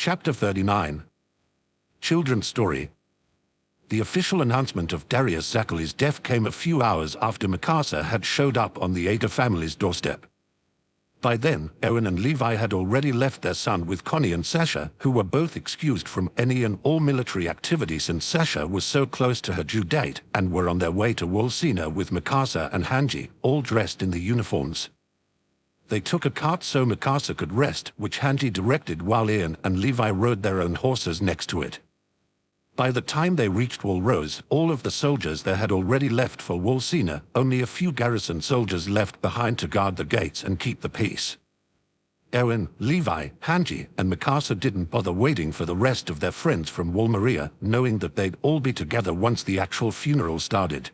Chapter 39. Children's Story. The official announcement of Darius Zachary's death came a few hours after Mikasa had showed up on the Ada family's doorstep. By then, Eren and Levi had already left their son with Connie and Sasha, who were both excused from any and all military activity since Sasha was so close to her due date, and were on their way to Wolsina with Mikasa and Hanji, all dressed in the uniforms. They took a cart so Mikasa could rest, which Hanji directed while Eren and Levi rode their own horses next to it. By the time they reached Walrose, all of the soldiers there had already left for Wolsina, only a few garrison soldiers left behind to guard the gates and keep the peace. Eren, Levi, Hanji, and Mikasa didn't bother waiting for the rest of their friends from Walmaria, knowing that they'd all be together once the actual funeral started.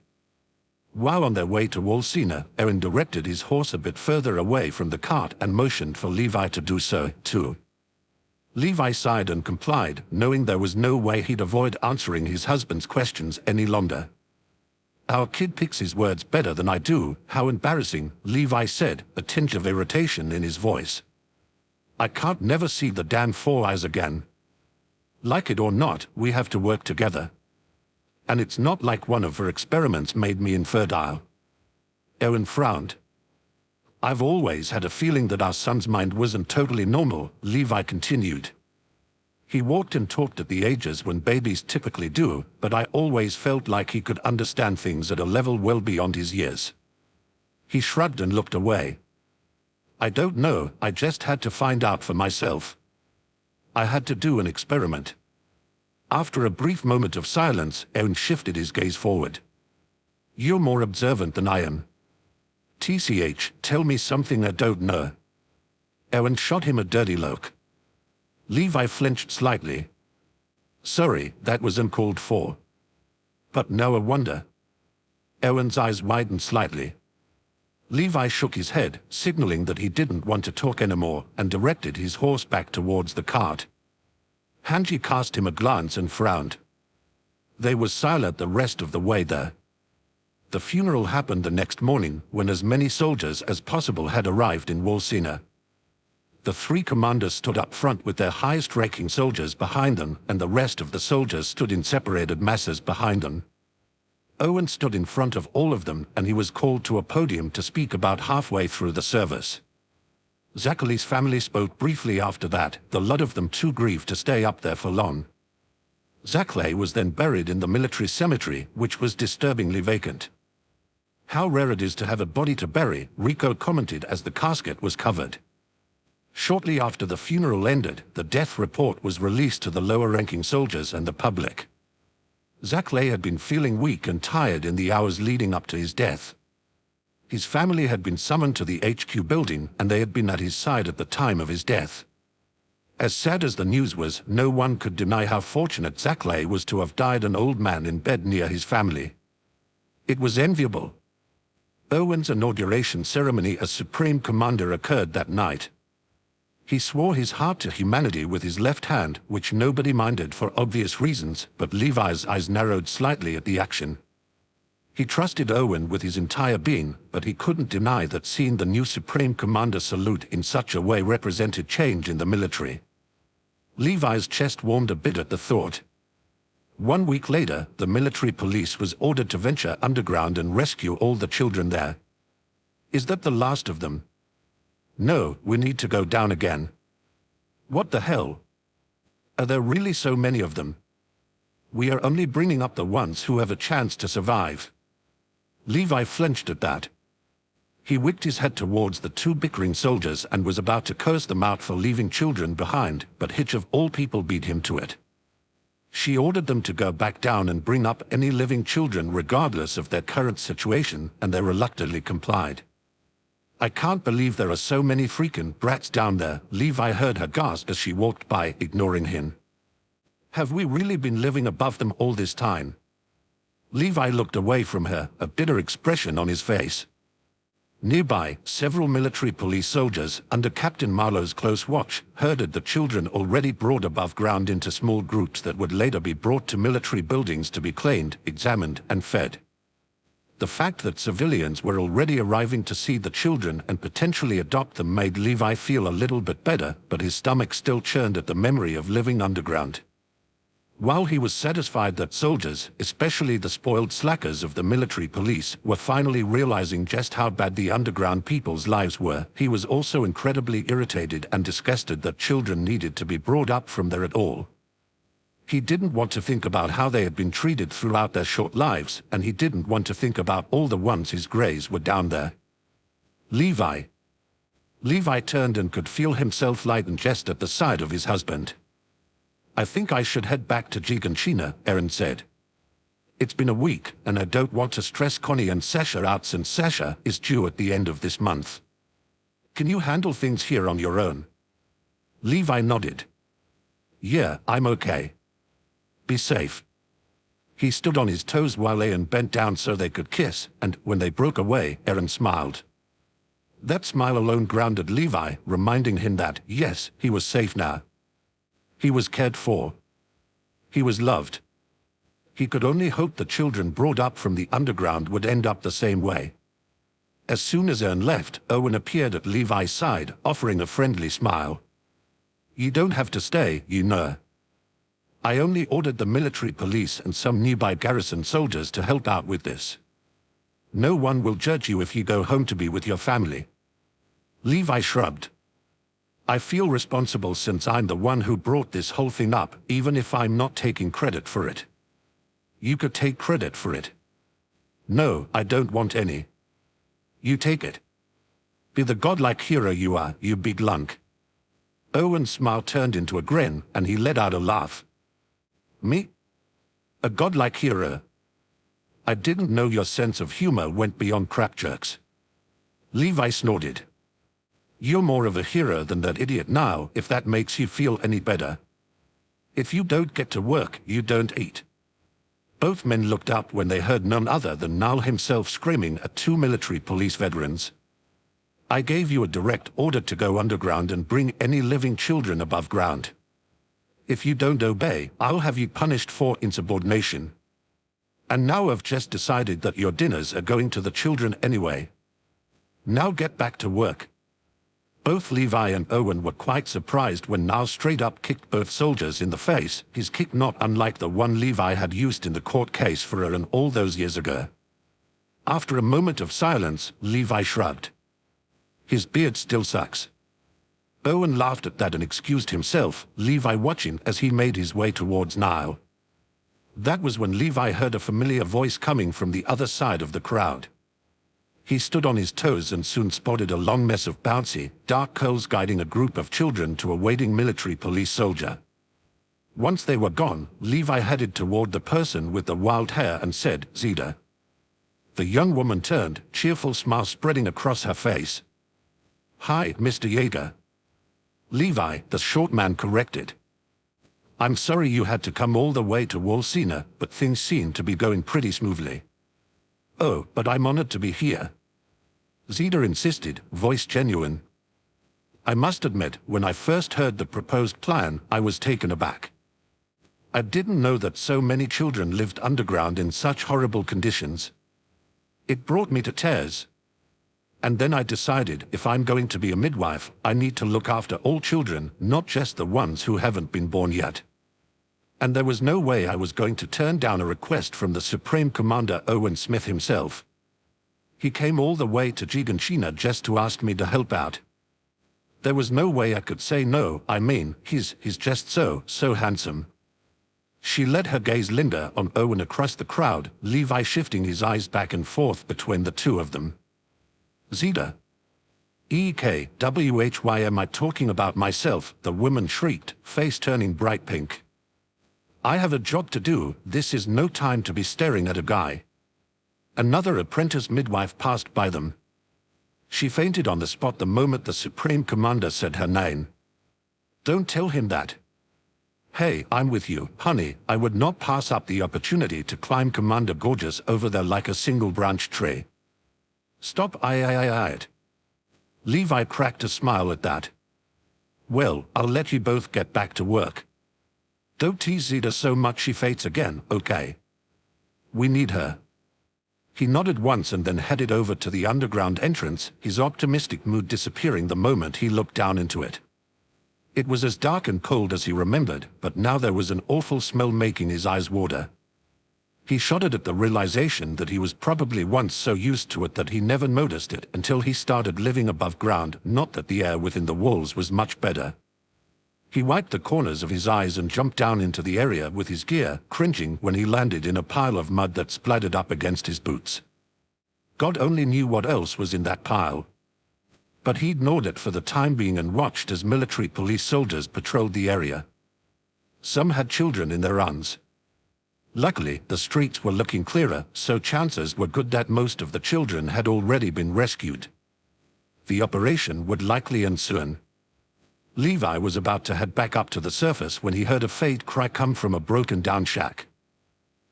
While on their way to Wolsina, Eren directed his horse a bit further away from the cart and motioned for Levi to do so, too. Levi sighed and complied, knowing there was no way he'd avoid answering his husband's questions any longer. "Our kid picks his words better than I do, how embarrassing," Levi said, a tinge of irritation in his voice. "I can't never see the damn Four Eyes again. Like it or not, we have to work together. And it's not like one of her experiments made me infertile." Eren frowned. "I've always had a feeling that our son's mind wasn't totally normal," Levi continued. "He walked and talked at the ages when babies typically do, but I always felt like he could understand things at a level well beyond his years." He shrugged and looked away. "I don't know, I just had to find out for myself. I had to do an experiment." After a brief moment of silence, Eren shifted his gaze forward. "You're more observant than I am. TCH, tell me something I don't know." Eren shot him a dirty look. Levi flinched slightly. "Sorry, that was uncalled for. But no wonder." Eren's eyes widened slightly. Levi shook his head, signaling that he didn't want to talk anymore, and directed his horse back towards the cart. Hanji cast him a glance and frowned. They were silent the rest of the way there. The funeral happened the next morning, when as many soldiers as possible had arrived in Wolsina. The three commanders stood up front with their highest-ranking soldiers behind them, and the rest of the soldiers stood in separated masses behind them. Owen stood in front of all of them, and he was called to a podium to speak about halfway through the service. Zachary's family spoke briefly after that, the lot of them too grieved to stay up there for long. Zachary was then buried in the military cemetery, which was disturbingly vacant. "How rare it is to have a body to bury," Rico commented as the casket was covered. Shortly after the funeral ended, the death report was released to the lower-ranking soldiers and the public. Zachary had been feeling weak and tired in the hours leading up to his death. His family had been summoned to the HQ building, and they had been at his side at the time of his death. As sad as the news was, no one could deny how fortunate Zachary was to have died an old man in bed near his family. It was enviable. Owen's inauguration ceremony as Supreme Commander occurred that night. He swore his heart to humanity with his left hand, which nobody minded for obvious reasons, but Levi's eyes narrowed slightly at the action. He trusted Owen with his entire being, but he couldn't deny that seeing the new Supreme Commander salute in such a way represented change in the military. Levi's chest warmed a bit at the thought. 1 week later, the military police was ordered to venture underground and rescue all the children there. "Is that the last of them?" "No, we need to go down again." "What the hell? Are there really so many of them?" "We are only bringing up the ones who have a chance to survive." Levi flinched at that. He whipped his head towards the two bickering soldiers and was about to curse them out for leaving children behind, but Hitch of all people beat him to it. She ordered them to go back down and bring up any living children regardless of their current situation, and they reluctantly complied. "I can't believe there are so many freaking brats down there," Levi heard her gasp as she walked by, ignoring him. "Have we really been living above them all this time?" Levi looked away from her, a bitter expression on his face. Nearby, several military police soldiers, under Captain Marlowe's close watch, herded the children already brought above ground into small groups that would later be brought to military buildings to be cleaned, examined, and fed. The fact that civilians were already arriving to see the children and potentially adopt them made Levi feel a little bit better, but his stomach still churned at the memory of living underground. While he was satisfied that soldiers, especially the spoiled slackers of the military police, were finally realizing just how bad the underground people's lives were, he was also incredibly irritated and disgusted that children needed to be brought up from there at all. He didn't want to think about how they had been treated throughout their short lives, and he didn't want to think about all the ones his greys were down there. Levi. Levi turned and could feel himself lighten just at the sight of his husband. "I think I should head back to Giganshina," Eren said. "It's been a week, and I don't want to stress Connie and Sasha out since Sasha is due at the end of this month. Can you handle things here on your own?" Levi nodded. "Yeah, I'm okay. Be safe." He stood on his toes while Eren bent down so they could kiss, and when they broke away, Eren smiled. That smile alone grounded Levi, reminding him that, yes, he was safe now. He was cared for. He was loved. He could only hope the children brought up from the underground would end up the same way. As soon as Eren left, Owen appeared at Levi's side, offering a friendly smile. "You don't have to stay, you know. I only ordered the military police and some nearby garrison soldiers to help out with this. No one will judge you if you go home to be with your family." Levi shrugged. "I feel responsible since I'm the one who brought this whole thing up, even if I'm not taking credit for it." "You could take credit for it." "No, I don't want any." "You take it. Be the godlike hero you are, you big lunk." Owen's smile turned into a grin, and he let out a laugh. "Me? A godlike hero? I didn't know your sense of humor went beyond crap jokes." Levi snorted. "You're more of a hero than that idiot now, if that makes you feel any better. If you don't get to work, you don't eat." Both men looked up when they heard none other than Nal himself screaming at two military police veterans. "I gave you a direct order to go underground and bring any living children above ground. If you don't obey, I'll have you punished for insubordination. And now I've just decided that your dinners are going to the children anyway. Now get back to work." Both Levi and Owen were quite surprised when Nal straight up kicked both soldiers in the face, his kick not unlike the one Levi had used in the court case for Eren all those years ago. After a moment of silence, Levi shrugged. "His beard still sucks." Owen laughed at that and excused himself, Levi watching as he made his way towards Nile. That was when Levi heard a familiar voice coming from the other side of the crowd. He stood on his toes and soon spotted a long mess of bouncy, dark curls guiding a group of children to a waiting military police soldier. Once they were gone, Levi headed toward the person with the wild hair and said, "Zida." The young woman turned, cheerful smile spreading across her face. "Hi, Mr. Jaeger." Levi, the short man, corrected. "I'm sorry you had to come all the way to Walsina, but things seem to be going pretty smoothly." "Oh, but I'm honored to be here," Zida insisted, voice genuine. "I must admit, when I first heard the proposed plan, I was taken aback. I didn't know that so many children lived underground in such horrible conditions. It brought me to tears. And then I decided, if I'm going to be a midwife, I need to look after all children, not just the ones who haven't been born yet. And there was no way I was going to turn down a request from the Supreme Commander Owen Smith himself. He came all the way to Giganshina just to ask me to help out. There was no way I could say no. I mean, he's just so handsome." She let her gaze linger on Owen across the crowd, Levi shifting his eyes back and forth between the two of them. "Zida. EKWHY am I talking about myself?" the woman shrieked, face turning bright pink. "I have a job to do. This is no time to be staring at a guy." Another apprentice midwife passed by them. She fainted on the spot the moment the Supreme Commander said her name. "Don't tell him that." "Hey, I'm with you, honey. I would not pass up the opportunity to climb Commander Gorgeous over there like a single branch tree." "Stop it." Levi cracked a smile at that. "Well, I'll let you both get back to work. Don't tease Zida so much she faints again, okay? We need her." He nodded once and then headed over to the underground entrance, his optimistic mood disappearing the moment he looked down into it. It was as dark and cold as he remembered, but now there was an awful smell making his eyes water. He shuddered at the realization that he was probably once so used to it that he never noticed it until he started living above ground, not that the air within the walls was much better. He wiped the corners of his eyes and jumped down into the area with his gear, cringing when he landed in a pile of mud that splattered up against his boots. God only knew what else was in that pile. But he ignored it for the time being and watched as military police soldiers patrolled the area. Some had children in their arms. Luckily, the streets were looking clearer, so chances were good that most of the children had already been rescued. The operation would likely end soon. Levi was about to head back up to the surface when he heard a faint cry come from a broken-down shack.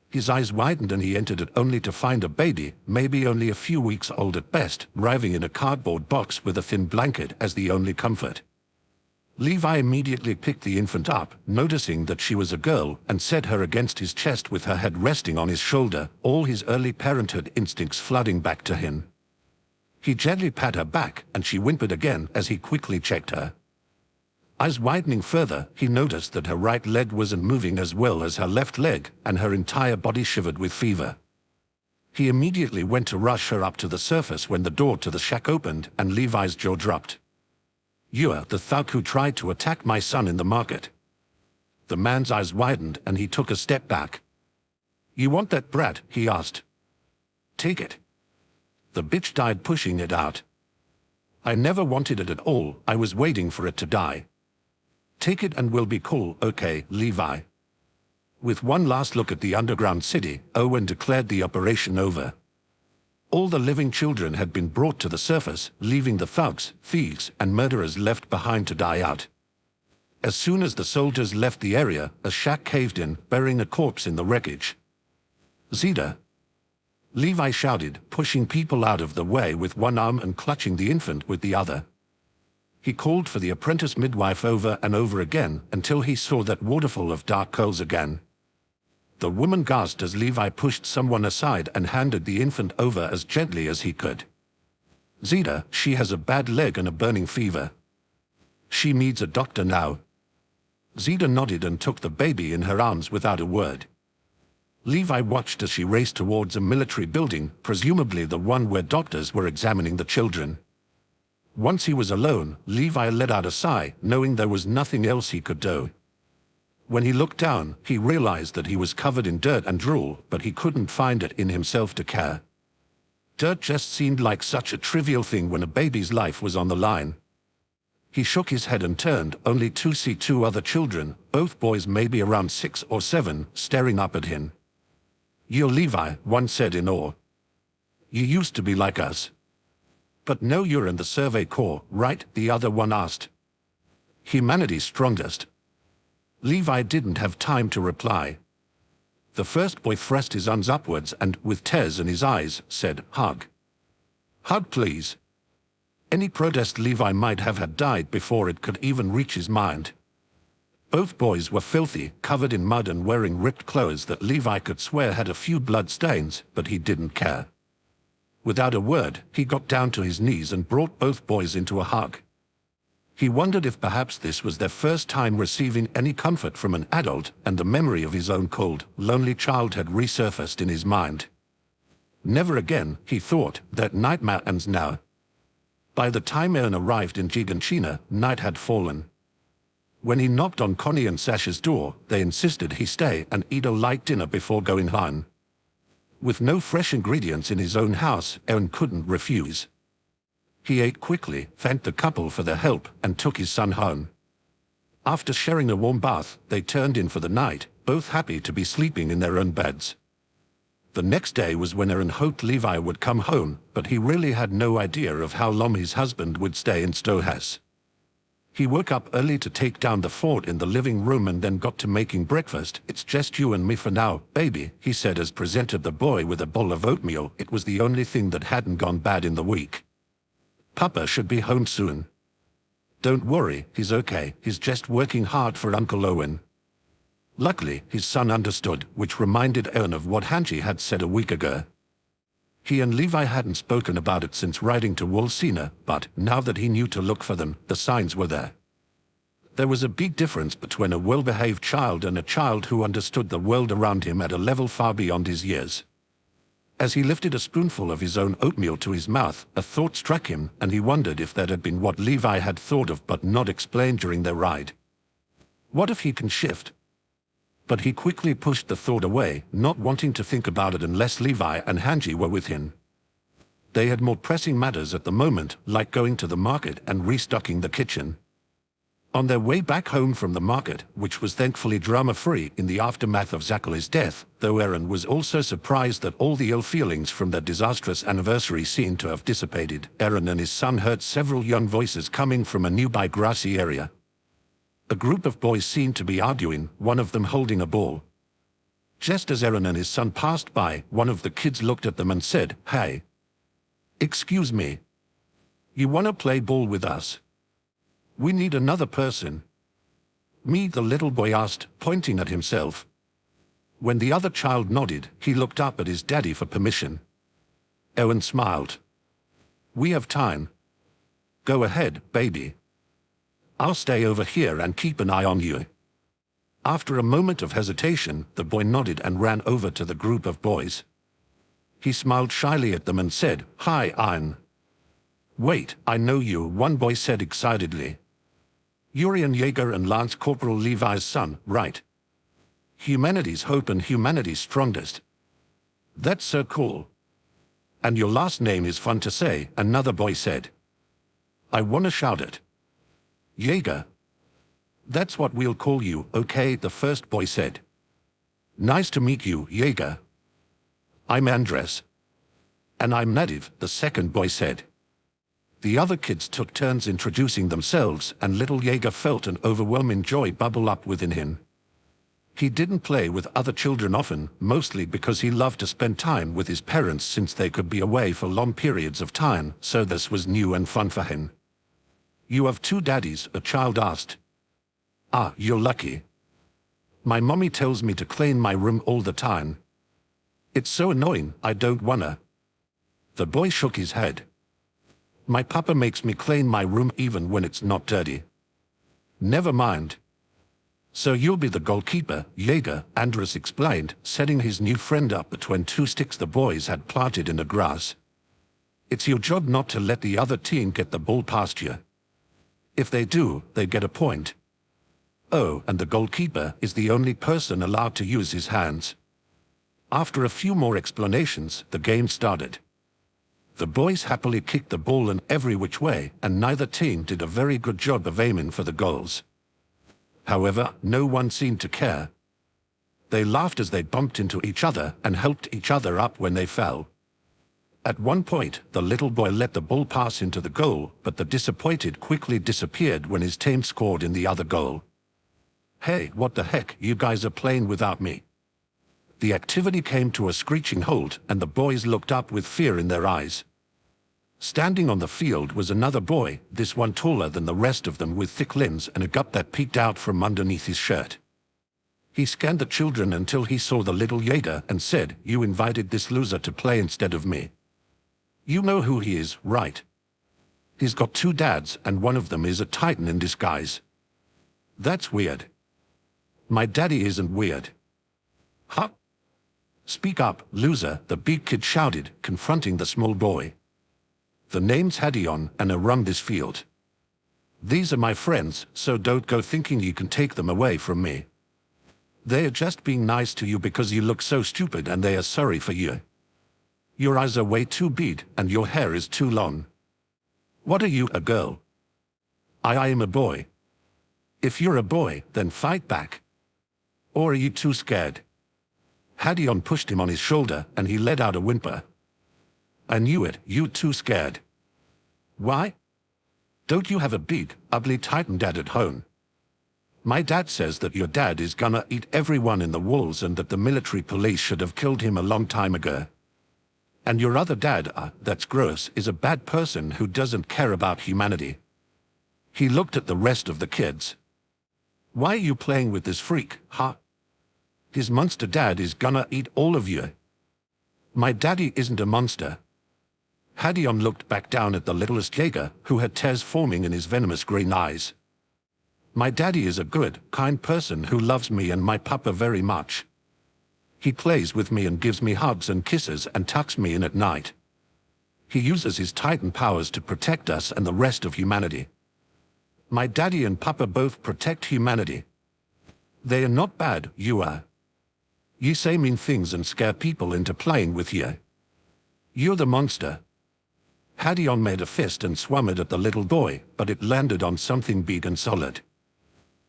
His eyes widened and he entered it only to find a baby, maybe only a few weeks old at best, writhing in a cardboard box with a thin blanket as the only comfort. Levi immediately picked the infant up, noticing that she was a girl, and set her against his chest with her head resting on his shoulder, all his early parenthood instincts flooding back to him. He gently pat her back, and she whimpered again as he quickly checked her. Eyes widening further, he noticed that her right leg wasn't moving as well as her left leg, and her entire body shivered with fever. He immediately went to rush her up to the surface when the door to the shack opened and Levi's jaw dropped. "You're the thug who tried to attack my son in the market." The man's eyes widened and he took a step back. "You want that brat?" he asked. "Take it." The bitch died pushing it out. "I never wanted it at all, I was waiting for it to die." "Take it and we'll be cool, okay, Levi." With one last look at the underground city, Owen declared the operation over. All the living children had been brought to the surface, leaving the thugs, thieves, and murderers left behind to die out. As soon as the soldiers left the area, a shack caved in, burying a corpse in the wreckage. "Zeta!" Levi shouted, pushing people out of the way with one arm and clutching the infant with the other. He called for the apprentice midwife over and over again until he saw that waterfall of dark curls again. The woman gasped as Levi pushed someone aside and handed the infant over as gently as he could. "Zeta, she has a bad leg and a burning fever. She needs a doctor now." Zeta nodded and took the baby in her arms without a word. Levi watched as she raced towards a military building, presumably the one where doctors were examining the children. Once he was alone, Levi let out a sigh, knowing there was nothing else he could do. When he looked down, he realized that he was covered in dirt and drool, but he couldn't find it in himself to care. Dirt just seemed like such a trivial thing when a baby's life was on the line. He shook his head and turned, only to see two other children, both boys maybe around 6 or 7, staring up at him. "You're Levi," one said in awe. "You used to be like us." "But no, you're in the Survey Corps, right?" the other one asked. "Humanity's strongest." Levi didn't have time to reply. The first boy thrust his arms upwards and, with tears in his eyes, said, "Hug. Hug, please." Any protest Levi might have had died before it could even reach his mind. Both boys were filthy, covered in mud and wearing ripped clothes that Levi could swear had a few blood stains, but he didn't care. Without a word, he got down to his knees and brought both boys into a hug. He wondered if perhaps this was their first time receiving any comfort from an adult, and the memory of his own cold, lonely child had resurfaced in his mind. Never again, he thought, that nightmare ends now. By the time Eren arrived in Gigantina, night had fallen. When he knocked on Connie and Sasha's door, they insisted he stay and eat a light dinner before going home. With no fresh ingredients in his own house, Eren couldn't refuse. He ate quickly, thanked the couple for their help, and took his son home. After sharing a warm bath, they turned in for the night, both happy to be sleeping in their own beds. The next day was when Eren hoped Levi would come home, but he really had no idea of how long his husband would stay in Stohas. He woke up early to take down the fort in the living room and then got to making breakfast. "It's just you and me for now, baby," he said as presented the boy with a bowl of oatmeal. It was the only thing that hadn't gone bad in the week. "Papa should be home soon." "Don't worry, he's okay, he's just working hard for Uncle Owen." Luckily, his son understood, which reminded Eren of what Hanji had said a week ago. He and Levi hadn't spoken about it since riding to Wolsina, but now that he knew to look for them, the signs were there. There was a big difference between a well-behaved child and a child who understood the world around him at a level far beyond his years. As he lifted a spoonful of his own oatmeal to his mouth, a thought struck him, and he wondered if that had been what Levi had thought of but not explained during their ride. What if he can shift? But he quickly pushed the thought away, not wanting to think about it unless Levi and Hanji were with him. They had more pressing matters at the moment, like going to the market and restocking the kitchen. On their way back home from the market, which was thankfully drama-free in the aftermath of Zachary's death, though Eren was also surprised that all the ill feelings from their disastrous anniversary seemed to have dissipated, Eren and his son heard several young voices coming from a nearby grassy area. A group of boys seemed to be arguing, one of them holding a ball. Just as Eren and his son passed by, one of the kids looked at them and said, "Hey. Excuse me. You want to play ball with us? We need another person." "Me?" the little boy asked, pointing at himself. When the other child nodded, he looked up at his daddy for permission. Eren smiled. "We have time. Go ahead, baby. I'll stay over here and keep an eye on you." After a moment of hesitation, the boy nodded and ran over to the group of boys. He smiled shyly at them and said, "Hi, Eren." "Wait, I know you," one boy said excitedly. "Urian Jaeger and Lance Corporal Levi's son, right? Humanity's hope and humanity's strongest. That's so cool. And your last name is fun to say," another boy said. "I wanna shout it. Jaeger. That's what we'll call you, okay," the first boy said. "Nice to meet you, Jaeger. I'm Andres. And I'm Native," the second boy said. The other kids took turns introducing themselves, and little Jaeger felt an overwhelming joy bubble up within him. He didn't play with other children often, mostly because he loved to spend time with his parents since they could be away for long periods of time, so this was new and fun for him. "You have two daddies?" a child asked. "Ah, you're lucky. My mommy tells me to clean my room all the time. It's so annoying, I don't wanna." The boy shook his head. "My papa makes me clean my room even when it's not dirty." "Never mind. So you'll be the goalkeeper, Jaeger," Andres explained, setting his new friend up between two sticks the boys had planted in the grass. "It's your job not to let the other team get the ball past you. If they do, they get a point. Oh, and the goalkeeper is the only person allowed to use his hands." After a few more explanations, the game started. The boys happily kicked the ball in every which way, and neither team did a very good job of aiming for the goals. However, no one seemed to care. They laughed as they bumped into each other and helped each other up when they fell. At one point, the little boy let the ball pass into the goal, but the disappointed quickly disappeared when his team scored in the other goal. "Hey, what the heck, you guys are playing without me." The activity came to a screeching halt, and the boys looked up with fear in their eyes. Standing on the field was another boy, this one taller than the rest of them with thick limbs and a gut that peeked out from underneath his shirt. He scanned the children until he saw the little Jaeger and said, "You invited this loser to play instead of me. You know who he is, right? He's got two dads and one of them is a titan in disguise." "That's weird." "My daddy isn't weird." "Huh? Speak up, loser," the big kid shouted, confronting the small boy. "The name's Hadion, and I run this field. These are my friends, so don't go thinking you can take them away from me. They are just being nice to you because you look so stupid and they are sorry for you. Your eyes are way too big, and your hair is too long. What are you, a girl?" I am a boy." "If you're a boy, then fight back. Or are you too scared?" Hadion pushed him on his shoulder, and he let out a whimper. "I knew it, you too scared. Why? Don't you have a big, ugly titan dad at home? My dad says that your dad is gonna eat everyone in the walls and that the military police should have killed him a long time ago. And your other dad, that's gross, is a bad person who doesn't care about humanity." He looked at the rest of the kids. "Why are you playing with this freak, huh? His monster dad is gonna eat all of you." My daddy isn't a monster. Hadion looked back down at the littlest Jaeger, who had tears forming in his venomous green eyes. My daddy is a good, kind person who loves me and my papa very much. He plays with me and gives me hugs and kisses and tucks me in at night. He uses his Titan powers to protect us and the rest of humanity. My daddy and papa both protect humanity. They are not bad, you are. You say mean things and scare people into playing with you. You're the monster. Hadion made a fist and swung it at the little boy, but it landed on something big and solid.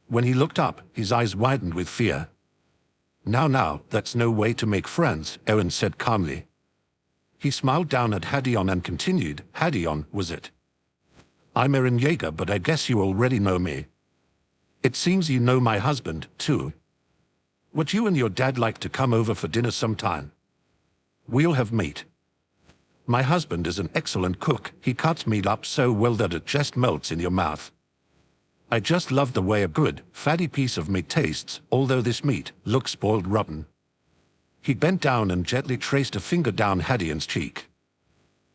When he looked up, his eyes widened with fear. Now, that's no way to make friends, Eren said calmly. He smiled down at Hadion and continued, Hadion, was it? I'm Eren Jaeger, but I guess you already know me. It seems you know my husband, too. Would you and your dad like to come over for dinner sometime? We'll have meat. My husband is an excellent cook. He cuts meat up so well that it just melts in your mouth. I just love the way a good, fatty piece of meat tastes, although this meat looks spoiled rotten. He bent down and gently traced a finger down Hadion's cheek.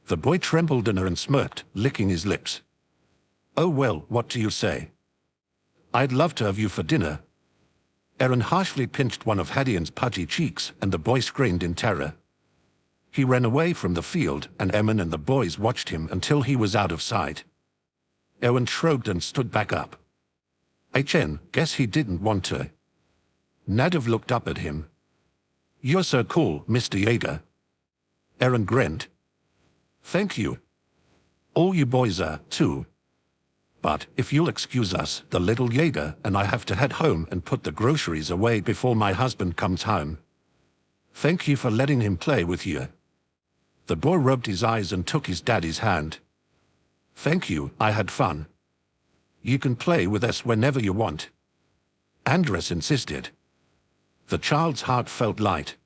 The boy trembled and smirked, licking his lips. Oh well, what do you say? I'd love to have you for dinner. Eren harshly pinched one of Hadion's pudgy cheeks, and the boy screamed in terror. He ran away from the field, and Eren and the boys watched him until he was out of sight. Eren shrugged and stood back up. Guess he didn't want to. Nadav looked up at him. You're so cool, Mr. Jaeger. Eren grinned. Thank you. All you boys are, too. But if you'll excuse us, the little Jaeger and I have to head home and put the groceries away before my husband comes home. Thank you for letting him play with you. The boy rubbed his eyes and took his daddy's hand. Thank you, I had fun. You can play with us whenever you want. Andres insisted. The child's heart felt light.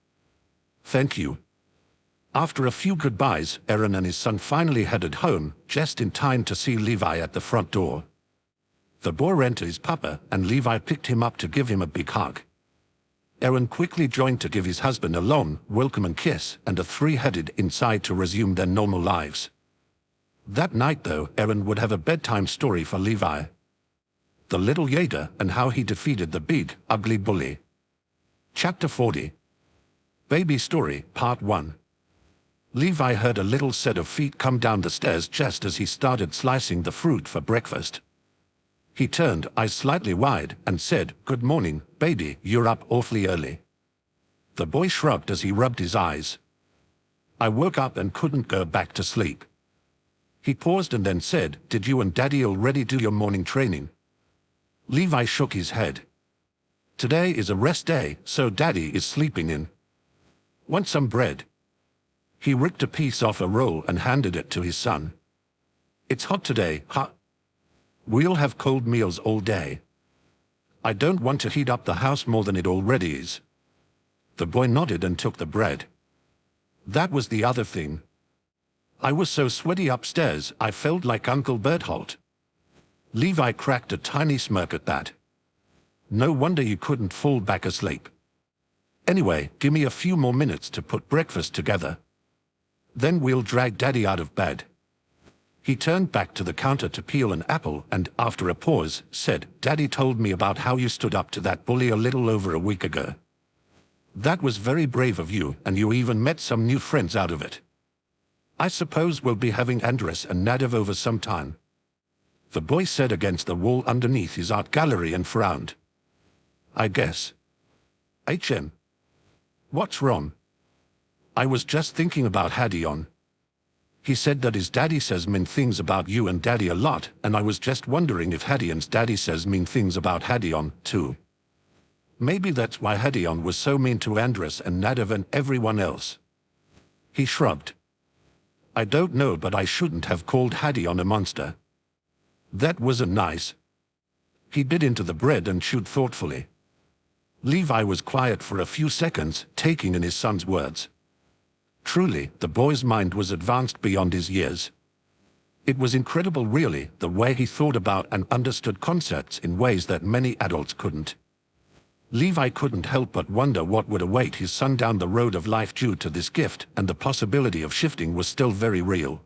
Thank you. After a few goodbyes, Eren and his son finally headed home, just in time to see Levi at the front door. The boy ran to his papa, and Levi picked him up to give him a big hug. Eren quickly joined to give his husband a long, welcoming kiss, and the three headed inside to resume their normal lives. That night, though, Eren would have a bedtime story for Levi. The little Jaeger and how he defeated the big, ugly bully. Chapter 40. Baby Story, Part 1. Levi heard a little set of feet come down the stairs just as he started slicing the fruit for breakfast. He turned, eyes slightly wide, and said, Good morning, baby, you're up awfully early. The boy shrugged as he rubbed his eyes. I woke up and couldn't go back to sleep. He paused and then said, Did you and Daddy already do your morning training? Levi shook his head. Today is a rest day, so Daddy is sleeping in. Want some bread? He ripped a piece off a roll and handed it to his son. It's hot today, huh? We'll have cold meals all day. I don't want to heat up the house more than it already is. The boy nodded and took the bread. That was the other thing. I was so sweaty upstairs, I felt like Uncle Berthold. Levi cracked a tiny smirk at that. No wonder you couldn't fall back asleep. Anyway, give me a few more minutes to put breakfast together. Then we'll drag Daddy out of bed. He turned back to the counter to peel an apple and, after a pause, said, Daddy told me about how you stood up to that bully a little over a week ago. That was very brave of you, and you even met some new friends out of it. I suppose we'll be having Andres and Nadav over sometime. The boy said against the wall underneath his art gallery and frowned. I guess. What's wrong? I was just thinking about Hadion. He said that his daddy says mean things about you and Daddy a lot, and I was just wondering if Hadion's daddy says mean things about Hadion, too. Maybe that's why Hadion was so mean to Andres and Nadav and everyone else. He shrugged. I don't know, but I shouldn't have called Hadion a monster. That wasn't nice. He bit into the bread and chewed thoughtfully. Levi was quiet for a few seconds, taking in his son's words. Truly, the boy's mind was advanced beyond his years. It was incredible, really, the way he thought about and understood concepts in ways that many adults couldn't. Levi couldn't help but wonder what would await his son down the road of life due to this gift, and the possibility of shifting was still very real.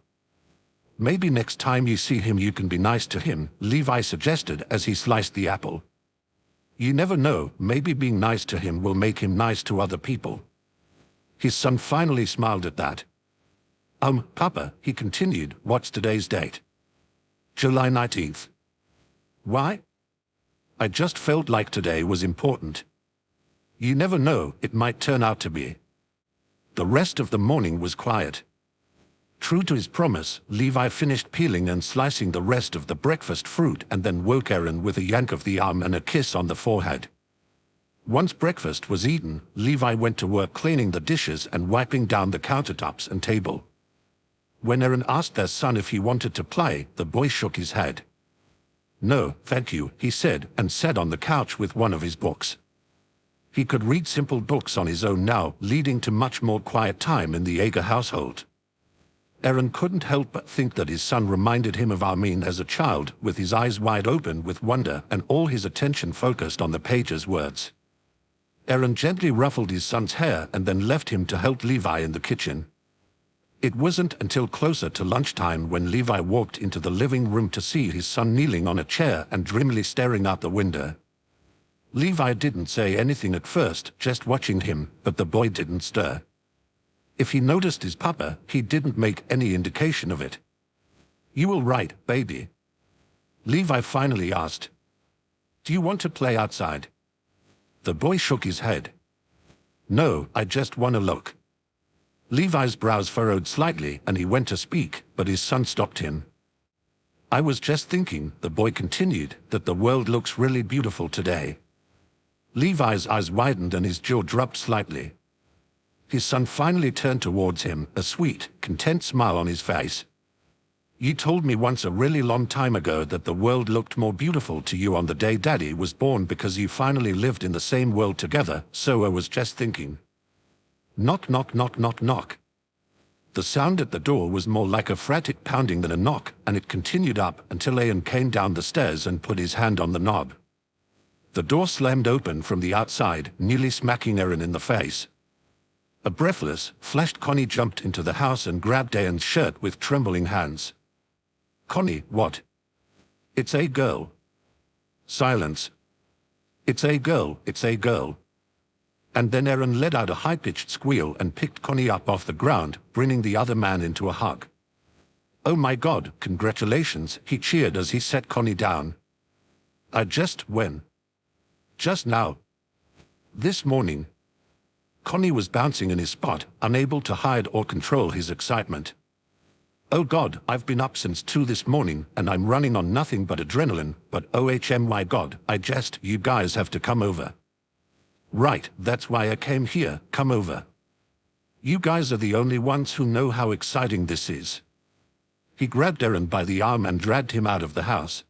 Maybe next time you see him you can be nice to him, Levi suggested as he sliced the apple. You never know, maybe being nice to him will make him nice to other people. His son finally smiled at that. Papa, he continued, what's today's date? July 19th. Why? I just felt like today was important. You never know, it might turn out to be. The rest of the morning was quiet. True to his promise, Levi finished peeling and slicing the rest of the breakfast fruit and then woke Eren with a yank of the arm and a kiss on the forehead. Once breakfast was eaten, Levi went to work cleaning the dishes and wiping down the countertops and table. When Eren asked their son if he wanted to play, the boy shook his head. No, thank you, he said, and sat on the couch with one of his books. He could read simple books on his own now, leading to much more quiet time in the Yeager household. Eren couldn't help but think that his son reminded him of Armin as a child, with his eyes wide open with wonder and all his attention focused on the page's words. Eren gently ruffled his son's hair and then left him to help Levi in the kitchen. It wasn't until closer to lunchtime when Levi walked into the living room to see his son kneeling on a chair and dreamily staring out the window. Levi didn't say anything at first, just watching him, but the boy didn't stir. If he noticed his papa, he didn't make any indication of it. You all right, baby? Levi finally asked. Do you want to play outside? The boy shook his head. No, I just want to look. Levi's brows furrowed slightly and he went to speak, but his son stopped him. I was just thinking, the boy continued, that the world looks really beautiful today. Levi's eyes widened and his jaw dropped slightly. His son finally turned towards him, a sweet, content smile on his face. You told me once a really long time ago that the world looked more beautiful to you on the day Daddy was born because you finally lived in the same world together, so I was just thinking. Knock, knock, knock, knock, knock. The sound at the door was more like a frantic pounding than a knock, and it continued up until Eren came down the stairs and put his hand on the knob. The door slammed open from the outside, nearly smacking Eren in the face. A breathless, flushed Connie jumped into the house and grabbed Eren's shirt with trembling hands. Connie, what? It's a girl. Silence. It's a girl, it's a girl. And then Eren let out a high-pitched squeal and picked Connie up off the ground, bringing the other man into a hug. Oh my God, congratulations, he cheered as he set Connie down. When? Just now. This morning. Connie was bouncing in his spot, unable to hide or control his excitement. Oh God, I've been up since 2 this morning, and I'm running on nothing but adrenaline, but oh my God, you guys have to come over. Right, that's why I came here, come over. You guys are the only ones who know how exciting this is. He grabbed Eren by the arm and dragged him out of the house.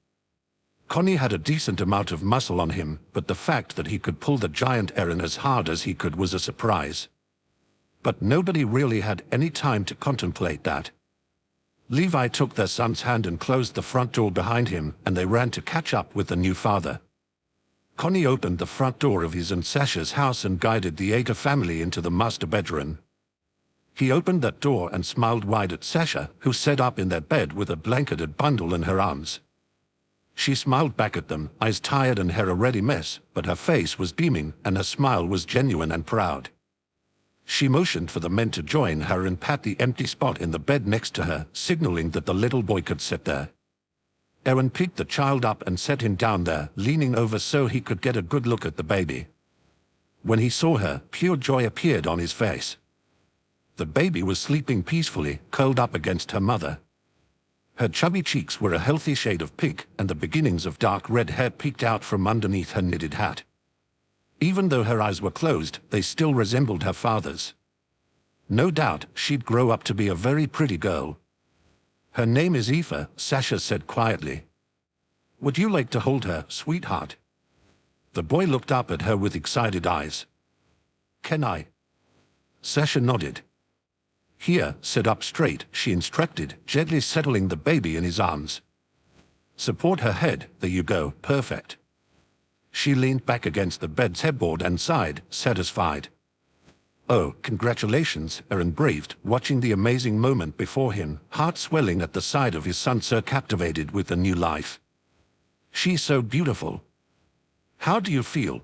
Connie had a decent amount of muscle on him, but the fact that he could pull the giant Eren as hard as he could was a surprise. But nobody really had any time to contemplate that. Levi took their son's hand and closed the front door behind him, and they ran to catch up with the new father. Connie opened the front door of his and Sasha's house and guided the Yeager family into the master bedroom. He opened that door and smiled wide at Sasha, who sat up in their bed with a blanketed bundle in her arms. She smiled back at them, eyes tired and hair a ready mess, but her face was beaming and her smile was genuine and proud. She motioned for the men to join her and pat the empty spot in the bed next to her, signaling that the little boy could sit there. Eren picked the child up and set him down there, leaning over so he could get a good look at the baby. When he saw her, pure joy appeared on his face. The baby was sleeping peacefully, curled up against her mother. Her chubby cheeks were a healthy shade of pink, and the beginnings of dark red hair peeked out from underneath her knitted hat. Even though her eyes were closed, they still resembled her father's. No doubt, she'd grow up to be a very pretty girl. Her name is Aoife, Sasha said quietly. Would you like to hold her, sweetheart? The boy looked up at her with excited eyes. Can I? Sasha nodded. Here, sit up straight, she instructed, gently settling the baby in his arms. Support her head, there you go, perfect. She leaned back against the bed's headboard and sighed, satisfied. Oh, congratulations, Eren breathed, watching the amazing moment before him, heart swelling at the sight of his son so captivated with the new life. She's so beautiful. How do you feel?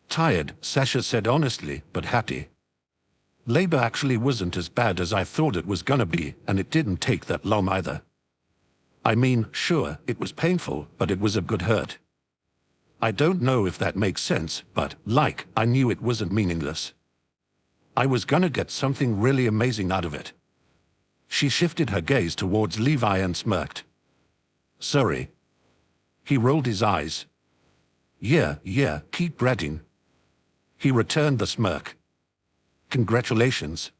Tired, Sasha said honestly, but happy. Labor actually wasn't as bad as I thought it was gonna be, and it didn't take that long either. I mean, sure, it was painful, but it was a good hurt. I don't know if that makes sense, but, like, I knew it wasn't meaningless. I was gonna get something really amazing out of it. She shifted her gaze towards Levi and smirked. Sorry. He rolled his eyes. Yeah, keep bragging. He returned the smirk. Congratulations.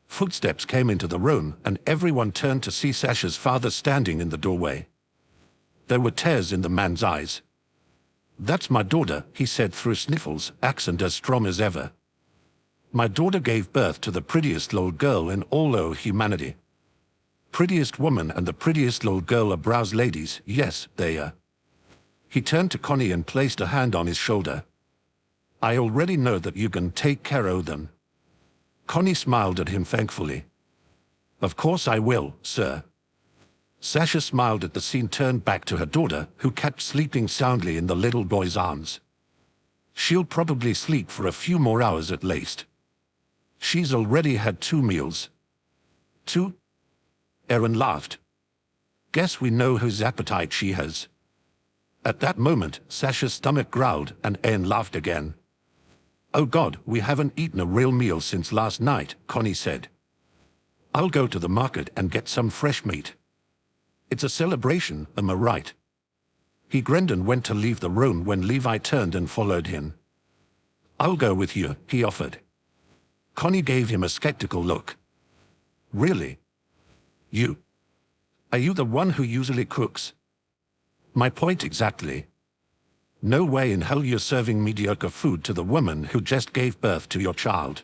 Footsteps came into the room, and everyone turned to see Sasha's father standing in the doorway. There were tears in the man's eyes. That's my daughter, he said through sniffles, accent as strong as ever. My daughter gave birth to the prettiest little girl in all o humanity. Prettiest woman and the prettiest little girl are brows ladies, yes, they are. He turned to Connie and placed a hand on his shoulder. I already know that you can take care of them. Connie smiled at him thankfully. Of course I will, sir. Sasha smiled at the scene, turned back to her daughter, who kept sleeping soundly in the little boy's arms. She'll probably sleep for a few more hours at least. She's already had 2 meals. 2? Eren laughed. Guess we know whose appetite she has. At that moment, Sasha's stomach growled, and Eren laughed again. Oh God, we haven't eaten a real meal since last night, Connie said. I'll go to the market and get some fresh meat. It's a celebration, am I right? He grinned and went to leave the room when Levi turned and followed him. I'll go with you, he offered. Connie gave him a skeptical look. Really? You? Are you the one who usually cooks? My point exactly. No way in hell you're serving mediocre food to the woman who just gave birth to your child.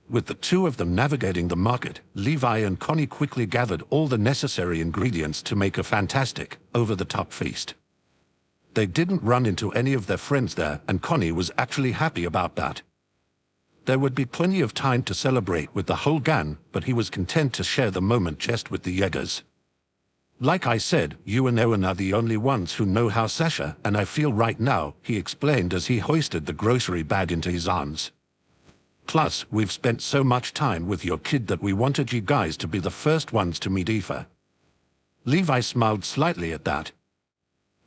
With the two of them navigating the market, Levi and Connie quickly gathered all the necessary ingredients to make a fantastic, over-the-top feast. They didn't run into any of their friends there, and Connie was actually happy about that. There would be plenty of time to celebrate with the whole gang, but he was content to share the moment just with the Jaegers. Like I said, you and Eren are the only ones who know how Sasha and I feel right now, he explained as he hoisted the grocery bag into his arms. Plus, we've spent so much time with your kid that we wanted you guys to be the first ones to meet Aoife. Levi smiled slightly at that.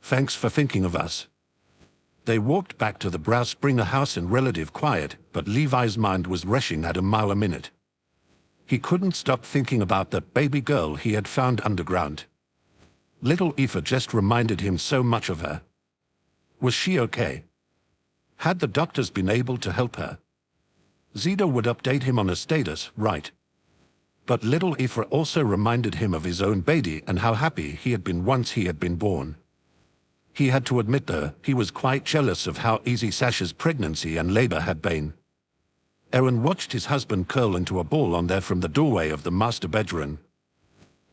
Thanks for thinking of us. They walked back to the Brow Springer house in relative quiet, but Levi's mind was rushing at a mile a minute. He couldn't stop thinking about that baby girl he had found underground. Little Aoife just reminded him so much of her. Was she okay? Had the doctors been able to help her? Zito would update him on her status, right? But little Aoife also reminded him of his own baby and how happy he had been once he had been born. He had to admit though, he was quite jealous of how easy Sasha's pregnancy and labor had been. Eren watched his husband curl into a ball on there from the doorway of the master bedroom.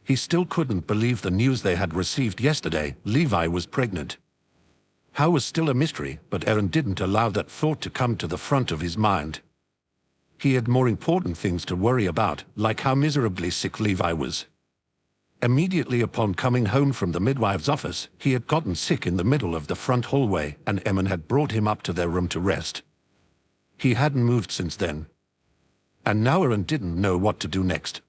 He still couldn't believe the news they had received yesterday, Levi was pregnant. How was still a mystery, but Eren didn't allow that thought to come to the front of his mind. He had more important things to worry about, like how miserably sick Levi was. Immediately upon coming home from the midwife's office, he had gotten sick in the middle of the front hallway, and Eren had brought him up to their room to rest. He hadn't moved since then. And now Eren didn't know what to do next.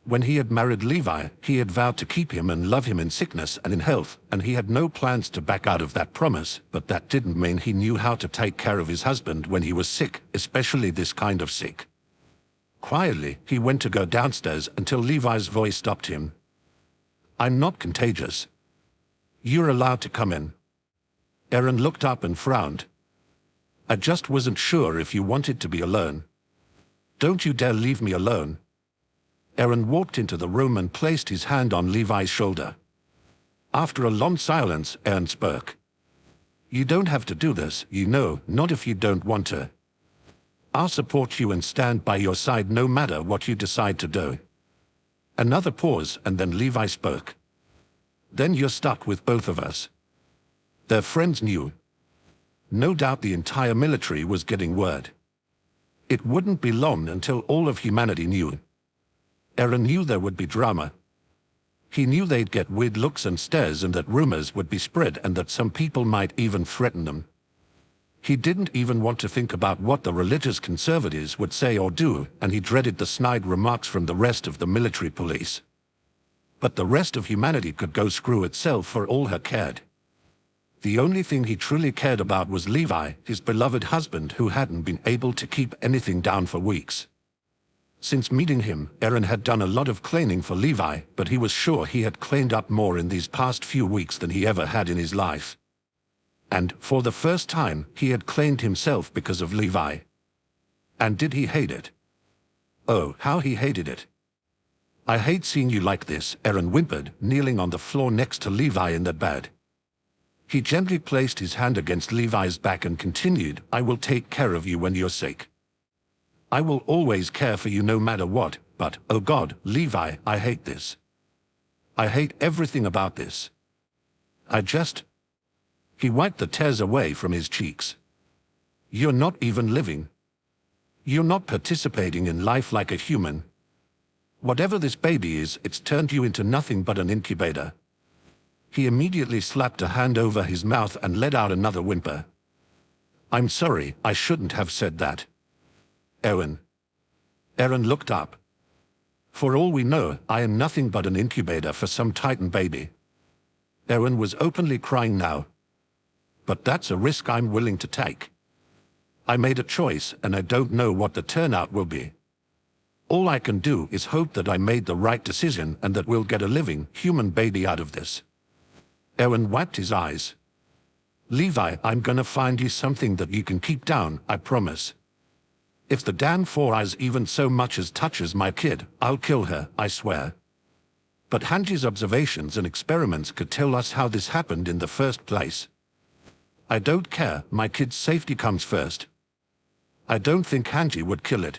When he had married Levi, he had vowed to keep him and love him in sickness and in health, and he had no plans to back out of that promise, but that didn't mean he knew how to take care of his husband when he was sick, especially this kind of sick. Quietly, he went to go downstairs until Levi's voice stopped him. I'm not contagious. You're allowed to come in. Eren looked up and frowned. I just wasn't sure if you wanted to be alone. Don't you dare leave me alone. Eren walked into the room and placed his hand on Levi's shoulder. After a long silence, Eren spoke. You don't have to do this, you know, not if you don't want to. I'll support you and stand by your side no matter what you decide to do. Another pause, and then Levi spoke. Then you're stuck with both of us. Their friends knew, No doubt the entire military was getting word. It wouldn't be long until all of humanity knew. Eren knew there would be drama. He knew they'd get weird looks and stares and that rumors would be spread and that some people might even threaten them. He didn't even want to think about what the religious conservatives would say or do, and he dreaded the snide remarks from the rest of the military police. But the rest of humanity could go screw itself for all he cared. The only thing he truly cared about was Levi, his beloved husband who hadn't been able to keep anything down for weeks. Since meeting him, Eren had done a lot of cleaning for Levi, but he was sure he had cleaned up more in these past few weeks than he ever had in his life. And, for the first time, he had cleaned himself because of Levi. And did he hate it? Oh, how he hated it. I hate seeing you like this, Eren whimpered, kneeling on the floor next to Levi in the bed. He gently placed his hand against Levi's back and continued, I will take care of you when you're sick. I will always care for you no matter what, but, oh God, Levi, I hate this. I hate everything about this. He wiped the tears away from his cheeks. You're not even living. You're not participating in life like a human. Whatever this baby is, it's turned you into nothing but an incubator. He immediately slapped a hand over his mouth and let out another whimper. I'm sorry, I shouldn't have said that. Eren. Eren looked up. For all we know, I am nothing but an incubator for some Titan baby. Eren was openly crying now. But that's a risk I'm willing to take. I made a choice, and I don't know what the turnout will be. All I can do is hope that I made the right decision and that we'll get a living, human baby out of this. Eren wiped his eyes. Levi, I'm gonna find you something that you can keep down, I promise. If the damn Four Eyes even so much as touches my kid, I'll kill her, I swear. But Hanji's observations and experiments could tell us how this happened in the first place. I don't care, my kid's safety comes first. I don't think Hanji would kill it.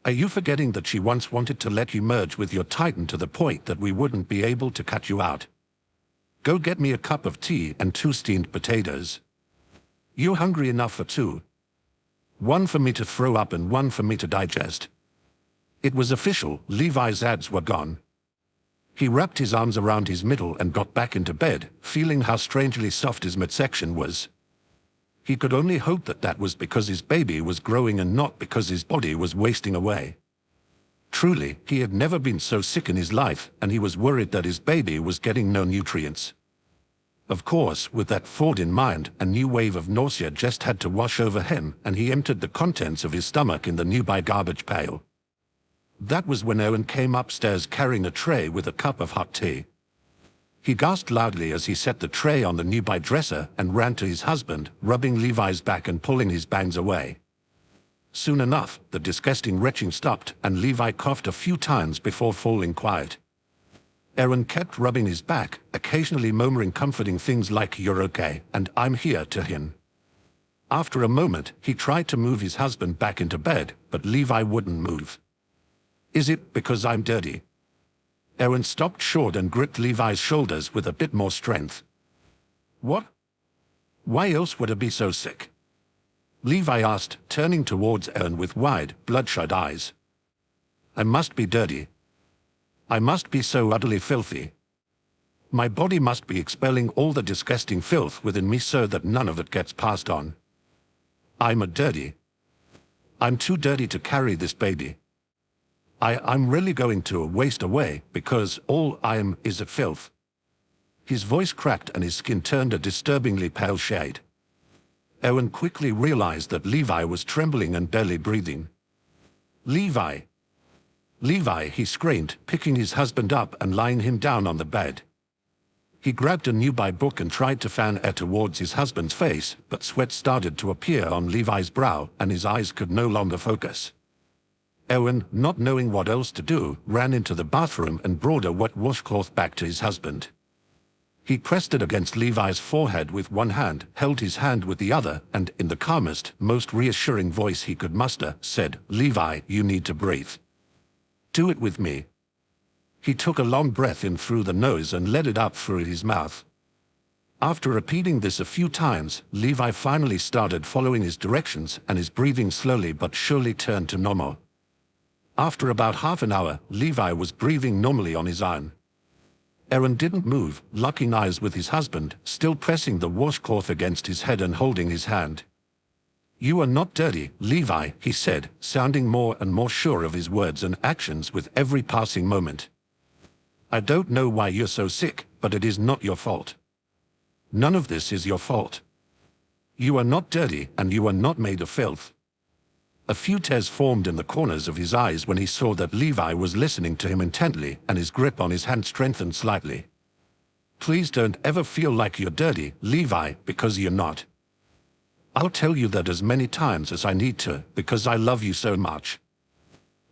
Are you forgetting that she once wanted to let you merge with your Titan to the point that we wouldn't be able to cut you out? Go get me a cup of tea and 2 steamed potatoes. You're hungry enough for 2. 1 for me to throw up and 1 for me to digest. It was official, Levi's ads were gone. He wrapped his arms around his middle and got back into bed, feeling how strangely soft his midsection was. He could only hope that that was because his baby was growing and not because his body was wasting away. Truly, he had never been so sick in his life, and he was worried that his baby was getting no nutrients. Of course, with that thought in mind, a new wave of nausea just had to wash over him, and he emptied the contents of his stomach in the nearby garbage pail. That was when Eren came upstairs carrying a tray with a cup of hot tea. He gasped loudly as he set the tray on the nearby dresser and ran to his husband, rubbing Levi's back and pulling his bangs away. Soon enough, the disgusting retching stopped, and Levi coughed a few times before falling quiet. Eren kept rubbing his back, occasionally murmuring comforting things like "You're okay," and "I'm here" to him. After a moment, he tried to move his husband back into bed, but Levi wouldn't move. Is it because I'm dirty? Eren stopped short and gripped Levi's shoulders with a bit more strength. What? Why else would I be so sick? Levi asked, turning towards Eren with wide, bloodshot eyes. I must be dirty. I must be so utterly filthy. My body must be expelling all the disgusting filth within me so that none of it gets passed on. I'm too dirty to carry this baby. I'm really going to waste away because all I am is a filth. His voice cracked and his skin turned a disturbingly pale shade. Eren quickly realized that Levi was trembling and barely breathing. Levi! Levi, he screamed, picking his husband up and lying him down on the bed. He grabbed a nearby book and tried to fan air towards his husband's face, but sweat started to appear on Levi's brow and his eyes could no longer focus. Eren, not knowing what else to do, ran into the bathroom and brought a wet washcloth back to his husband. He pressed it against Levi's forehead with one hand, held his hand with the other, and in the calmest, most reassuring voice he could muster, said, "Levi, you need to breathe. Do it with me." He took a long breath in through the nose and let it out through his mouth. After repeating this a few times, Levi finally started following his directions and his breathing slowly but surely turned to normal. After about half an hour, Levi was breathing normally on his own. Eren didn't move, locking eyes with his husband, still pressing the washcloth against his head and holding his hand. "You are not dirty, Levi," he said, sounding more and more sure of his words and actions with every passing moment. "I don't know why you're so sick, but it is not your fault. None of this is your fault. You are not dirty and you are not made of filth." A few tears formed in the corners of his eyes when he saw that Levi was listening to him intently and his grip on his hand strengthened slightly. "Please don't ever feel like you're dirty, Levi, because you're not. I'll tell you that as many times as I need to, because I love you so much."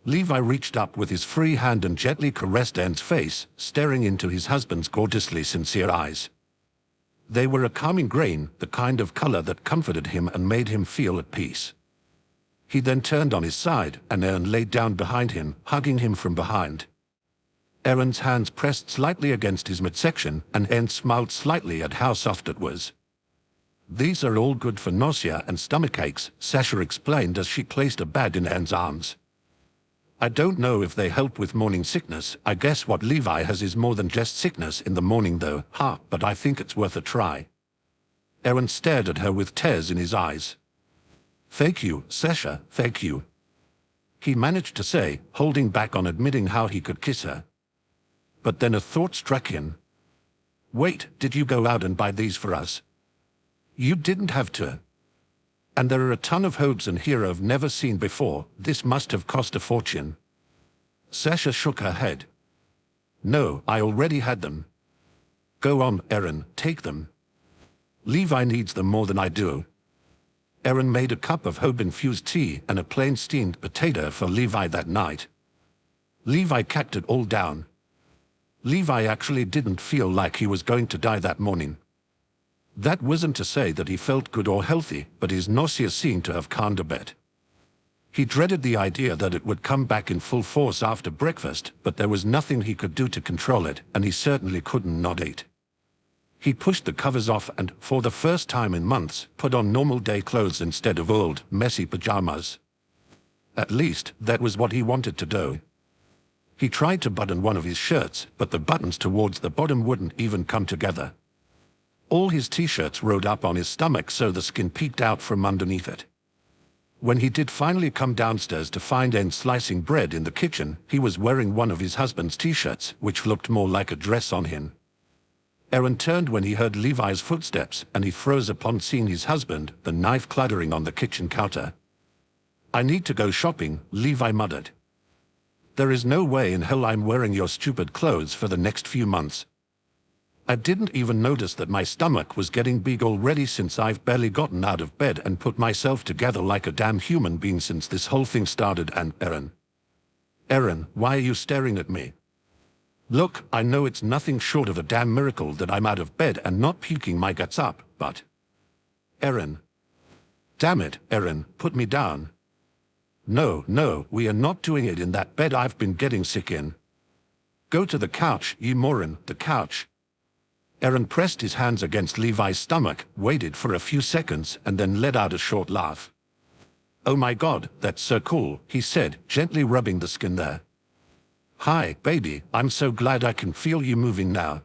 Levi reached up with his free hand and gently caressed Eren's face, staring into his husband's gorgeously sincere eyes. They were a calming grain, the kind of color that comforted him and made him feel at peace. He then turned on his side, and Eren lay down behind him, hugging him from behind. Eren's hands pressed slightly against his midsection, and Eren smiled slightly at how soft it was. "These are all good for nausea and stomach aches," Sasha explained as she placed a bag in Eren's arms. "I don't know if they help with morning sickness. I guess what Levi has is more than just sickness in the morning though, but I think it's worth a try." Eren stared at her with tears in his eyes. "Thank you, Sasha, thank you," he managed to say, holding back on admitting how he could kiss her. But then a thought struck him. "Wait, did you go out and buy these for us? You didn't have to. And there are a ton of hoods in here I've never seen before. This must have cost a fortune." Sasha shook her head. "No, I already had them. Go on, Eren, take them. Levi needs them more than I do." Eren made a cup of herb-infused tea and a plain steamed potato for Levi that night. Levi kept it all down. Levi actually didn't feel like he was going to die that morning. That wasn't to say that he felt good or healthy, but his nausea seemed to have calmed a bit. He dreaded the idea that it would come back in full force after breakfast, but there was nothing he could do to control it, and he certainly couldn't not eat. He pushed the covers off and, for the first time in months, put on normal day clothes instead of old, messy pajamas. At least, that was what he wanted to do. He tried to button one of his shirts, but the buttons towards the bottom wouldn't even come together. All his t-shirts rode up on his stomach so the skin peeked out from underneath it. When he did finally come downstairs to find Eren slicing bread in the kitchen, he was wearing one of his husband's t-shirts, which looked more like a dress on him. Eren turned when he heard Levi's footsteps, and he froze upon seeing his husband, the knife clattering on the kitchen counter. "I need to go shopping," Levi muttered. "There is no way in hell I'm wearing your stupid clothes for the next few months. I didn't even notice that my stomach was getting big already since I've barely gotten out of bed and put myself together like a damn human being since this whole thing started and Eren. Eren, why are you staring at me? Look, I know it's nothing short of a damn miracle that I'm out of bed and not puking my guts up, but... Eren. Damn it, Eren, put me down. No, we are not doing it in that bed I've been getting sick in. Go to the couch, you moron, the couch." Eren pressed his hands against Levi's stomach, waited for a few seconds, and then let out a short laugh. "Oh my God, that's so cool," he said, gently rubbing the skin there. "Hi, baby, I'm so glad I can feel you moving now."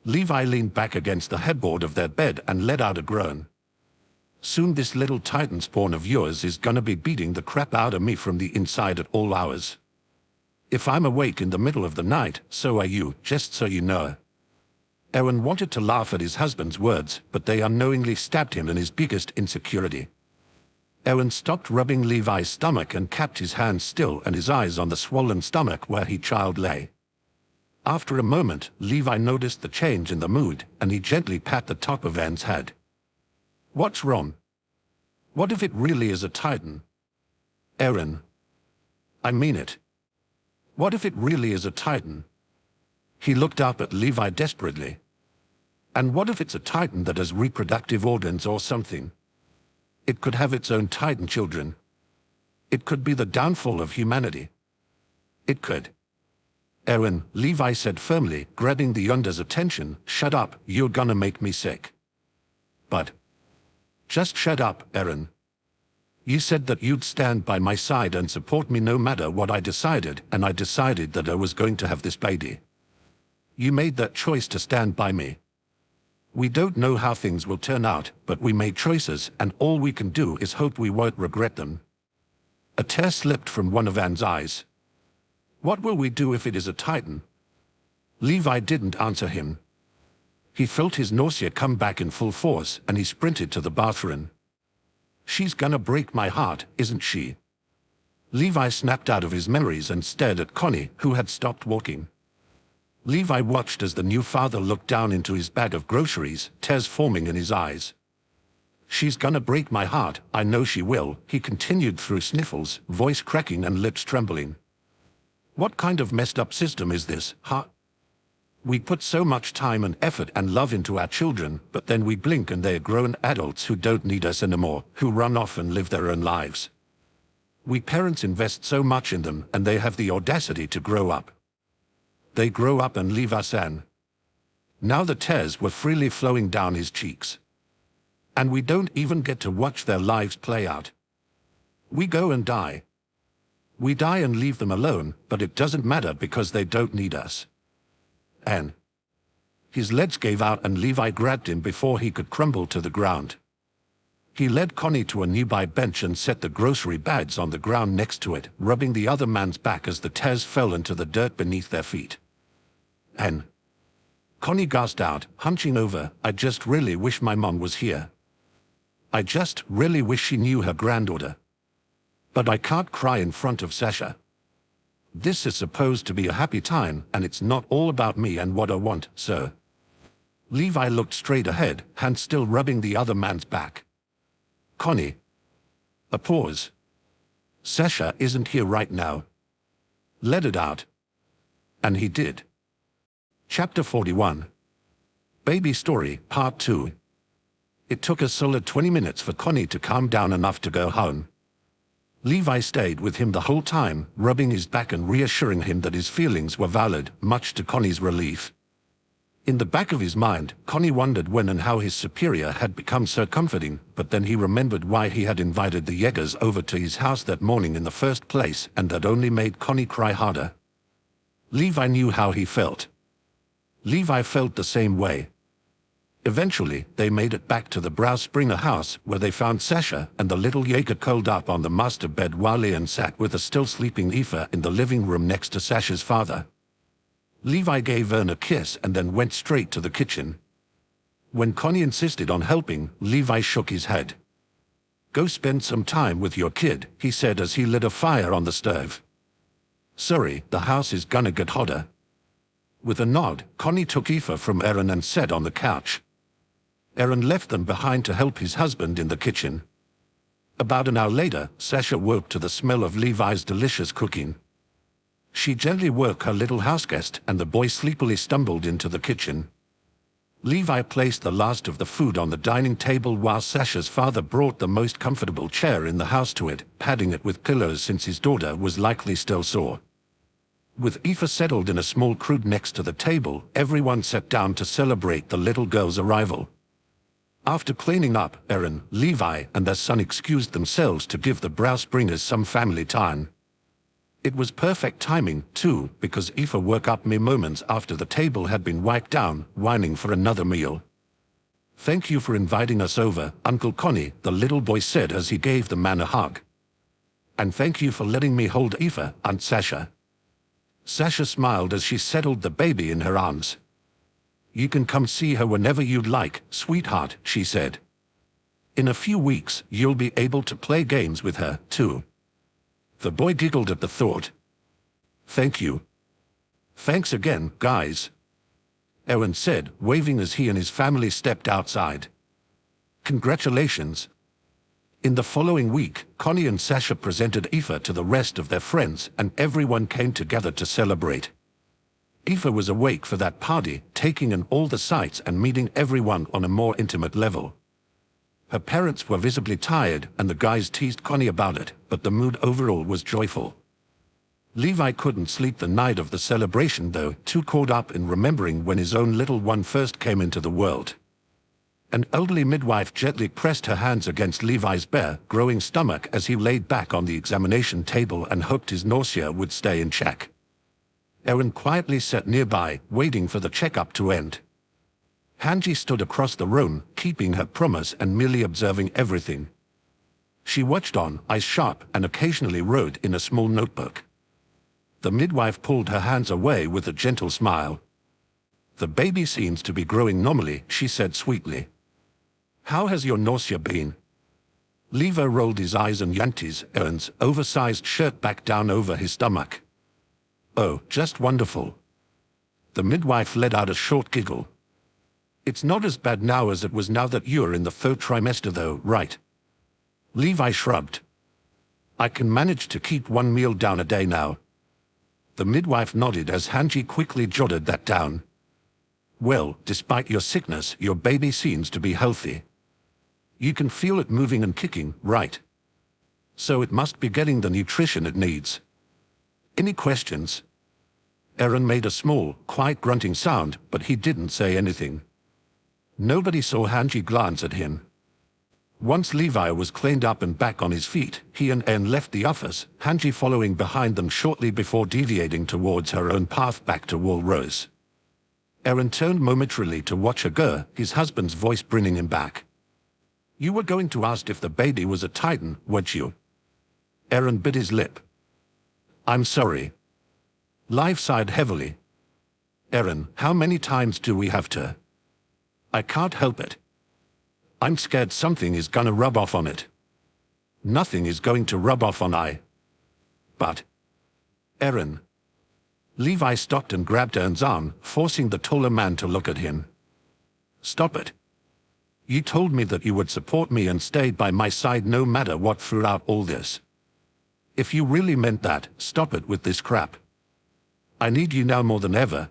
Levi leaned back against the headboard of their bed and let out a groan. "Soon this little titan spawn of yours is gonna be beating the crap out of me from the inside at all hours. If I'm awake in the middle of the night, so are you, just so you know." Eren wanted to laugh at his husband's words, but they unknowingly stabbed him in his biggest insecurity. Eren stopped rubbing Levi's stomach and kept his hands still and his eyes on the swollen stomach where his child lay. After a moment, Levi noticed the change in the mood, and he gently pat the top of Eren's head. "What's wrong? What if it really is a titan? Eren. I mean it. What if it really is a titan?" He looked up at Levi desperately. "And what if it's a titan that has reproductive organs or something? It could have its own titan children. It could be the downfall of humanity. It could." Eren, Levi said firmly, grabbing the Yonder's attention. Shut up, you're gonna make me sick. But just shut up, Eren. You said that you'd stand by my side and support me no matter what I decided, and I decided that I was going to have this baby. You made that choice to stand by me. We don't know how things will turn out, but we made choices, and all we can do is hope we won't regret them. A tear slipped from one of Anne's eyes. What will we do if it is a Titan? Levi didn't answer him. He felt his nausea come back in full force, and he sprinted to the bathroom. She's gonna break my heart, isn't she? Levi snapped out of his memories and stared at Connie, who had stopped walking. Levi watched as the new father looked down into his bag of groceries, tears forming in his eyes. She's gonna break my heart, I know she will, he continued through sniffles, voice cracking and lips trembling. What kind of messed up system is this, huh? We put so much time and effort and love into our children, but then we blink and they're grown adults who don't need us anymore, who run off and live their own lives. We parents invest so much in them, and they have the audacity to grow up. They grow up and leave us, Anne. Now the tears were freely flowing down his cheeks. And we don't even get to watch their lives play out. We go and die. We die and leave them alone, but it doesn't matter because they don't need us. Anne. His legs gave out and Levi grabbed him before he could crumble to the ground. He led Connie to a nearby bench and set the grocery bags on the ground next to it, rubbing the other man's back as the tears fell into the dirt beneath their feet. Anne. Connie gasped out, hunching over, I just really wish my mom was here. I just really wish she knew her granddaughter. But I can't cry in front of Sasha. This is supposed to be a happy time, and it's not all about me and what I want, sir. Levi looked straight ahead, hand still rubbing the other man's back. Connie. A pause. Sasha isn't here right now. Let it out. And he did. Chapter 41. Baby Story, Part 2. It took a solid 20 minutes for Connie to calm down enough to go home. Levi stayed with him the whole time, rubbing his back and reassuring him that his feelings were valid, much to Connie's relief. In the back of his mind, Connie wondered when and how his superior had become so comforting, but then he remembered why he had invited the Jaegers over to his house that morning in the first place, and that only made Connie cry harder. Levi knew how he felt. Levi felt the same way. Eventually, they made it back to the Browspringer house, where they found Sasha and the little Jaeger curled up on the master bed while Eren sat with a still sleeping Aoife in the living room next to Sasha's father. Levi gave Eren a kiss and then went straight to the kitchen. When Connie insisted on helping, Levi shook his head. Go spend some time with your kid, he said as he lit a fire on the stove. Sorry, the house is gonna get hotter. With a nod, Connie took Aoife from Eren and sat on the couch. Eren left them behind to help his husband in the kitchen. About an hour later, Sasha woke to the smell of Levi's delicious cooking. She gently woke her little houseguest, and the boy sleepily stumbled into the kitchen. Levi placed the last of the food on the dining table while Sasha's father brought the most comfortable chair in the house to it, padding it with pillows since his daughter was likely still sore. With Aoife settled in a small crib next to the table, everyone sat down to celebrate the little girl's arrival. After cleaning up, Eren, Levi, and their son excused themselves to give the Browspringers some family time. It was perfect timing, too, because Aoife woke up mere moments after the table had been wiped down, whining for another meal. Thank you for inviting us over, Uncle Connie, the little boy said as he gave the man a hug. And thank you for letting me hold Aoife, Aunt Sasha. Sasha smiled as she settled the baby in her arms. You can come see her whenever you'd like, sweetheart, she said. In a few weeks, you'll be able to play games with her, too. The boy giggled at the thought. Thank you. Thanks again, guys, Eren said, waving as he and his family stepped outside. Congratulations. In the following week, Connie and Sasha presented Aoife to the rest of their friends, and everyone came together to celebrate. Aoife was awake for that party, taking in all the sights and meeting everyone on a more intimate level. Her parents were visibly tired, and the guys teased Connie about it, but the mood overall was joyful. Levi couldn't sleep the night of the celebration though, too caught up in remembering when his own little one first came into the world. An elderly midwife gently pressed her hands against Levi's bare, growing stomach as he laid back on the examination table and hoped his nausea would stay in check. Eren quietly sat nearby, waiting for the checkup to end. Hanji stood across the room, keeping her promise and merely observing everything. She watched on, eyes sharp, and occasionally wrote in a small notebook. The midwife pulled her hands away with a gentle smile. "The baby seems to be growing normally," she said sweetly. "How has your nausea been?" Levi rolled his eyes and yanked his Eren's oversized shirt back down over his stomach. "Oh, just wonderful." The midwife let out a short giggle. "It's not as bad now as it was now that you're in the third trimester though, right?" Levi shrugged. "I can manage to keep one meal down a day now." The midwife nodded as Hanji quickly jotted that down. "Well, despite your sickness, your baby seems to be healthy. You can feel it moving and kicking, right? So it must be getting the nutrition it needs. Any questions?" Eren made a small, quiet grunting sound, but he didn't say anything. Nobody saw Hanji glance at him. Once Levi was cleaned up and back on his feet, he and Eren left the office, Hanji following behind them shortly before deviating towards her own path back to Wall Rose. Eren turned momentarily to watch her go, his husband's voice bringing him back. "You were going to ask if the baby was a Titan, weren't you?" Eren bit his lip. "I'm sorry." Levi sighed heavily. "Eren, how many times do we have to?" "I can't help it. I'm scared something is gonna rub off on it." "Nothing is going to rub off on I." "But..." "Eren." Levi stopped and grabbed Eren's arm, forcing the taller man to look at him. "Stop it. You told me that you would support me and stay by my side no matter what throughout all this. If you really meant that, stop it with this crap. I need you now more than ever.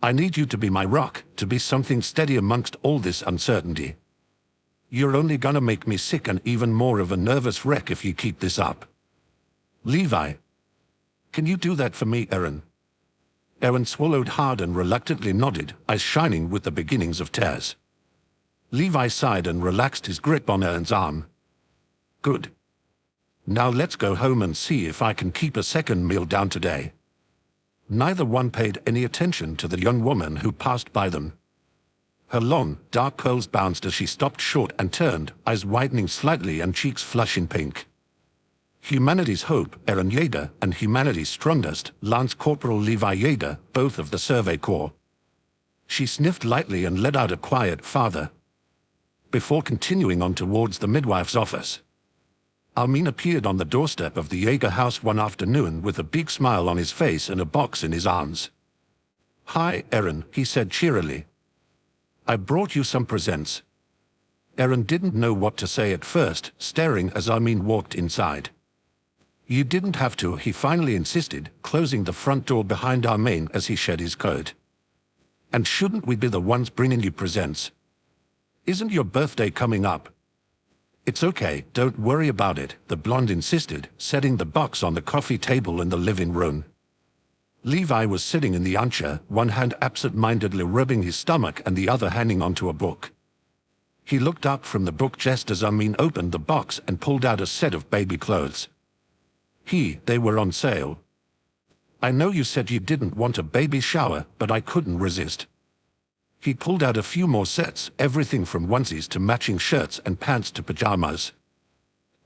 I need you to be my rock, to be something steady amongst all this uncertainty. You're only gonna make me sick and even more of a nervous wreck if you keep this up. Levi. Can you do that for me, Eren?" Eren swallowed hard and reluctantly nodded, eyes shining with the beginnings of tears. Levi sighed and relaxed his grip on Eren's arm. "Good. Now let's go home and see if I can keep a second meal down today." Neither one paid any attention to the young woman who passed by them. Her long, dark curls bounced as she stopped short and turned, eyes widening slightly and cheeks flushing pink. Humanity's Hope, Eren Yeager, and Humanity's Strongest, Lance Corporal Levi Yeager, both of the Survey Corps. She sniffed lightly and let out a quiet "Father," before continuing on towards the midwife's office. Armin appeared on the doorstep of the Yeager house one afternoon with a big smile on his face and a box in his arms. "Hi, Eren," he said cheerily. "I brought you some presents." Eren didn't know what to say at first, staring as Armin walked inside. "You didn't have to," he finally insisted, closing the front door behind Armin as he shed his coat. "And shouldn't we be the ones bringing you presents? Isn't your birthday coming up?" "It's okay, don't worry about it," the blonde insisted, setting the box on the coffee table in the living room. Levi was sitting in the armchair, one hand absent-mindedly rubbing his stomach and the other hanging onto a book. He looked up from the book just as Armin opened the box and pulled out a set of baby clothes. They were on sale. "I know you said you didn't want a baby shower, but I couldn't resist." He pulled out a few more sets, everything from onesies to matching shirts and pants to pajamas.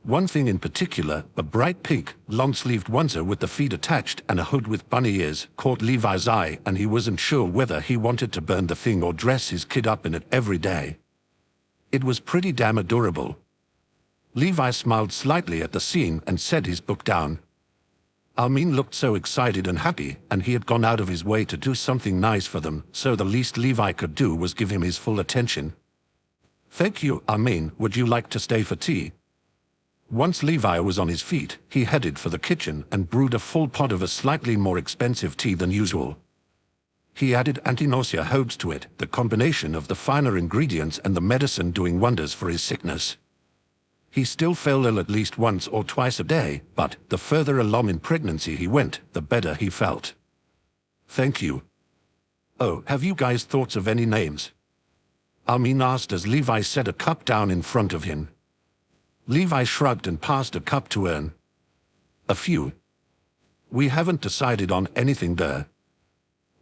One thing in particular, a bright pink, long-sleeved onesie with the feet attached and a hood with bunny ears, caught Levi's eye, and he wasn't sure whether he wanted to burn the thing or dress his kid up in it every day. It was pretty damn adorable. Levi smiled slightly at the scene and set his book down. Armin looked so excited and happy, and he had gone out of his way to do something nice for them, so the least Levi could do was give him his full attention. "Thank you, Armin. Would you like to stay for tea?" Once Levi was on his feet, he headed for the kitchen and brewed a full pot of a slightly more expensive tea than usual. He added anti-nausea herbs to it, the combination of the finer ingredients and the medicine doing wonders for his sickness. He still fell ill at least once or twice a day, but the further along in pregnancy he went, the better he felt. Thank you. Oh, have you guys thoughts of any names? Armin asked as Levi set a cup down in front of him. Levi shrugged and passed a cup to Eren. A few. We haven't decided on anything there.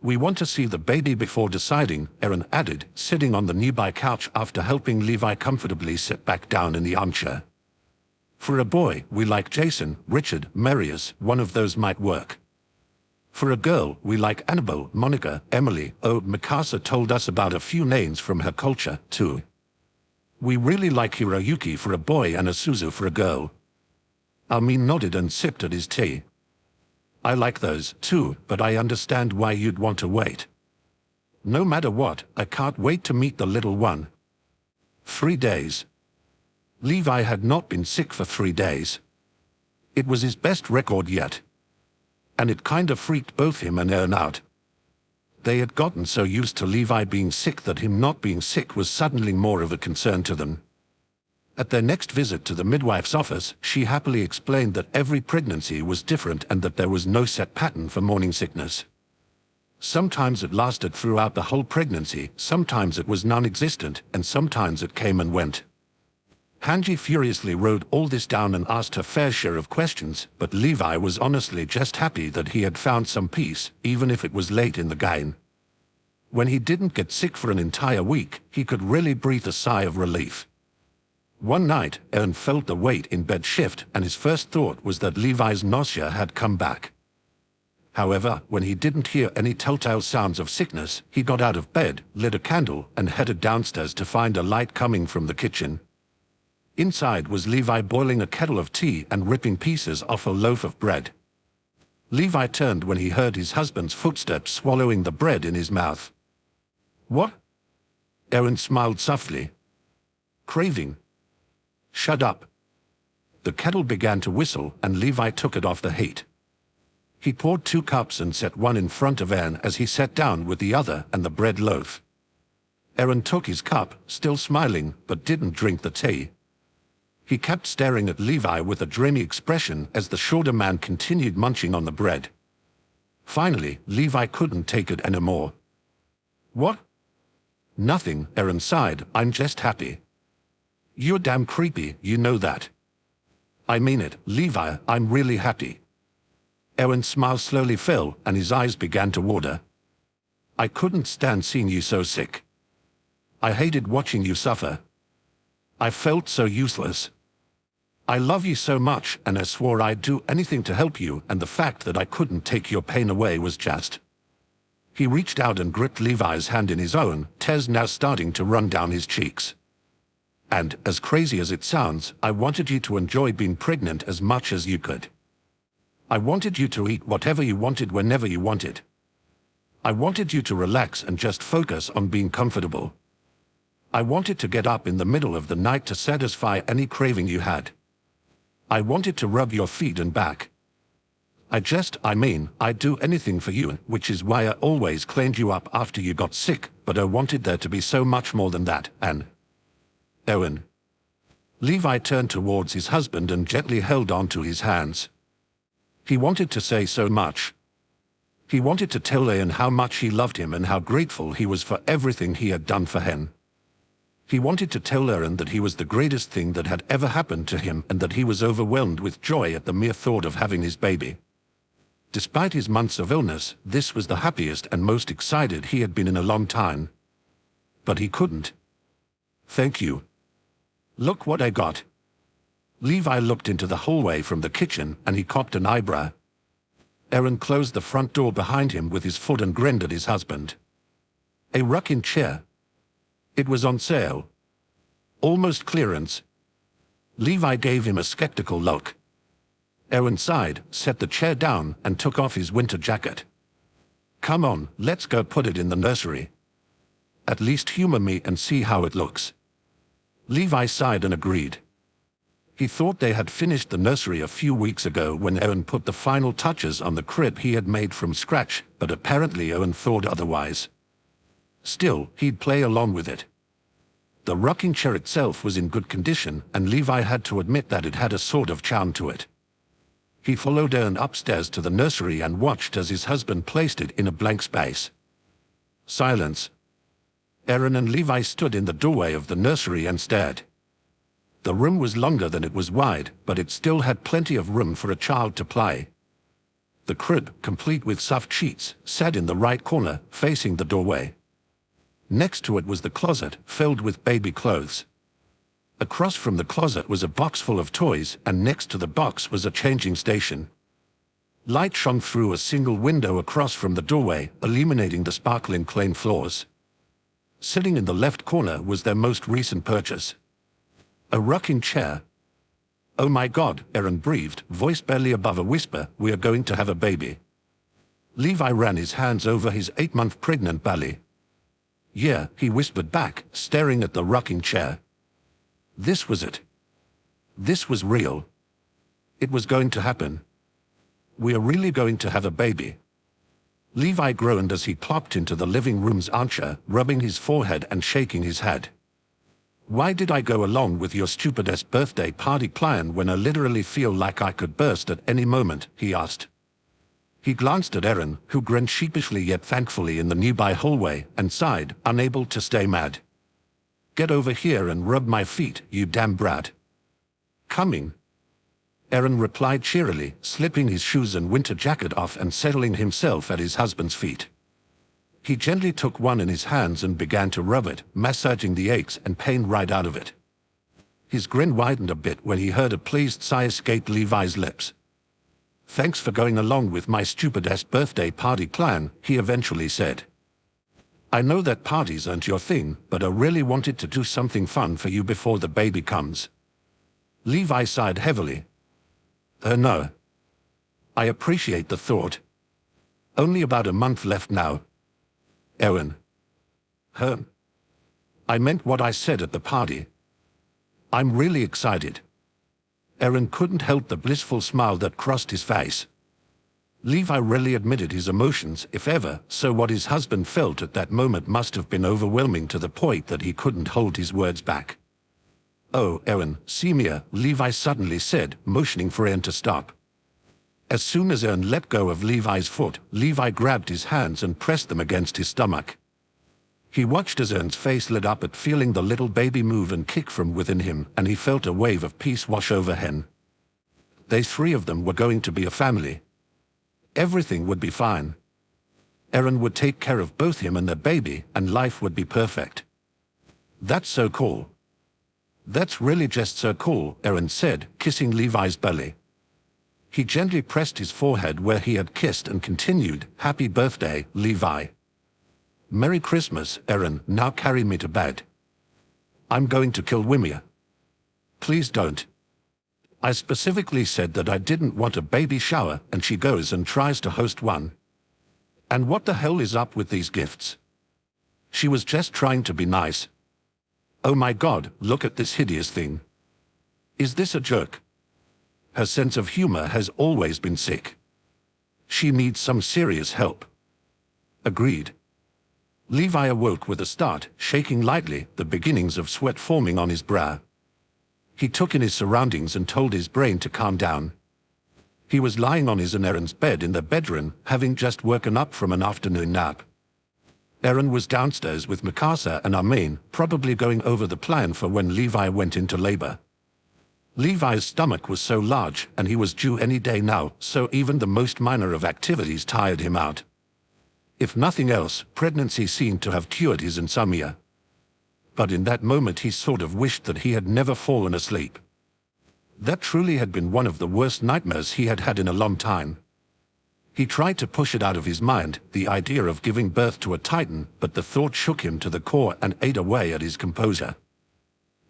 We want to see the baby before deciding, Eren added, sitting on the nearby couch after helping Levi comfortably sit back down in the armchair. For a boy, we like Jason, Richard, Marius, one of those might work. For a girl, we like Annabelle, Monica, Emily. Oh, Mikasa told us about a few names from her culture, too. We really like Hiroyuki for a boy and Asuzu for a girl. Armin nodded and sipped at his tea. I like those, too, but I understand why you'd want to wait. No matter what, I can't wait to meet the little one. 3 days. Levi had not been sick for 3 days. It was his best record yet. And it kind of freaked both him and Eren out. They had gotten so used to Levi being sick that him not being sick was suddenly more of a concern to them. At their next visit to the midwife's office, she happily explained that every pregnancy was different and that there was no set pattern for morning sickness. Sometimes it lasted throughout the whole pregnancy, sometimes it was non-existent, and sometimes it came and went. Hanji furiously wrote all this down and asked her fair share of questions, but Levi was honestly just happy that he had found some peace, even if it was late in the game. When he didn't get sick for an entire week, he could really breathe a sigh of relief. One night, Eren felt the weight in bed shift, and his first thought was that Levi's nausea had come back. However, when he didn't hear any telltale sounds of sickness, he got out of bed, lit a candle, and headed downstairs to find a light coming from the kitchen. Inside was Levi boiling a kettle of tea and ripping pieces off a loaf of bread. Levi turned when he heard his husband's footsteps swallowing the bread in his mouth. What? Eren smiled softly. Craving. Shut up. The kettle began to whistle, and Levi took it off the heat. He poured 2 cups and set one in front of Eren as he sat down with the other and the bread loaf. Eren took his cup, still smiling, but didn't drink the tea. He kept staring at Levi with a dreamy expression as the shorter man continued munching on the bread. Finally, Levi couldn't take it anymore. What? Nothing, Eren sighed, I'm just happy. You're damn creepy, you know that. I mean it, Levi, I'm really happy. Eren's smile slowly fell, and his eyes began to water. I couldn't stand seeing you so sick. I hated watching you suffer. I felt so useless. I love you so much, and I swore I'd do anything to help you, and the fact that I couldn't take your pain away was just. He reached out and gripped Levi's hand in his own, tears now starting to run down his cheeks. And, as crazy as it sounds, I wanted you to enjoy being pregnant as much as you could. I wanted you to eat whatever you wanted whenever you wanted. I wanted you to relax and just focus on being comfortable. I wanted to get up in the middle of the night to satisfy any craving you had. I wanted to rub your feet and back. I'd do anything for you, which is why I always cleaned you up after you got sick, but I wanted there to be so much more than that, and... Eren. Levi turned towards his husband and gently held onto his hands. He wanted to say so much. He wanted to tell Eren how much he loved him and how grateful he was for everything he had done for him. He wanted to tell Eren that he was the greatest thing that had ever happened to him and that he was overwhelmed with joy at the mere thought of having his baby. Despite his months of illness, this was the happiest and most excited he had been in a long time. But he couldn't. Thank you. Look what I got. Levi looked into the hallway from the kitchen and he cocked an eyebrow. Eren closed the front door behind him with his foot and grinned at his husband. A rocking chair. It was on sale. Almost clearance. Levi gave him a skeptical look. Eren sighed, set the chair down, and took off his winter jacket. Come on, let's go put it in the nursery. At least humor me and see how it looks. Levi sighed and agreed. He thought they had finished the nursery a few weeks ago when Eren put the final touches on the crib he had made from scratch, but apparently Eren thought otherwise. Still, he'd play along with it. The rocking chair itself was in good condition, and Levi had to admit that it had a sort of charm to it. He followed Eren upstairs to the nursery and watched as his husband placed it in a blank space. Silence. Eren and Levi stood in the doorway of the nursery and stared. The room was longer than it was wide, but it still had plenty of room for a child to play. The crib, complete with soft sheets, sat in the right corner, facing the doorway. Next to it was the closet, filled with baby clothes. Across from the closet was a box full of toys, and next to the box was a changing station. Light shone through a single window across from the doorway, illuminating the sparkling clay floors. Sitting in the left corner was their most recent purchase. A rocking chair. "Oh my God," Eren breathed, voice barely above a whisper, "we are going to have a baby." Levi ran his hands over his 8-month pregnant belly. "Yeah," he whispered back, staring at the rocking chair. This was it. This was real. It was going to happen. "We are really going to have a baby." Levi groaned as he plopped into the living room's armchair, rubbing his forehead and shaking his head. "Why did I go along with your stupid-ass birthday party plan when I literally feel like I could burst at any moment?" he asked. He glanced at Eren, who grinned sheepishly yet thankfully in the nearby hallway, and sighed, unable to stay mad. "Get over here and rub my feet, you damn brat." "Coming." Eren replied cheerily, slipping his shoes and winter jacket off and settling himself at his husband's feet. He gently took one in his hands and began to rub it, massaging the aches and pain right out of it. His grin widened a bit when he heard a pleased sigh escape Levi's lips. "Thanks for going along with my stupid-ass birthday party plan," he eventually said. "I know that parties aren't your thing, but I really wanted to do something fun for you before the baby comes." Levi sighed heavily. No. I appreciate the thought. Only about a month left now." Eren. I meant what I said at the party. I'm really excited." Eren couldn't help the blissful smile that crossed his face. Levi rarely admitted his emotions, if ever, so what his husband felt at that moment must have been overwhelming to the point that he couldn't hold his words back. "Oh, Eren, see me," Levi suddenly said, motioning for Eren to stop. As soon as Eren let go of Levi's foot, Levi grabbed his hands and pressed them against his stomach. He watched as Eren's face lit up at feeling the little baby move and kick from within him, and he felt a wave of peace wash over him. They 3 of them were going to be a family. Everything would be fine. Eren would take care of both him and their baby, and life would be perfect. "That's so cool." "That's really just so cool," Eren said, kissing Levi's belly. He gently pressed his forehead where he had kissed and continued, "Happy birthday, Levi." "Merry Christmas, Eren, now carry me to bed." "I'm going to kill Wimia." "Please don't." "I specifically said that I didn't want a baby shower, and she goes and tries to host one. And what the hell is up with these gifts?" "She was just trying to be nice." "Oh my God, look at this hideous thing. Is this a joke?" Her sense of humor has always been sick. She needs some serious help. Agreed. Levi awoke with a start, shaking lightly, the beginnings of sweat forming on his brow. He took in his surroundings and told his brain to calm down. He was lying on his and Eren's bed in the bedroom, having just woken up from an afternoon nap. Eren was downstairs with Mikasa and Armin, probably going over the plan for when Levi went into labor. Levi's stomach was so large, and he was due any day now, so even the most minor of activities tired him out. If nothing else, pregnancy seemed to have cured his insomnia. But in that moment he sort of wished that he had never fallen asleep. That truly had been one of the worst nightmares he had had in a long time. He tried to push it out of his mind, the idea of giving birth to a titan, but the thought shook him to the core and ate away at his composure.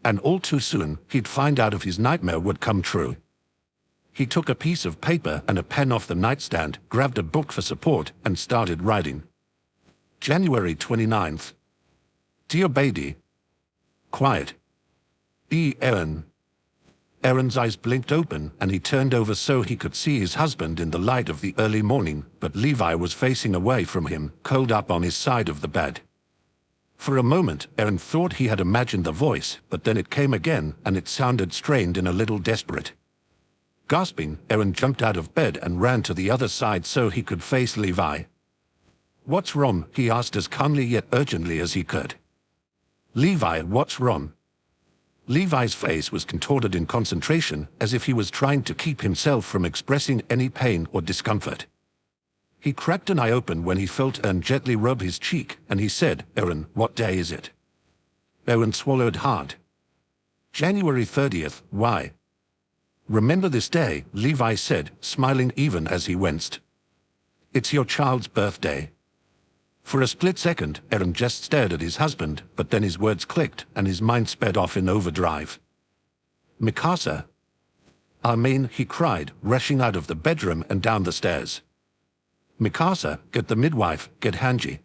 And all too soon, he'd find out if his nightmare would come true. He took a piece of paper and a pen off the nightstand, grabbed a book for support, and started writing. January 29th. Dear Baby. Quiet. Eren. Eren's eyes blinked open, and he turned over so he could see his husband in the light of the early morning, but Levi was facing away from him, curled up on his side of the bed. For a moment, Eren thought he had imagined the voice, but then it came again, and it sounded strained and a little desperate. Gasping, Eren jumped out of bed and ran to the other side so he could face Levi. "What's wrong?" he asked as calmly yet urgently as he could. "Levi, what's wrong?" Levi's face was contorted in concentration, as if he was trying to keep himself from expressing any pain or discomfort. He cracked an eye open when he felt Eren gently rub his cheek, and he said, "Eren, what day is it?" Eren swallowed hard. "January 30th, why?" "Remember this day," Levi said, smiling even as he winced. "It's your child's birthday." For a split second, Eren just stared at his husband, but then his words clicked, and his mind sped off in overdrive. "Mikasa?" "I mean," he cried, rushing out of the bedroom and down the stairs. "Mikasa, get the midwife, get Hanji.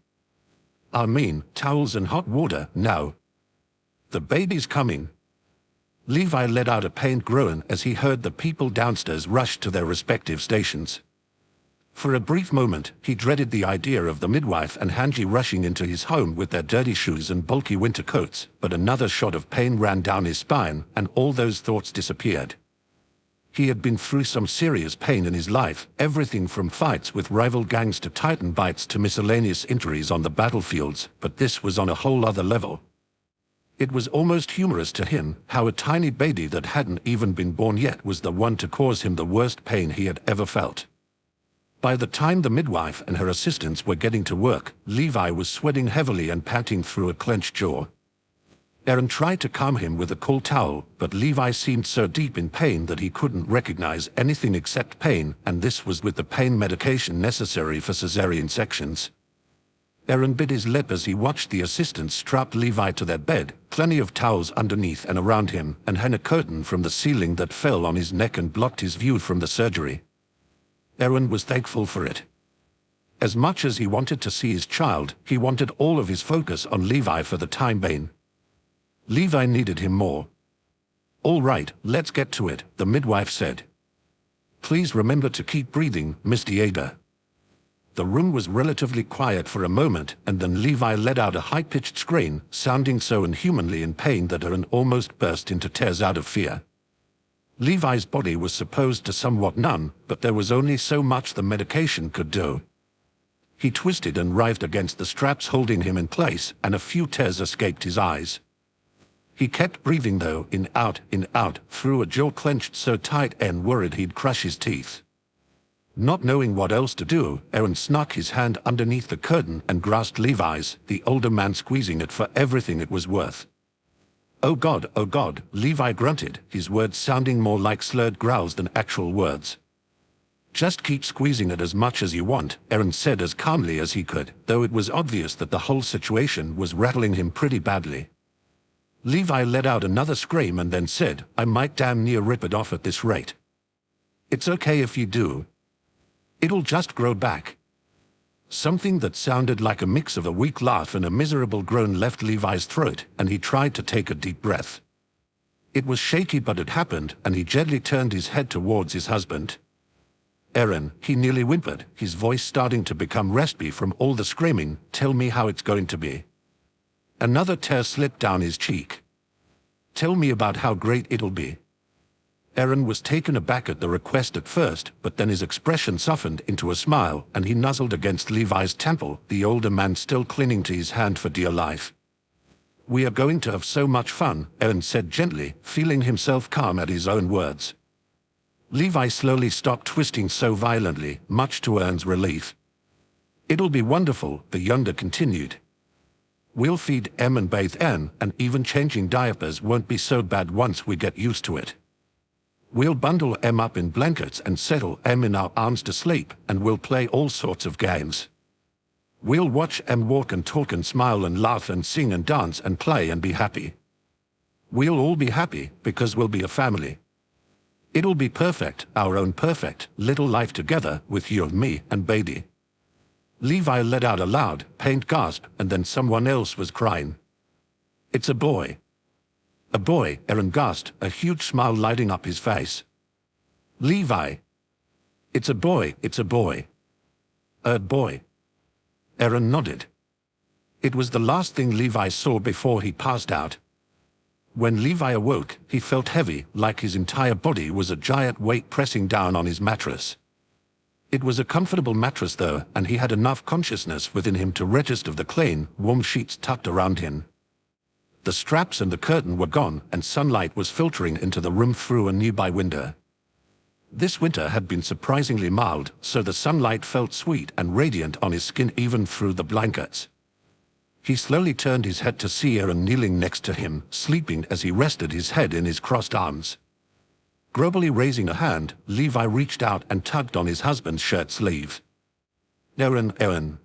I mean, towels and hot water, now. The baby's coming." Levi let out a pained groan as he heard the people downstairs rush to their respective stations. For a brief moment, he dreaded the idea of the midwife and Hanji rushing into his home with their dirty shoes and bulky winter coats, but another shot of pain ran down his spine, and all those thoughts disappeared. He had been through some serious pain in his life, everything from fights with rival gangs to titan bites to miscellaneous injuries on the battlefields, but this was on a whole other level. It was almost humorous to him how a tiny baby that hadn't even been born yet was the one to cause him the worst pain he had ever felt. By the time the midwife and her assistants were getting to work, Levi was sweating heavily and panting through a clenched jaw. Eren tried to calm him with a cold towel, but Levi seemed so deep in pain that he couldn't recognize anything except pain, and this was with the pain medication necessary for cesarean sections. Eren bit his lip as he watched the assistants strap Levi to their bed, plenty of towels underneath and around him, and hang a curtain from the ceiling that fell on his neck and blocked his view from the surgery. Eren was thankful for it. As much as he wanted to see his child, he wanted all of his focus on Levi for the time being. Levi needed him more. "All right, let's get to it," the midwife said. "Please remember to keep breathing, Mr. Ada." The room was relatively quiet for a moment, and then Levi let out a high-pitched scream, sounding so inhumanly in pain that Eren almost burst into tears out of fear. Levi's body was supposed to somewhat numb, but there was only so much the medication could do. He twisted and writhed against the straps holding him in place, and a few tears escaped his eyes. He kept breathing though, in out, through a jaw clenched so tight Eren worried he'd crush his teeth. Not knowing what else to do, Eren snuck his hand underneath the curtain and grasped Levi's, the older man squeezing it for everything it was worth. Oh God," Levi grunted, his words sounding more like slurred growls than actual words. "Just keep squeezing it as much as you want," Eren said as calmly as he could, though it was obvious that the whole situation was rattling him pretty badly. Levi let out another scream and then said, "I might damn near rip it off at this rate." "It's okay if you do. It'll just grow back." Something that sounded like a mix of a weak laugh and a miserable groan left Levi's throat, and he tried to take a deep breath. It was shaky, but it happened, and he gently turned his head towards his husband. "Eren," he nearly whimpered, his voice starting to become raspy from all the screaming, "tell me how it's going to be." Another tear slipped down his cheek. "Tell me about how great it'll be." Eren was taken aback at the request at first, but then his expression softened into a smile, and he nuzzled against Levi's temple, the older man still clinging to his hand for dear life. "We are going to have so much fun," Eren said gently, feeling himself calm at his own words. Levi slowly stopped twisting so violently, much to Eren's relief. "It'll be wonderful," the younger continued. "We'll feed Em and bathe Eren, and even changing diapers won't be so bad once we get used to it. We'll bundle Em up in blankets and settle Em in our arms to sleep, and we'll play all sorts of games. We'll watch Em walk and talk and smile and laugh and sing and dance and play and be happy. We'll all be happy, because we'll be a family. It'll be perfect, our own perfect, little life together with you and me and baby." Levi let out a loud, pained gasp, and then someone else was crying. "It's a boy." "A boy," Eren gasped, a huge smile lighting up his face. "Levi." It's a boy. A boy." Eren nodded. It was the last thing Levi saw before he passed out. When Levi awoke, he felt heavy, like his entire body was a giant weight pressing down on his mattress. It was a comfortable mattress though, and he had enough consciousness within him to register the clean, warm sheets tucked around him. The straps and the curtain were gone, and sunlight was filtering into the room through a nearby window. This winter had been surprisingly mild, so the sunlight felt sweet and radiant on his skin even through the blankets. He slowly turned his head to see Eren kneeling next to him, sleeping as he rested his head in his crossed arms. Grobily raising a hand, Levi reached out and tugged on his husband's shirt sleeve. Eren, Eren.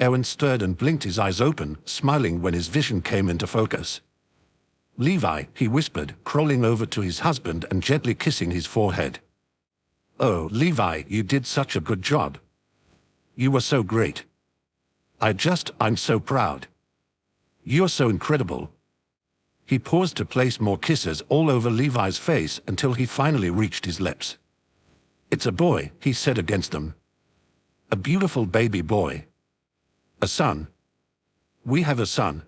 Eren stirred and blinked his eyes open, smiling when his vision came into focus. Levi, he whispered, crawling over to his husband and gently kissing his forehead. Oh, Levi, you did such a good job. You were so great. I'm so proud. You're so incredible. He paused to place more kisses all over Levi's face until he finally reached his lips. It's a boy, he said against them. A beautiful baby boy. A son. We have a son.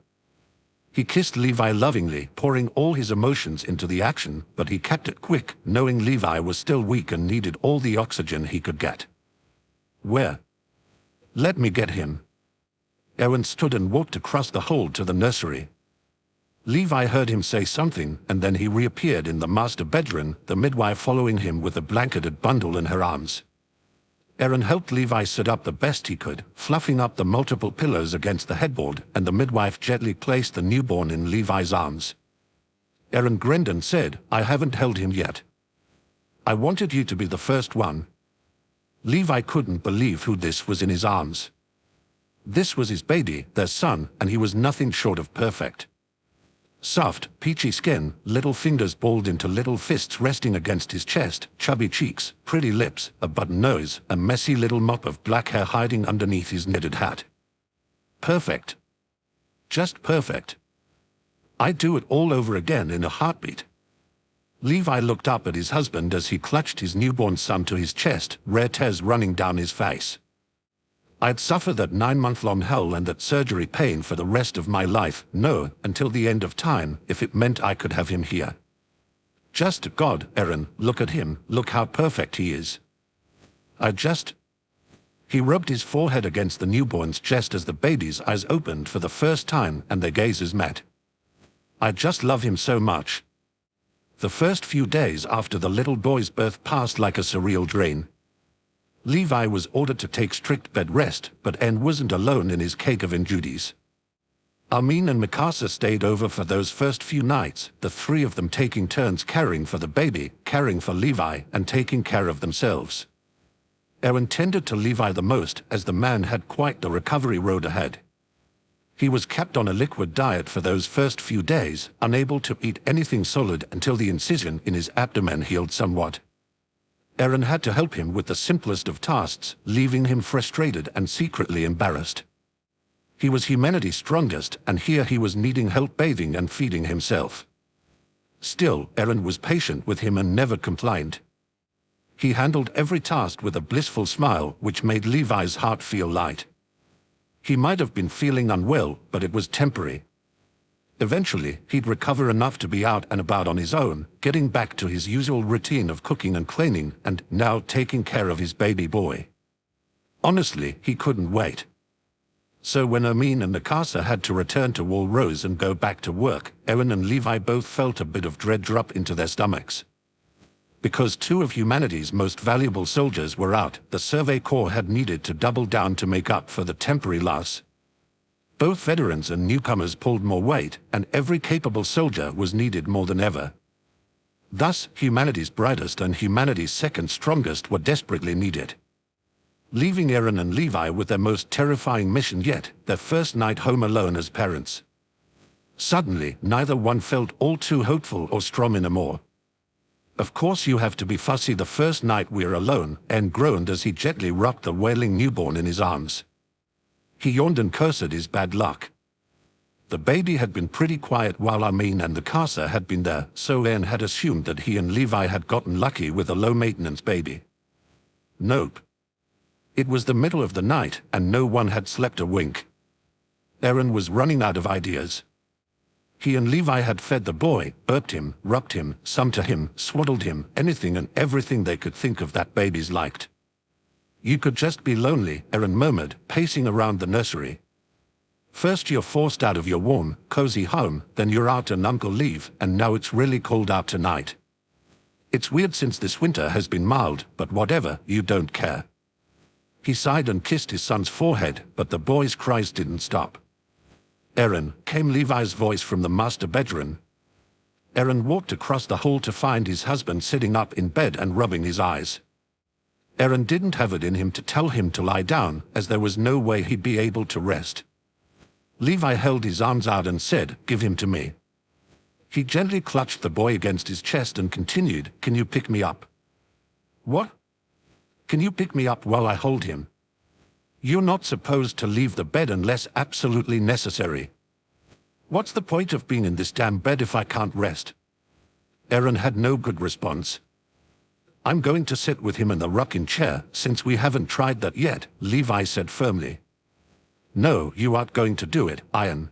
He kissed Levi lovingly, pouring all his emotions into the action, but he kept it quick, knowing Levi was still weak and needed all the oxygen he could get. Where? Let me get him. Eren stood and walked across the hall to the nursery. Levi heard him say something, and then he reappeared in the master bedroom, the midwife following him with a blanketed bundle in her arms. Eren helped Levi sit up the best he could, fluffing up the multiple pillows against the headboard, and the midwife gently placed the newborn in Levi's arms. Eren grinned and said, I haven't held him yet. I wanted you to be the first one. Levi couldn't believe who this was in his arms. This was his baby, their son, and he was nothing short of perfect. Soft, peachy skin, little fingers balled into little fists resting against his chest, chubby cheeks, pretty lips, a button nose, a messy little mop of black hair hiding underneath his knitted hat. Perfect. Just perfect. I'd do it all over again in a heartbeat. Levi looked up at his husband as he clutched his newborn son to his chest, rare tears running down his face. I'd suffer that 9-month-long hell and that surgery pain for the rest of my life, no, until the end of time, if it meant I could have him here. Just God, Eren, look at him, look how perfect he is. He rubbed his forehead against the newborn's chest as the baby's eyes opened for the first time and their gazes met. I just love him so much. The first few days after the little boy's birth passed like a surreal dream. Levi was ordered to take strict bed rest, but Eren wasn't alone in his cake-oven duties. Armin and Mikasa stayed over for those first few nights, the three of them taking turns caring for the baby, caring for Levi, and taking care of themselves. Eren tended to Levi the most, as the man had quite the recovery road ahead. He was kept on a liquid diet for those first few days, unable to eat anything solid until the incision in his abdomen healed somewhat. Eren had to help him with the simplest of tasks, leaving him frustrated and secretly embarrassed. He was humanity's strongest, and here he was needing help bathing and feeding himself. Still, Eren was patient with him and never complained. He handled every task with a blissful smile, which made Levi's heart feel light. He might have been feeling unwell, but it was temporary. Eventually, he'd recover enough to be out and about on his own, getting back to his usual routine of cooking and cleaning, and now taking care of his baby boy. Honestly, he couldn't wait. So when Armin and Mikasa had to return to Wall Rose and go back to work, Eren and Levi both felt a bit of dread drop into their stomachs. Because two of humanity's most valuable soldiers were out, the Survey Corps had needed to double down to make up for the temporary loss. Both veterans and newcomers pulled more weight, and every capable soldier was needed more than ever. Thus, humanity's brightest and humanity's second strongest were desperately needed. Leaving Eren and Levi with their most terrifying mission yet, their first night home alone as parents. Suddenly, neither one felt all too hopeful or strong anymore. Of course you have to be fussy the first night we're alone, Eren groaned as he gently rocked the wailing newborn in his arms. He yawned and cursed his bad luck. The baby had been pretty quiet while Armin and Mikasa had been there, so Eren had assumed that he and Levi had gotten lucky with a low-maintenance baby. Nope. It was the middle of the night, and no one had slept a wink. Eren was running out of ideas. He and Levi had fed the boy, burped him, rubbed him, sung to him, swaddled him, anything and everything they could think of that babies liked. You could just be lonely, Eren murmured, pacing around the nursery. First you're forced out of your warm, cozy home, then you're out on uncle leave, and now it's really cold out tonight. It's weird since this winter has been mild, but whatever, you don't care. He sighed and kissed his son's forehead, but the boy's cries didn't stop. Eren, came Levi's voice from the master bedroom. Eren walked across the hall to find his husband sitting up in bed and rubbing his eyes. Eren didn't have it in him to tell him to lie down, as there was no way he'd be able to rest. Levi held his arms out and said, "Give him to me." He gently clutched the boy against his chest and continued, "Can you pick me up?" "What? Can you pick me up while I hold him? You're not supposed to leave the bed unless absolutely necessary. What's the point of being in this damn bed if I can't rest?" Eren had no good response. "I'm going to sit with him in the rocking chair, since we haven't tried that yet," Levi said firmly. "No, you aren't going to do it, Iron.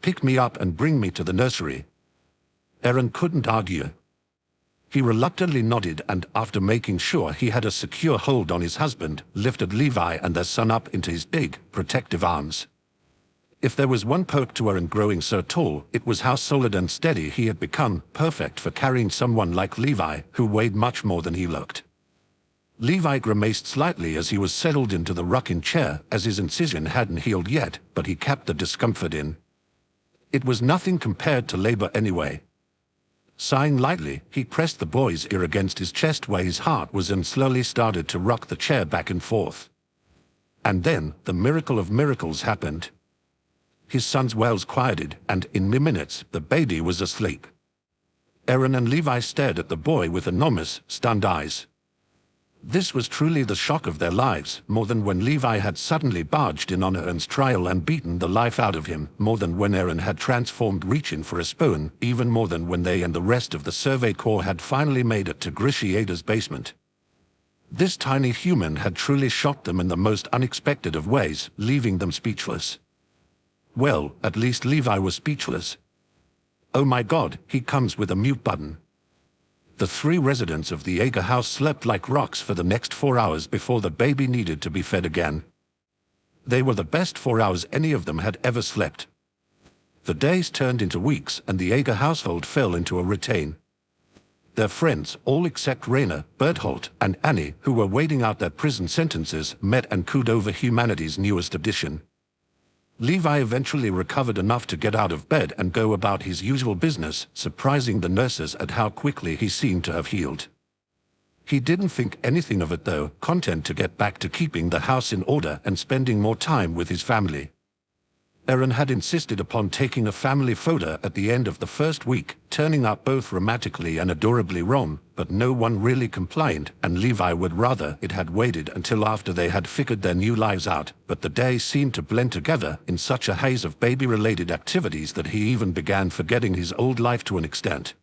Pick me up and bring me to the nursery." Eren couldn't argue. He reluctantly nodded and, after making sure he had a secure hold on his husband, lifted Levi and their son up into his big, protective arms. If there was one perk to Eren growing so tall, it was how solid and steady he had become, perfect for carrying someone like Levi, who weighed much more than he looked. Levi grimaced slightly as he was settled into the rocking chair, as his incision hadn't healed yet, but he kept the discomfort in. It was nothing compared to labor anyway. Sighing lightly, he pressed the boy's ear against his chest where his heart was and slowly started to rock the chair back and forth. And then, the miracle of miracles happened. His son's wails quieted, and in minutes, the baby was asleep. Eren and Levi stared at the boy with enormous, stunned eyes. This was truly the shock of their lives, more than when Levi had suddenly barged in on Eren's trial and beaten the life out of him, more than when Eren had transformed reaching for a spoon, even more than when they and the rest of the Survey Corps had finally made it to Grishiada's basement. This tiny human had truly shocked them in the most unexpected of ways, leaving them speechless. Well, at least Levi was speechless. "Oh my God, he comes with a mute button." The three residents of the Jaeger house slept like rocks for the next 4 hours before the baby needed to be fed again. They were the best 4 hours any of them had ever slept. The days turned into weeks and the Jaeger household fell into a routine. Their friends, all except Rainer, Berthold, and Annie, who were waiting out their prison sentences, met and cooed over humanity's newest addition. Levi eventually recovered enough to get out of bed and go about his usual business, surprising the nurses at how quickly he seemed to have healed. He didn't think anything of it though, content to get back to keeping the house in order and spending more time with his family. Eren had insisted upon taking a family photo at the end of the first week, turning out both romantically and adorably wrong, but no one really complained, and Levi would rather it had waited until after they had figured their new lives out, but the days seemed to blend together in such a haze of baby-related activities that he even began forgetting his old life to an extent.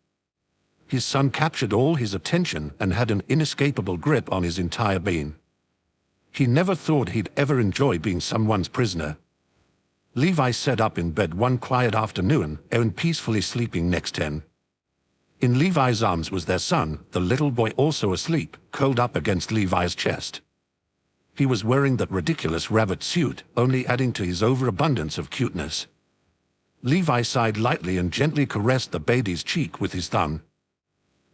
His son captured all his attention and had an inescapable grip on his entire being. He never thought he'd ever enjoy being someone's prisoner. Levi sat up in bed one quiet afternoon, Eren peacefully sleeping next to him. In Levi's arms was their son, the little boy also asleep, curled up against Levi's chest. He was wearing that ridiculous rabbit suit, only adding to his overabundance of cuteness. Levi sighed lightly and gently caressed the baby's cheek with his thumb.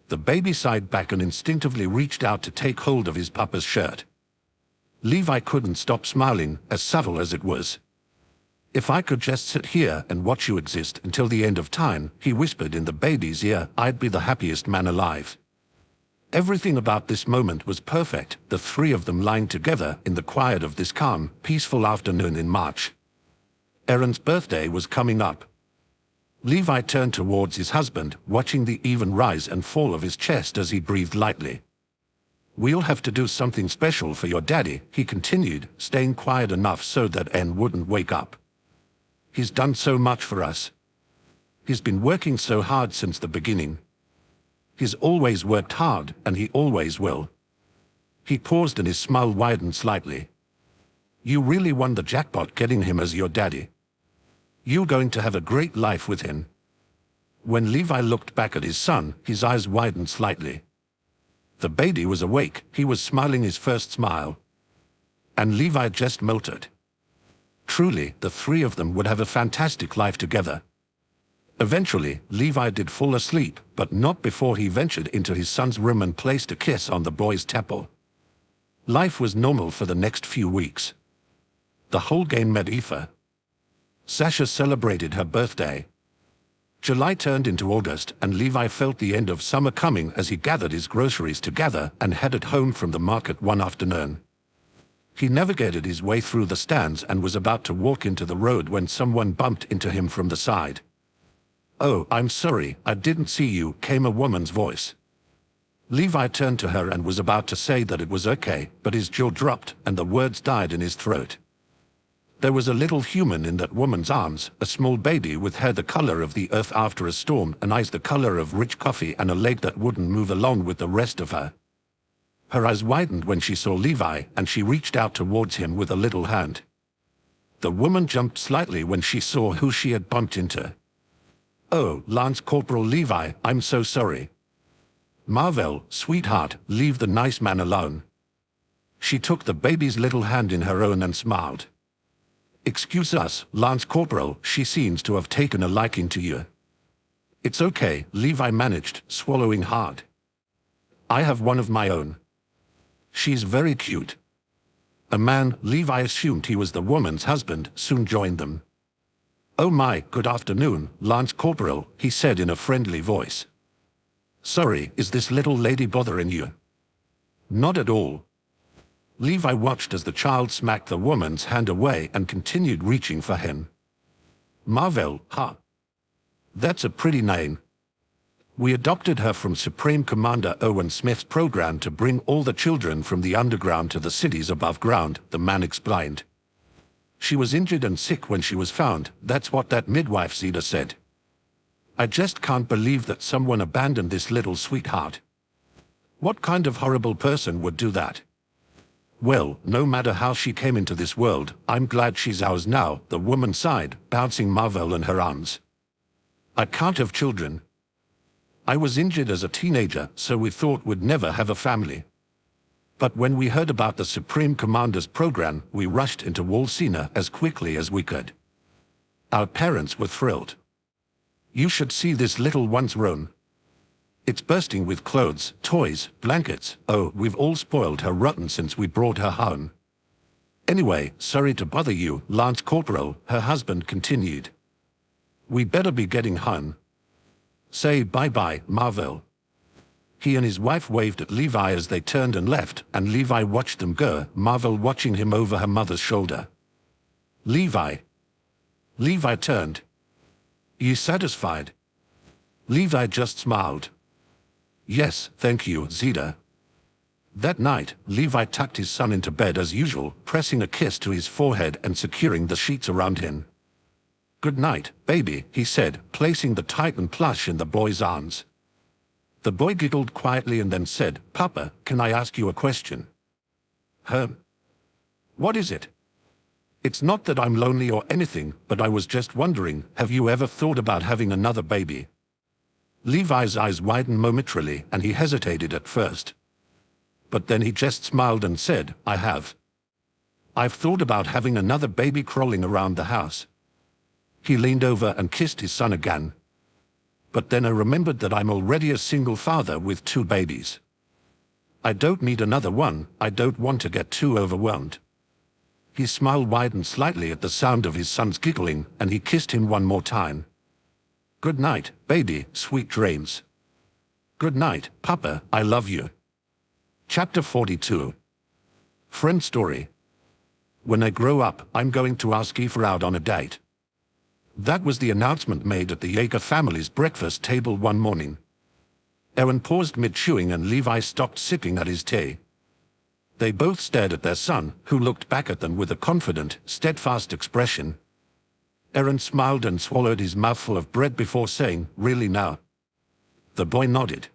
The baby sighed back and instinctively reached out to take hold of his papa's shirt. Levi couldn't stop smiling, as subtle as it was. "If I could just sit here and watch you exist until the end of time," he whispered in the baby's ear, "I'd be the happiest man alive." Everything about this moment was perfect, the three of them lying together in the quiet of this calm, peaceful afternoon in March. Eren's birthday was coming up. Levi turned towards his husband, watching the even rise and fall of his chest as he breathed lightly. "We'll have to do something special for your daddy," he continued, staying quiet enough so that Eren wouldn't wake up. "He's done so much for us. He's been working so hard since the beginning. He's always worked hard, and he always will." He paused and his smile widened slightly. "You really won the jackpot getting him as your daddy." You're going to have a great life with him. When Levi looked back at his son, his eyes widened slightly. The baby was awake, he was smiling his first smile. And Levi just melted. Truly, the three of them would have a fantastic life together. Eventually, Levi did fall asleep, but not before he ventured into his son's room and placed a kiss on the boy's temple. Life was normal for the next few weeks. The whole game met Aoife. Sasha celebrated her birthday. July turned into August, and Levi felt the end of summer coming as he gathered his groceries together and headed home from the market one afternoon. He navigated his way through the stands and was about to walk into the road when someone bumped into him from the side. "Oh, I'm sorry, I didn't see you," came a woman's voice. Levi turned to her and was about to say that it was okay, but his jaw dropped and the words died in his throat. There was a little human in that woman's arms, a small baby with hair the color of the earth after a storm and eyes the color of rich coffee and a leg that wouldn't move along with the rest of her. Her eyes widened when she saw Levi, and she reached out towards him with a little hand. The woman jumped slightly when she saw who she had bumped into. "Oh, Lance Corporal Levi, I'm so sorry." "Marvel, sweetheart, leave the nice man alone." She took the baby's little hand in her own and smiled. "Excuse us, Lance Corporal, she seems to have taken a liking to you." "It's okay," Levi managed, swallowing hard. "I have one of my own. She's very cute." A man, Levi assumed he was the woman's husband, soon joined them. "Oh my, good afternoon, Lance Corporal," he said in a friendly voice. "Sorry, is this little lady bothering you?" "Not at all." Levi watched as the child smacked the woman's hand away and continued reaching for him. "Marvel, huh? That's a pretty name. We adopted her from Supreme Commander Owen Smith's program to bring all the children from the underground to the cities above ground," the man explained. "She was injured and sick when she was found, that's what that midwife Zeta said. I just can't believe that someone abandoned this little sweetheart. What kind of horrible person would do that? Well, no matter how she came into this world, I'm glad she's ours now," the woman sighed, bouncing Marvel in her arms. "I can't have children. I was injured as a teenager, so we thought we'd never have a family. But when we heard about the Supreme Commander's program, we rushed into Walsina as quickly as we could. Our parents were thrilled. You should see this little one's room. It's bursting with clothes, toys, blankets. Oh, we've all spoiled her rotten since we brought her home." "Anyway, sorry to bother you, Lance Corporal," her husband continued. "We better be getting home. Say bye-bye, Marvel." He and his wife waved at Levi as they turned and left, and Levi watched them go, Marvel watching him over her mother's shoulder. "Levi." Levi turned. "You satisfied?" Levi just smiled. "Yes, thank you, Zeta." That night, Levi tucked his son into bed as usual, pressing a kiss to his forehead and securing the sheets around him. "Good night, baby," he said, placing the Titan plush in the boy's arms. The boy giggled quietly and then said, "Papa, can I ask you a question?" "What is it?" "It's not that I'm lonely or anything, but I was just wondering, have you ever thought about having another baby?" Levi's eyes widened momentarily and he hesitated at first. But then he just smiled and said, "I have. I've thought about having another baby crawling around the house." He leaned over and kissed his son again. "But then I remembered that I'm already a single father with 2 babies. I don't need another one, I don't want to get too overwhelmed." His smile widened slightly at the sound of his son's giggling, and he kissed him one more time. "Good night, baby, sweet dreams." "Good night, Papa, I love you." Chapter 42. Friend Story. When I grow up, I'm going to ask Aoife out on a date. That was the announcement made at the Yeager family's breakfast table one morning. Eren paused mid-chewing and Levi stopped sipping at his tea. They both stared at their son, who looked back at them with a confident, steadfast expression. Eren smiled and swallowed his mouthful of bread before saying, "Really now?" The boy nodded.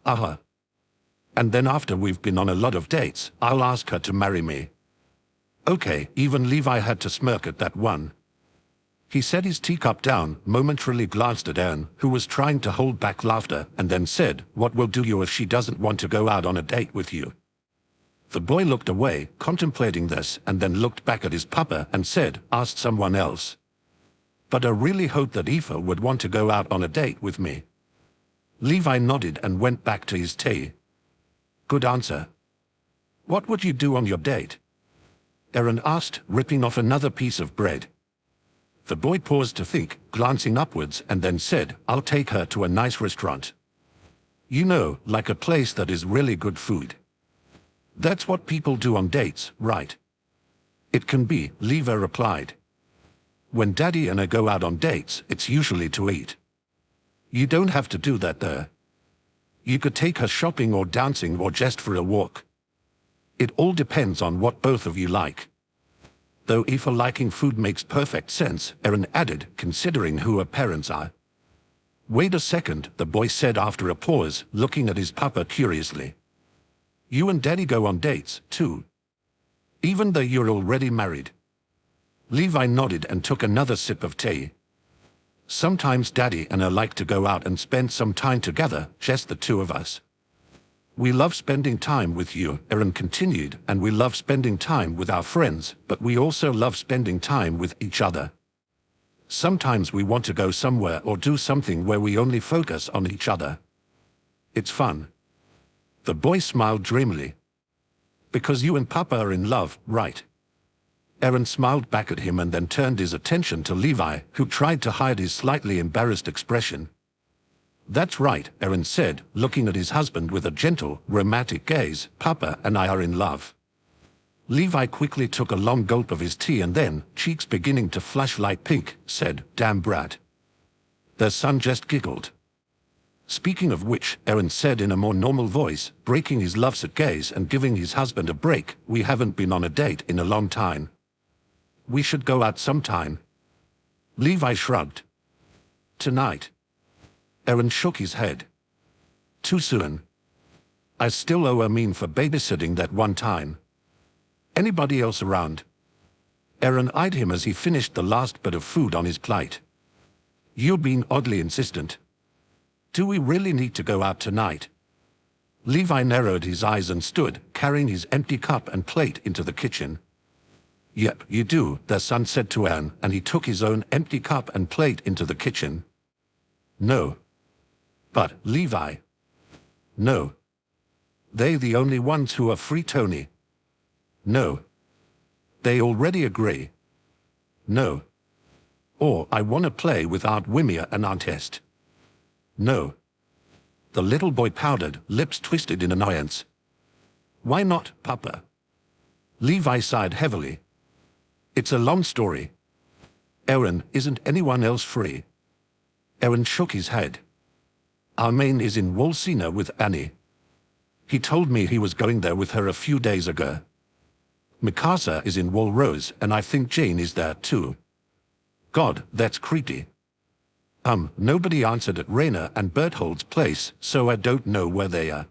"Uh-huh. And then after we've been on a lot of dates, I'll ask her to marry me." Okay, even Levi had to smirk at that one. He set his teacup down, momentarily glanced at Eren, who was trying to hold back laughter, and then said, "What will do you if she doesn't want to go out on a date with you?" The boy looked away, contemplating this, and then looked back at his papa and said, "Ask someone else." "But I really hope that Aoife would want to go out on a date with me." Levi nodded and went back to his tea. "Good answer. What would you do on your date?" Eren asked, ripping off another piece of bread. The boy paused to think, glancing upwards, and then said, "I'll take her to a nice restaurant. You know, like a place that is really good food. That's what people do on dates, right?" "It can be," Levi replied. "When Daddy and I go out on dates, it's usually to eat. You don't have to do that there. You could take her shopping or dancing or just for a walk. It all depends on what both of you like." Though Aoife liking food makes perfect sense, Eren added, considering who her parents are. "Wait a second," the boy said after a pause, looking at his papa curiously. "You and Daddy go on dates, too? Even though you're already married?" Levi nodded and took another sip of tea. "Sometimes Daddy and I like to go out and spend some time together, just the two of us. We love spending time with you," Eren continued, "and we love spending time with our friends, but we also love spending time with each other. Sometimes we want to go somewhere or do something where we only focus on each other. It's fun." The boy smiled dreamily. "Because you and Papa are in love, right?" Eren smiled back at him and then turned his attention to Levi, who tried to hide his slightly embarrassed expression. "That's right," Eren said, looking at his husband with a gentle, romantic gaze. "Papa and I are in love." Levi quickly took a long gulp of his tea and then, cheeks beginning to flush light pink, said, "Damn brat." Their son just giggled. "Speaking of which," Eren said in a more normal voice, breaking his lovesick gaze and giving his husband a break, "we haven't been on a date in a long time. We should go out sometime." Levi shrugged. "Tonight?" Eren shook his head. "Too soon. I still owe Amin for babysitting that one time. Anybody else around?" Eren eyed him as he finished the last bit of food on his plate. "You're being oddly insistent. Do we really need to go out tonight?" Levi narrowed his eyes and stood, carrying his empty cup and plate into the kitchen. "Yep, you do," their son said to Eren, and he took his own empty cup and plate into the kitchen. "No." "But, Levi." "No. They the only ones who are free, Tony." "No. They already agree." "No. Or I want to play with Aunt Wimia and Aunt Est." "No." The little boy powdered, lips twisted in annoyance. "Why not, Papa?" Levi sighed heavily. "It's a long story." "Eren, isn't anyone else free?" Eren shook his head. "Armain is in Walsina with Annie. He told me he was going there with her a few days ago. Mikasa is in Walrose, and I think Jane is there too. God, that's creepy. Nobody answered at Rainer and Berthold's place, so I don't know where they are.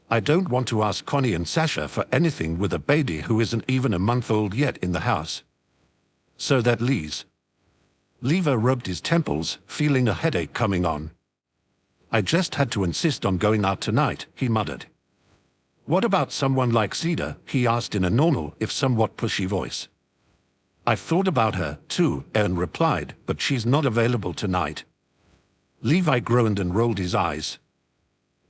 I don't want to ask Connie and Sasha for anything with a baby who isn't even a month old yet in the house. So that leaves." Levi rubbed his temples, feeling a headache coming on. "I just had to insist on going out tonight," he muttered. "What about someone like Zeta?" he asked in a normal, if somewhat pushy voice. "I've thought about her, too," Eren replied, "but she's not available tonight." Levi groaned and rolled his eyes.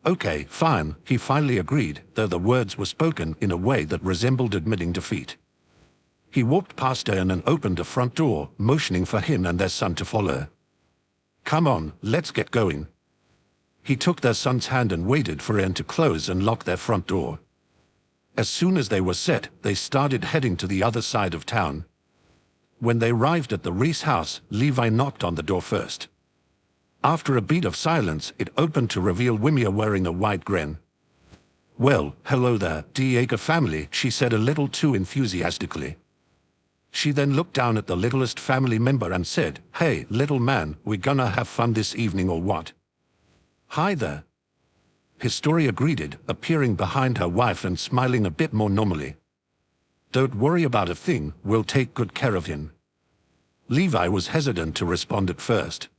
"Okay, fine," he finally agreed, though the words were spoken in a way that resembled admitting defeat. He walked past Eren and opened the front door, motioning for him and their son to follow. "Come on, let's get going." He took their son's hand and waited for Eren to close and lock their front door. As soon as they were set, they started heading to the other side of town. When they arrived at the Reese house, Levi knocked on the door first. After a beat of silence, it opened to reveal Wimia wearing a wide grin. "Well, hello there, Diego family," she said a little too enthusiastically. She then looked down at the littlest family member and said, "Hey, little man, we gonna have fun this evening or what?" "Hi there." Historia greeted, appearing behind her wife and smiling a bit more normally. "Don't worry about a thing, we'll take good care of him." Levi was hesitant to respond at first.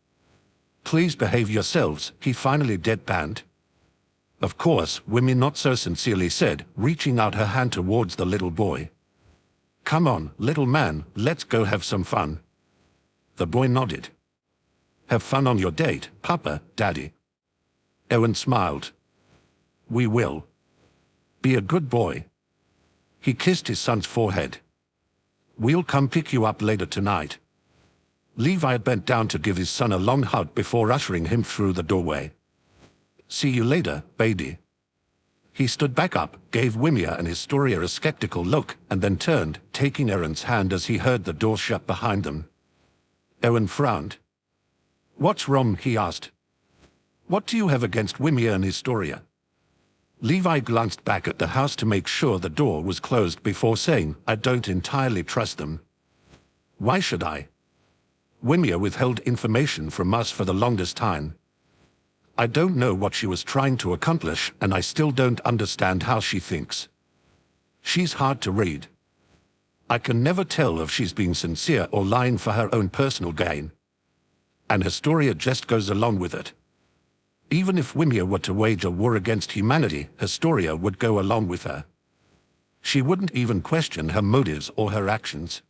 Please behave yourselves, he finally deadpanned. Of course, Wimmy not so sincerely said, reaching out her hand towards the little boy. Come on, little man, let's go have some fun. The boy nodded. Have fun on your date, Papa, Daddy. Eren smiled. We will. Be a good boy. He kissed his son's forehead. We'll come pick you up later tonight. Levi bent down to give his son a long hug before ushering him through the doorway. See you later, baby. He stood back up, gave Wimia and Historia a skeptical look, and then turned, taking Eren's hand as he heard the door shut behind them. Eren frowned. What's wrong? He asked. What do you have against Wimia and Historia? Levi glanced back at the house to make sure the door was closed before saying, I don't entirely trust them. Why should I? Wimia withheld information from us for the longest time. I don't know what she was trying to accomplish, and I still don't understand how she thinks. She's hard to read. I can never tell if she's being sincere or lying for her own personal gain. And Historia just goes along with it. Even if Wimia were to wage a war against humanity, Historia would go along with her. She wouldn't even question her motives or her actions.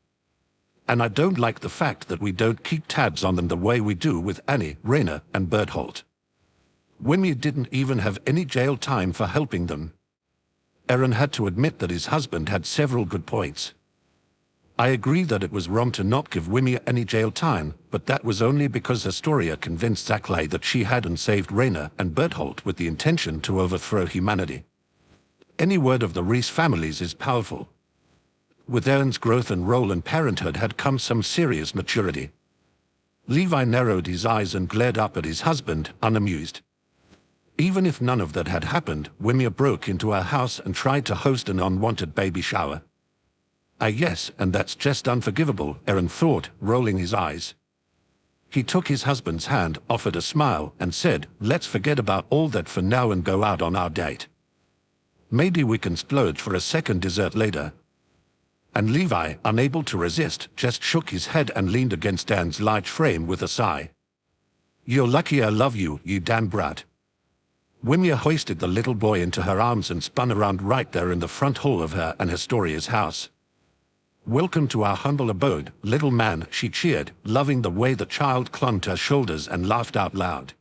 And I don't like the fact that we don't keep tabs on them the way we do with Annie, Rainer, and Berthold. Wimia didn't even have any jail time for helping them. Eren had to admit that his husband had several good points. I agree that it was wrong to not give Wimia any jail time, but that was only because Historia convinced Zackley that she hadn't saved Rainer and Berthold with the intention to overthrow humanity. Any word of the Reese families is powerful. With Eren's growth and role in parenthood had come some serious maturity. Levi narrowed his eyes and glared up at his husband, unamused. Even if none of that had happened, Wimia broke into our house and tried to host an unwanted baby shower. Yes, and that's just unforgivable, Eren thought, rolling his eyes. He took his husband's hand, offered a smile, and said, let's forget about all that for now and go out on our date. Maybe we can splurge for a second dessert later. And Levi, unable to resist, just shook his head and leaned against Dan's large frame with a sigh. You're lucky I love you, you damn brat. Wimia hoisted the little boy into her arms and spun around right there in the front hall of her and Historia's house. Welcome to our humble abode, little man, she cheered, loving the way the child clung to her shoulders and laughed out loud.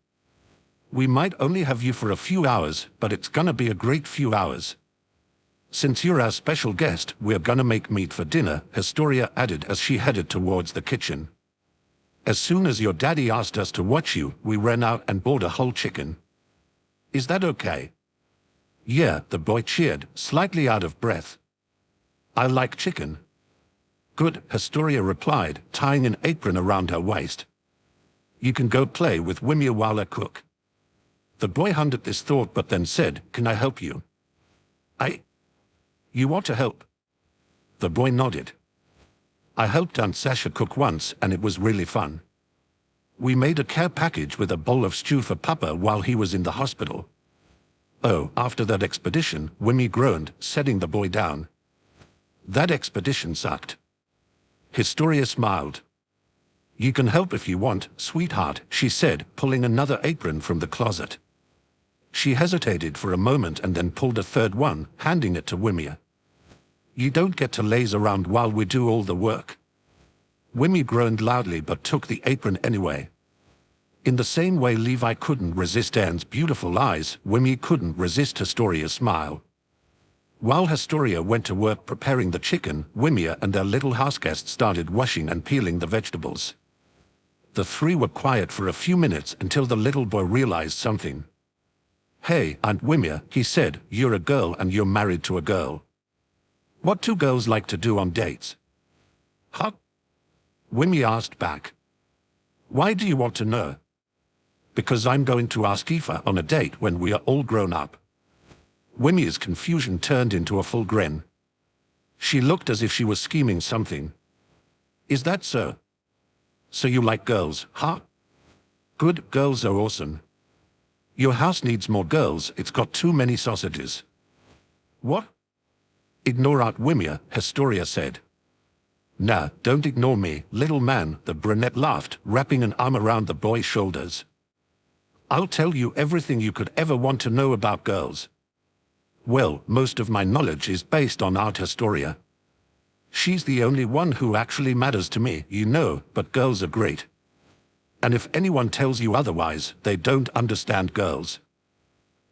We might only have you for a few hours, but it's gonna be a great few hours. Since you're our special guest, we're gonna make meat for dinner, Historia added as she headed towards the kitchen. As soon as your daddy asked us to watch you, we ran out and bought a whole chicken. Is that okay? Yeah, the boy cheered, slightly out of breath. I like chicken. Good, Historia replied, tying an apron around her waist. You can go play with Wimia while I cook. The boy hummed at this thought but then said, can I help you? You want to help? The boy nodded. I helped Aunt Sasha cook once and it was really fun. We made a care package with a bowl of stew for Papa while he was in the hospital. Oh, after that expedition, Wimmy groaned, setting the boy down. That expedition sucked. Historia smiled. You can help if you want, sweetheart, she said, pulling another apron from the closet. She hesitated for a moment and then pulled a third one, handing it to Wimia. You don't get to laze around while we do all the work. Wimmy groaned loudly but took the apron anyway. In the same way Levi couldn't resist Anne's beautiful eyes, Wimmy couldn't resist Historia's smile. While Historia went to work preparing the chicken, Wimia and their little houseguest started washing and peeling the vegetables. The three were quiet for a few minutes until the little boy realized something. Hey, Aunt Wimia, he said, you're a girl and you're married to a girl. What do girls like to do on dates? Huh? Wimia asked back. Why do you want to know? Because I'm going to ask Aoife on a date when we are all grown up. Wimia's confusion turned into a full grin. She looked as if she was scheming something. Is that so? So you like girls, huh? Good, girls are awesome. Your house needs more girls, it's got too many sausages. What? Ignore Aunt Wimia, Historia said. Nah, don't ignore me, little man, the brunette laughed, wrapping an arm around the boy's shoulders. I'll tell you everything you could ever want to know about girls. Well, most of my knowledge is based on Art Historia. She's the only one who actually matters to me, you know, but girls are great. And if anyone tells you otherwise, they don't understand girls.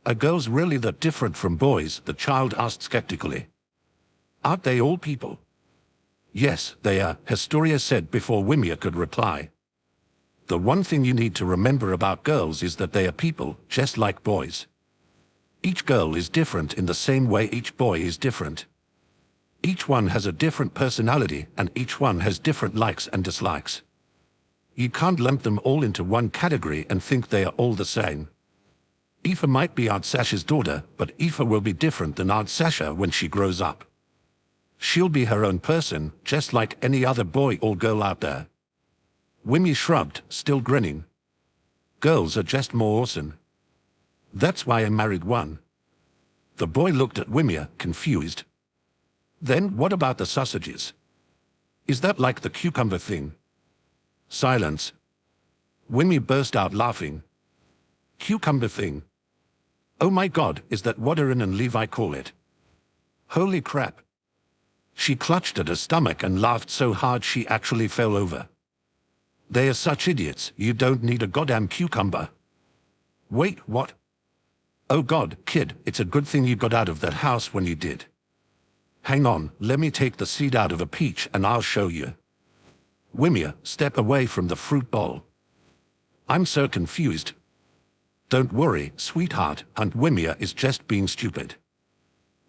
Are girls really that different from boys? The child asked skeptically. Aren't they all people? Yes, they are, Historia said before Wimia could reply. The one thing you need to remember about girls is that they are people, just like boys. Each girl is different in the same way each boy is different. Each one has a different personality, and each one has different likes and dislikes. You can't lump them all into one category and think they are all the same. Aoife might be Aunt Sasha's daughter, but Aoife will be different than Aunt Sasha when she grows up. She'll be her own person, just like any other boy or girl out there. Wimmy shrugged, still grinning. Girls are just more awesome. That's why I married one. The boy looked at Wimia, confused. Then what about the sausages? Is that like the cucumber thing? Silence. Wimmy burst out laughing. Cucumber thing? Oh my God, is that what Eren and Levi call it? Holy crap. She clutched at her stomach and laughed so hard she actually fell over. They are such idiots, you don't need a goddamn cucumber. Wait, what? Oh God, kid, it's a good thing you got out of that house when you did. Hang on, let me take the seed out of a peach and I'll show you. Wimia, step away from the fruit bowl. I'm so confused. Don't worry, sweetheart, Aunt Wimia is just being stupid.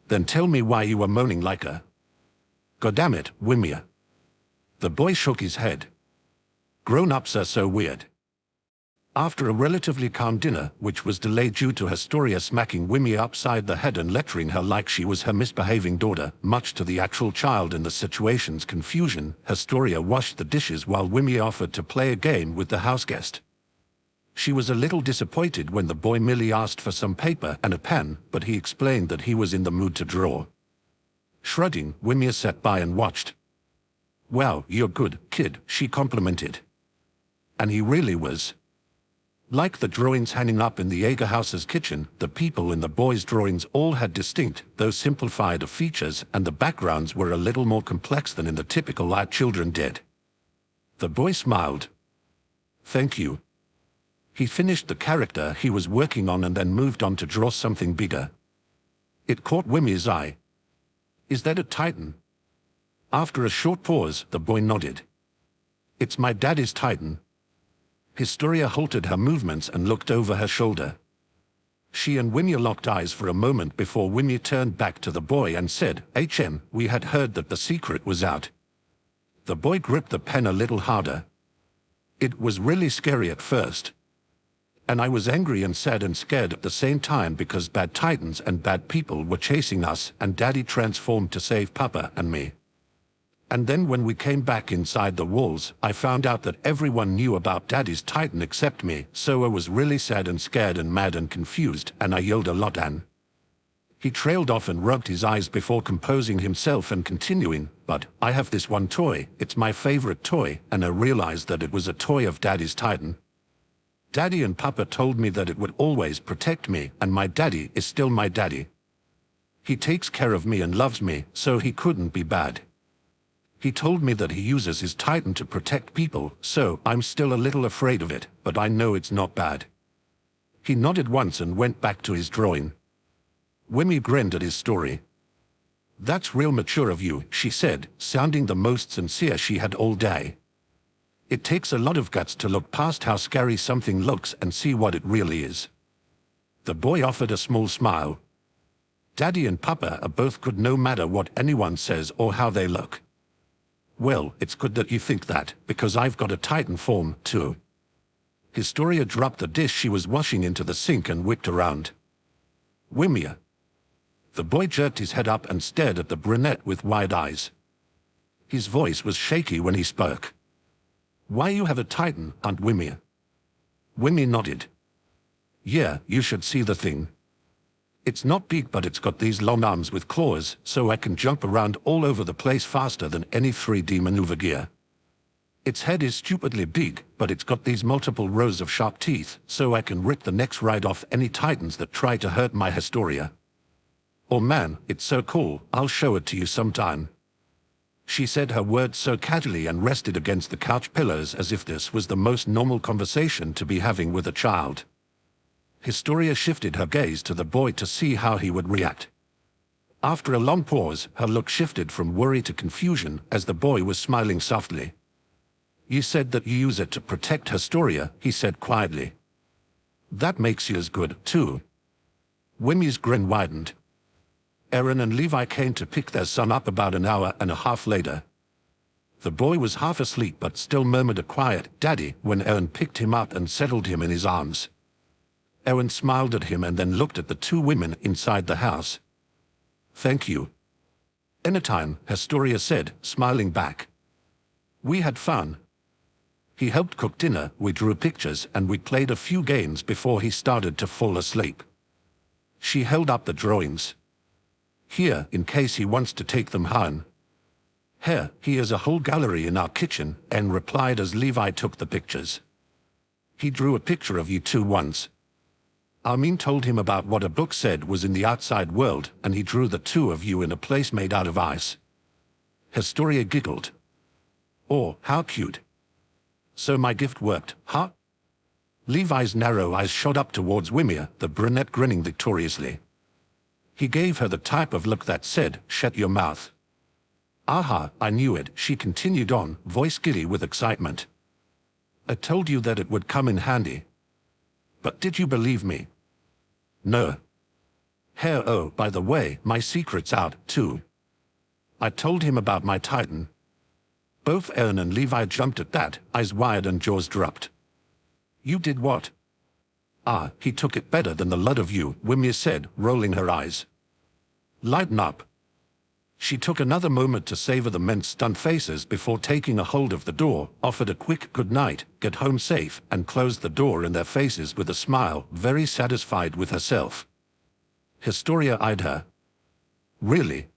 Then tell me why you were moaning like a... Goddamn, Wimia. The boy shook his head. Grown-ups are so weird. After a relatively calm dinner, which was delayed due to Historia smacking Wimia upside the head and lecturing her like she was her misbehaving daughter, much to the actual child in the situation's confusion, Historia washed the dishes while Wimia offered to play a game with the houseguest. She was a little disappointed when the boy merely asked for some paper and a pen, but he explained that he was in the mood to draw. Shrugging, Wimia sat by and watched. Wow, you're good, kid, she complimented. And he really was. Like the drawings hanging up in the Yeager house's kitchen, the people in the boys' drawings all had distinct, though simplified features, and the backgrounds were a little more complex than in the typical art children did. The boy smiled. Thank you. He finished the character he was working on and then moved on to draw something bigger. It caught Wimia's eye. Is that a Titan? After a short pause, the boy nodded. It's my daddy's Titan. Historia halted her movements and looked over her shoulder. She and Wimia locked eyes for a moment before Wimia turned back to the boy and said, HM, we had heard that the secret was out. The boy gripped the pen a little harder. It was really scary at first. And I was angry and sad and scared at the same time because bad Titans and bad people were chasing us and Daddy transformed to save Papa and me. And then when we came back inside the walls, I found out that everyone knew about Daddy's Titan except me, so I was really sad and scared and mad and confused, and I yelled a lot and... He trailed off and rubbed his eyes before composing himself and continuing, but I have this one toy, it's my favorite toy, and I realized that it was a toy of Daddy's Titan. Daddy and Papa told me that it would always protect me, and my daddy is still my daddy. He takes care of me and loves me, so he couldn't be bad. He told me that he uses his Titan to protect people, so I'm still a little afraid of it, but I know it's not bad. He nodded once and went back to his drawing. Wimmy grinned at his story. That's real mature of you, she said, sounding the most sincere she had all day. It takes a lot of guts to look past how scary something looks and see what it really is. The boy offered a small smile. Daddy and Papa are both good no matter what anyone says or how they look. Well, it's good that you think that, because I've got a Titan form, too. Historia dropped the dish she was washing into the sink and whipped around. Wimia. The boy jerked his head up and stared at the brunette with wide eyes. His voice was shaky when he spoke. Why you have a Titan, Aunt Wimia? Wimia nodded. Yeah, you should see the thing. It's not big, but it's got these long arms with claws, so I can jump around all over the place faster than any 3D maneuver gear. Its head is stupidly big, but it's got these multiple rows of sharp teeth, so I can rip the necks right off any titans that try to hurt my Historia. Oh man, it's so cool, I'll show it to you sometime. She said her words so casually and rested against the couch pillars as if this was the most normal conversation to be having with a child. Historia shifted her gaze to the boy to see how he would react. After a long pause, her look shifted from worry to confusion as the boy was smiling softly. You said that you use it to protect Historia, he said quietly. That makes you as good, too. Wimmy's grin widened. Eren and Levi came to pick their son up about an hour and a half later. The boy was half asleep but still murmured a quiet, "Daddy," when Eren picked him up and settled him in his arms. Eren smiled at him and then looked at the two women inside the house. Thank you. Anytime, Historia said, smiling back. We had fun. He helped cook dinner, we drew pictures, and we played a few games before he started to fall asleep. She held up the drawings. Here, in case he wants to take them home. Here, he has a whole gallery in our kitchen, Eren replied as Levi took the pictures. He drew a picture of you two once. Armin told him about what a book said was in the outside world, and he drew the two of you in a place made out of ice. Historia giggled. Oh, how cute. So my gift worked, huh? Levi's narrow eyes shot up towards Wimir, the brunette grinning victoriously. He gave her the type of look that said, shut your mouth. Aha, I knew it, she continued on, voice giddy with excitement. I told you that it would come in handy. But did you believe me? No. Here, oh, by the way, my secret's out, too. I told him about my Titan. Both Eren and Levi jumped at that, eyes wide and jaws dropped. You did what? Ah, he took it better than the lot of you, Wimir said, rolling her eyes. Lighten up. She took another moment to savor the men's stunned faces before taking a hold of the door, offered a quick good night, get home safe, and closed the door in their faces with a smile, very satisfied with herself. Historia eyed her. Really?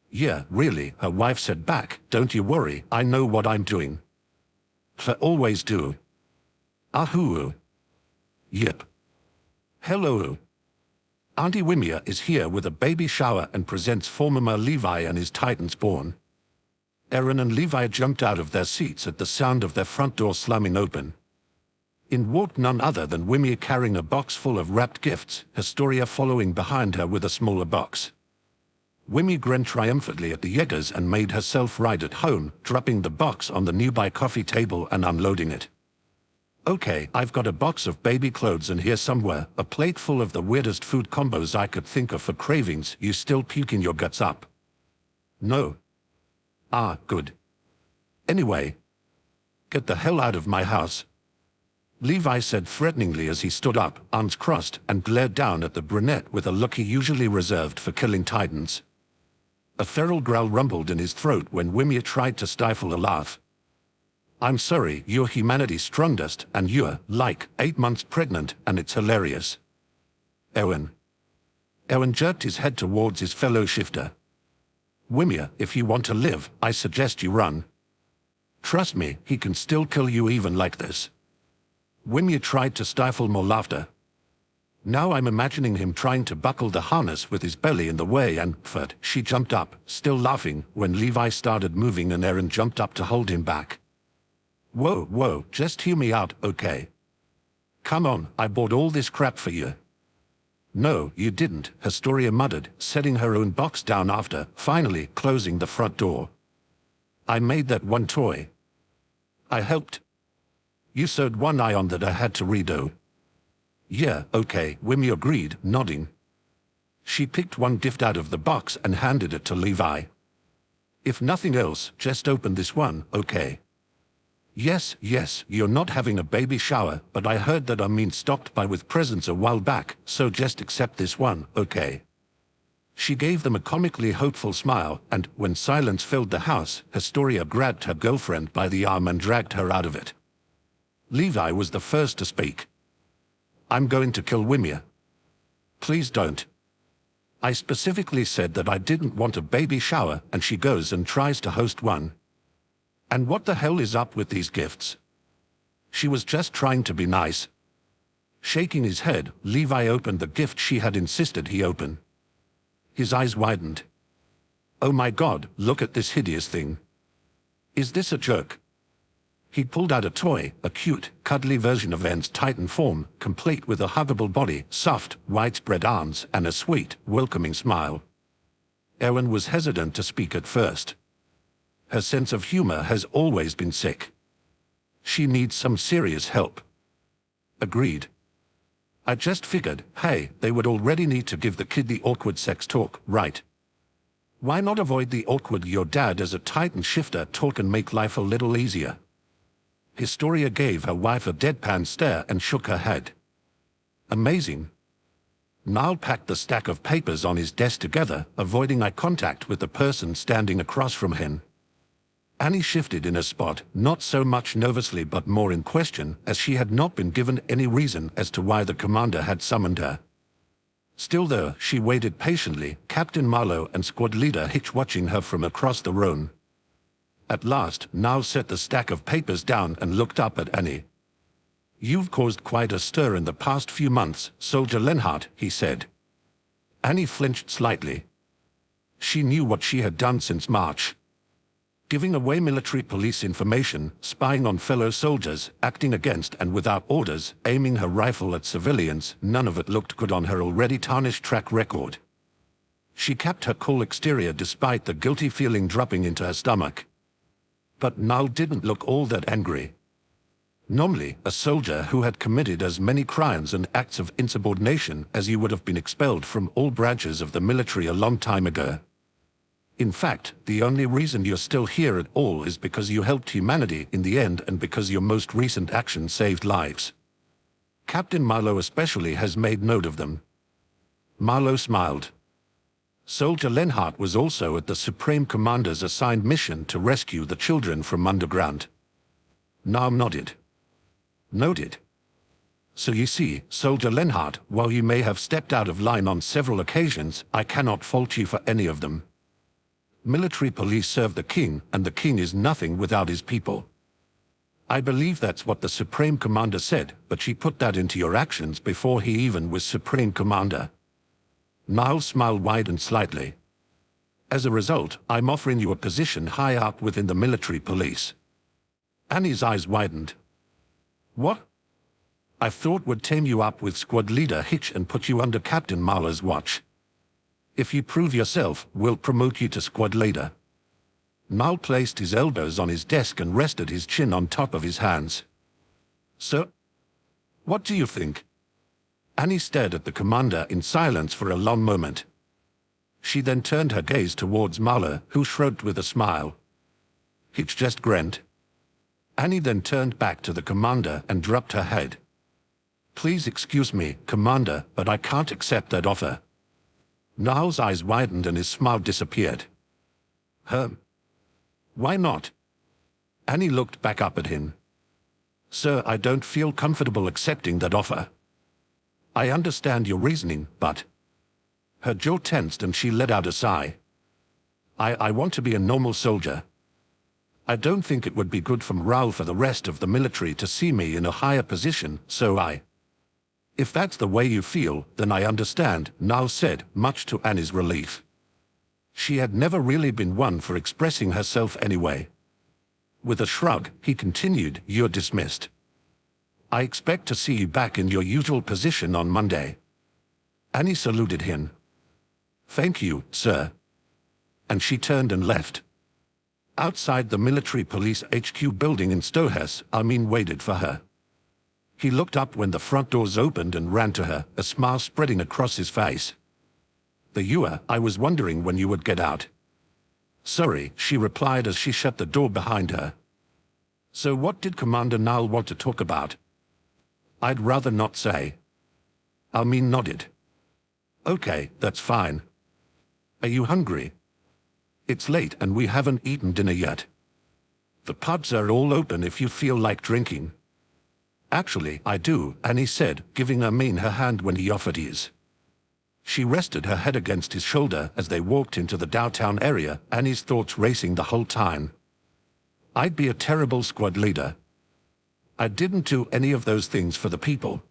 Yeah, really, her wife said back, don't you worry, I know what I'm doing. I always do. Ahoo. Yep. Hello. Auntie Wimir is here with a baby shower and presents former Levi and his Titans born. Eren and Levi jumped out of their seats at the sound of their front door slamming open. In walked none other than Wimir carrying a box full of wrapped gifts, Historia following behind her with a smaller box. Wimir grinned triumphantly at the Jaegers and made herself right at home, dropping the box on the nearby coffee table and unloading it. Okay, I've got a box of baby clothes in here somewhere, a plate full of the weirdest food combos I could think of for cravings. You still puking your guts up? No. Ah, good. Anyway, get the hell out of my house. Levi said threateningly as he stood up, arms crossed, and glared down at the brunette with a look he usually reserved for killing Titans. A feral growl rumbled in his throat when Wimir tried to stifle a laugh. I'm sorry, you're humanity's strongest, and you're, like, 8 months pregnant, and it's hilarious. Eren. Eren jerked his head towards his fellow shifter. Wimir, if you want to live, I suggest you run. Trust me, he can still kill you even like this. Wimir tried to stifle more laughter. Now I'm imagining him trying to buckle the harness with his belly in the way and, she jumped up, still laughing, when Levi started moving and Eren jumped up to hold him back. Whoa, just hear me out, okay? Come on, I bought all this crap for you. No, you didn't, Historia muttered, setting her own box down after, finally, closing the front door. I made that one toy. I helped. You sewed one eye on that I had to redo. Yeah, okay, Wimmy agreed, nodding. She picked one gift out of the box and handed it to Levi. If nothing else, just open this one, okay? Yes, you're not having a baby shower, but I heard that Armin stopped by with presents a while back, so just accept this one, okay? She gave them a comically hopeful smile, and, when silence filled the house, Historia grabbed her girlfriend by the arm and dragged her out of it. Levi was the first to speak. I'm going to kill Wimir. Please don't. I specifically said that I didn't want a baby shower, and she goes and tries to host one. And what the hell is up with these gifts? She was just trying to be nice. Shaking his head, Levi opened the gift she had insisted he open. His eyes widened. Oh my God, look at this hideous thing. Is this a joke? He pulled out a toy, a cute, cuddly version of En's Titan form, complete with a huggable body, soft, widespread arms, and a sweet, welcoming smile. Eren was hesitant to speak at first. Her sense of humor has always been sick. She needs some serious help. Agreed. I just figured, hey, they would already need to give the kid the awkward sex talk, right? Why not avoid the awkward your dad as a Titan shifter talk and make life a little easier? Historia gave her wife a deadpan stare and shook her head. Amazing. Niall packed the stack of papers on his desk together, avoiding eye contact with the person standing across from him. Annie shifted in her spot, not so much nervously but more in question, as she had not been given any reason as to why the commander had summoned her. Still though, she waited patiently, Captain Marlowe and squad leader Hitch watching her from across the room. At last, Niall set the stack of papers down and looked up at Annie. You've caused quite a stir in the past few months, Soldier Lenhart, he said. Annie flinched slightly. She knew what she had done since March. Giving away military police information, spying on fellow soldiers, acting against and without orders, aiming her rifle at civilians, none of it looked good on her already tarnished track record. She kept her cool exterior despite the guilty feeling dropping into her stomach. But Niall didn't look all that angry. Normally, a soldier who had committed as many crimes and acts of insubordination as you would have been expelled from all branches of the military a long time ago. In fact, the only reason you're still here at all is because you helped humanity in the end and because your most recent action saved lives. Captain Marlowe especially has made note of them. Marlowe smiled. Soldier Lenhart was also at the Supreme Commander's assigned mission to rescue the children from underground. Niall nodded. Noted. So you see, Soldier Lenhart, while you may have stepped out of line on several occasions, I cannot fault you for any of them. Military police serve the king, and the king is nothing without his people. I believe that's what the Supreme Commander said, but she put that into your actions before he even was Supreme Commander. Niall's smile widened slightly. As a result, I'm offering you a position high up within the military police. Annie's eyes widened. What? I thought would team you up with squad leader Hitch and put you under Captain Marlowe's watch. If you prove yourself, we'll promote you to squad leader. Niall placed his elbows on his desk and rested his chin on top of his hands. So, what do you think? Annie stared at the commander in silence for a long moment. She then turned her gaze towards Marlowe, who shrugged with a smile. Hitch just grinned. Annie then turned back to the commander and dropped her head. Please excuse me, Commander, but I can't accept that offer. Niall's eyes widened and his smile disappeared. Why not? Annie looked back up at him. Sir, I don't feel comfortable accepting that offer. I understand your reasoning, but... Her jaw tensed and she let out a sigh. I want to be a normal soldier. I don't think it would be good for morale for the rest of the military to see me in a higher position, so If that's the way you feel, then I understand, Niall said, much to Annie's relief. She had never really been one for expressing herself anyway. With a shrug, he continued, You're dismissed. I expect to see you back in your usual position on Monday. Annie saluted him. Thank you, sir. And she turned and left. Outside the military police HQ building in Stohess, Armin waited for her. He looked up when the front doors opened and ran to her, a smile spreading across his face. I was wondering when you would get out. Sorry, she replied as she shut the door behind her. So what did Commander Niall want to talk about? I'd rather not say. Armin nodded. Okay, that's fine. Are you hungry? It's late and we haven't eaten dinner yet. The pubs are all open if you feel like drinking. Actually, I do, Annie said, giving Armin her hand when he offered his. She rested her head against his shoulder as they walked into the downtown area, Annie's thoughts racing the whole time. I'd be a terrible squad leader. I didn't do any of those things for the people.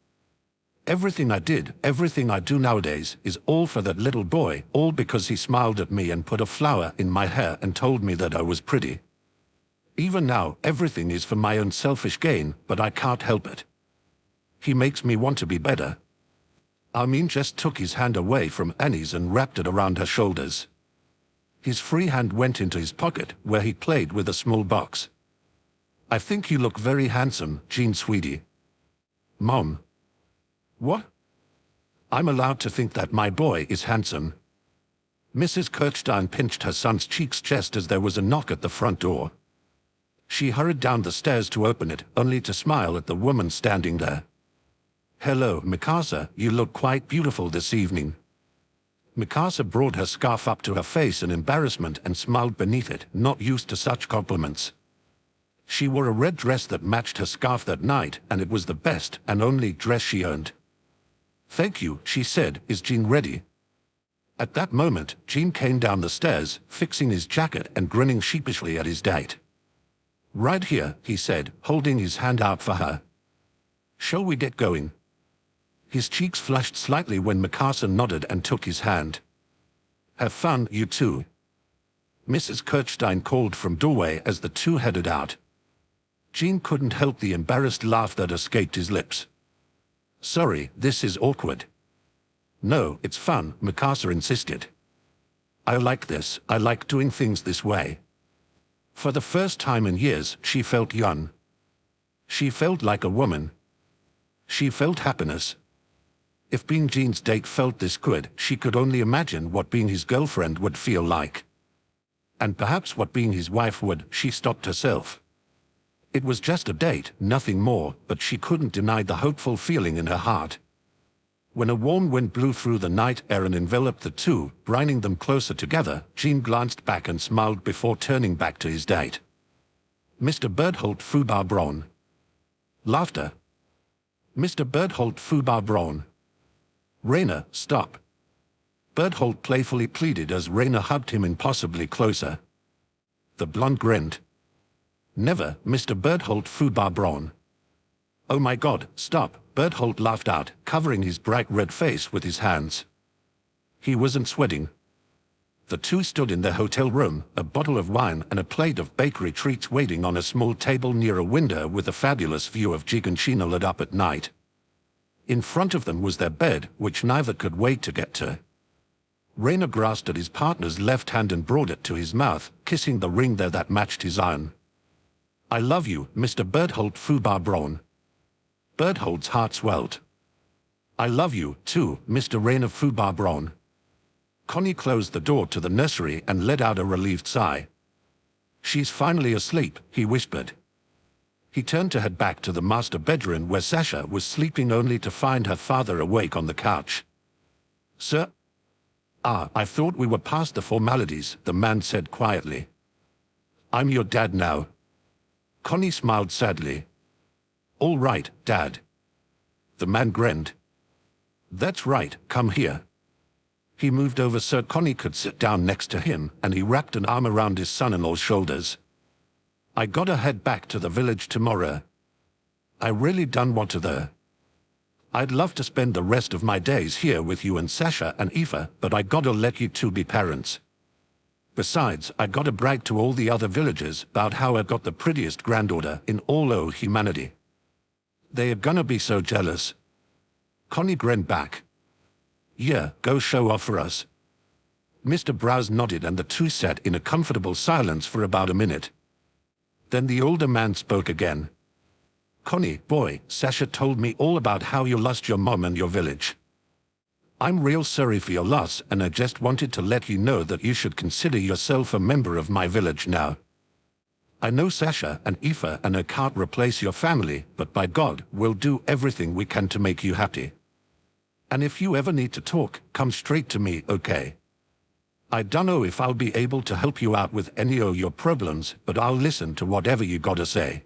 Everything I did, everything I do nowadays, is all for that little boy, all because he smiled at me and put a flower in my hair and told me that I was pretty. Even now, everything is for my own selfish gain, but I can't help it. He makes me want to be better. Armin just took his hand away from Annie's and wrapped it around her shoulders. His free hand went into his pocket, where he played with a small box. I think you look very handsome, Jean sweetie. Mom. What? I'm allowed to think that my boy is handsome. Mrs. Kirchstein pinched her son's cheeks just as there was a knock at the front door. She hurried down the stairs to open it, only to smile at the woman standing there. Hello, Mikasa, you look quite beautiful this evening. Mikasa brought her scarf up to her face in embarrassment and smiled beneath it, not used to such compliments. She wore a red dress that matched her scarf that night, and it was the best and only dress she owned. Thank you, she said. Is Jean ready? At that moment, Jean came down the stairs, fixing his jacket and grinning sheepishly at his date. Right here, he said, holding his hand out for her. Shall we get going? His cheeks flushed slightly when Mikasa nodded and took his hand. Have fun, you two. Mrs. Kirchstein called from doorway as the two headed out. Jean couldn't help the embarrassed laugh that escaped his lips. Sorry, this is awkward. No, it's fun, Mikasa insisted. I like this, I like doing things this way. For the first time in years, she felt young. She felt like a woman. She felt happiness. If being Jean's date felt this good, she could only imagine what being his girlfriend would feel like. And perhaps what being his wife would. She stopped herself. It was just a date, nothing more, but she couldn't deny the hopeful feeling in her heart. When a warm wind blew through the night air and enveloped the two, bringing them closer together, Jean glanced back and smiled before turning back to his date. Mr. Berthold Fubar Braun. Laughter. Mr. Berthold Fubar Braun. Rainer, stop. Berthold playfully pleaded as Rainer hugged him impossibly closer. The blonde grinned. Never, Mr. Berthold Fubar Braun. Oh my God, stop, Berthold laughed out, covering his bright red face with his hands. He wasn't sweating. The two stood in their hotel room, a bottle of wine and a plate of bakery treats waiting on a small table near a window with a fabulous view of Giganshina lit up at night. In front of them was their bed, which neither could wait to get to. Rainer grasped at his partner's left hand and brought it to his mouth, kissing the ring there that matched his own. I love you, Mr. Berthold Fubar Braun. Berthold's heart swelled. I love you, too, Mr. Rainer Fubar Braun. Connie closed the door to the nursery and let out a relieved sigh. She's finally asleep, he whispered. He turned to head back to the master bedroom where Sasha was sleeping only to find her father awake on the couch. Sir? Ah, I thought we were past the formalities, the man said quietly. I'm your dad now. Connie smiled sadly. All right, Dad. The man grinned. That's right, come here. He moved over so Connie could sit down next to him, and he wrapped an arm around his son-in-law's shoulders. I gotta head back to the village tomorrow. I really done want to though. I'd love to spend the rest of my days here with you and Sasha and Aoife, but I gotta let you two be parents. Besides, I gotta brag to all the other villagers about how I got the prettiest granddaughter in all o' humanity. They are gonna be so jealous. Connie grinned back. Yeah, go show off for us. Mr. Browse nodded and the two sat in a comfortable silence for about a minute. Then the older man spoke again. Connie, boy, Sasha told me all about how you lost your mom and your village. I'm real sorry for your loss, and I just wanted to let you know that you should consider yourself a member of my village now. I know Sasha and Aoife and I can't replace your family, but by God, we'll do everything we can to make you happy. And if you ever need to talk, come straight to me, okay? I don't know if I'll be able to help you out with any of your problems, but I'll listen to whatever you gotta say.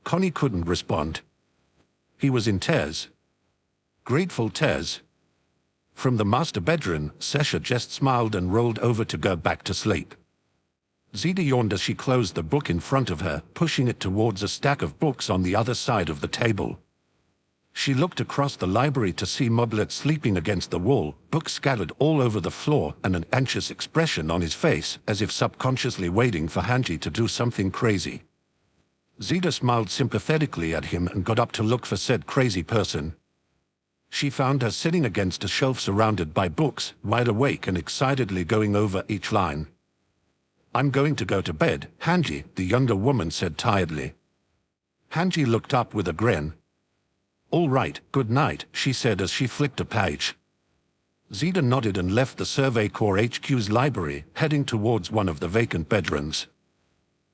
Connie couldn't respond. He was in tears. Grateful tears. From the master bedroom, Sasha just smiled and rolled over to go back to sleep. Zita yawned as she closed the book in front of her, pushing it towards a stack of books on the other side of the table. She looked across the library to see Moblet sleeping against the wall, books scattered all over the floor, and an anxious expression on his face, as if subconsciously waiting for Hanji to do something crazy. Zita smiled sympathetically at him and got up to look for said crazy person. She found her sitting against a shelf surrounded by books, wide awake and excitedly going over each line. "I'm going to go to bed, Hanji," the younger woman said tiredly. Hanji looked up with a grin. "All right, good night," she said as she flicked a page. Zita nodded and left the Survey Corps HQ's library, heading towards one of the vacant bedrooms.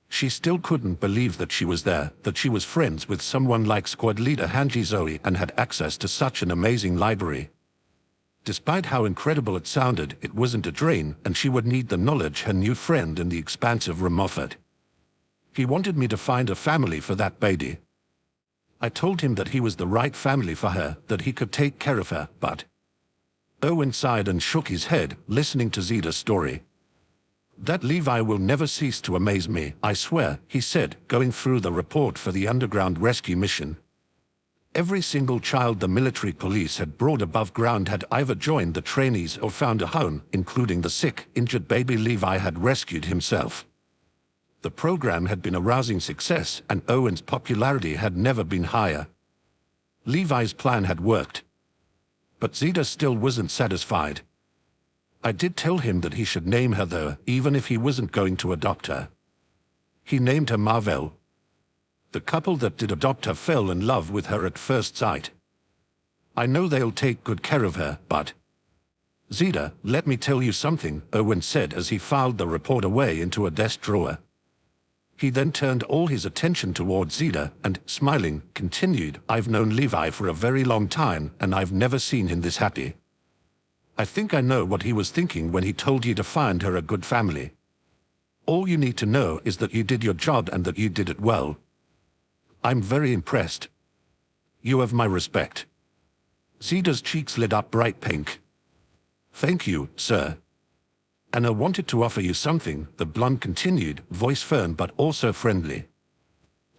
She still couldn't believe that she was there, that she was friends with someone like squad leader Hanji Zoe and had access to such an amazing library. Despite how incredible it sounded, it wasn't a drain, and she would need the knowledge her new friend in the expansive room offered. "He wanted me to find a family for that baby. I told him that he was the right family for her, that he could take care of her, but..." Owen sighed and shook his head, listening to Zita's story. "That Levi will never cease to amaze me, I swear," he said, going through the report for the underground rescue mission. Every single child the military police had brought above ground had either joined the trainees or found a home, including the sick, injured baby Levi had rescued himself. The program had been a rousing success, and Owen's popularity had never been higher. Levi's plan had worked. But Zita still wasn't satisfied. "I did tell him that he should name her though, even if he wasn't going to adopt her. He named her Marvel. The couple that did adopt her fell in love with her at first sight. I know they'll take good care of her, but..." "Zita, let me tell you something," Owen said as he filed the report away into a desk drawer. He then turned all his attention towards Zita and, smiling, continued, "I've known Levi for a very long time, and I've never seen him this happy. I think I know what he was thinking when he told you to find her a good family. All you need to know is that you did your job and that you did it well. I'm very impressed. You have my respect." Zita's cheeks lit up bright pink. "Thank you, sir. And I wanted to offer you something," the blonde continued, voice firm but also friendly.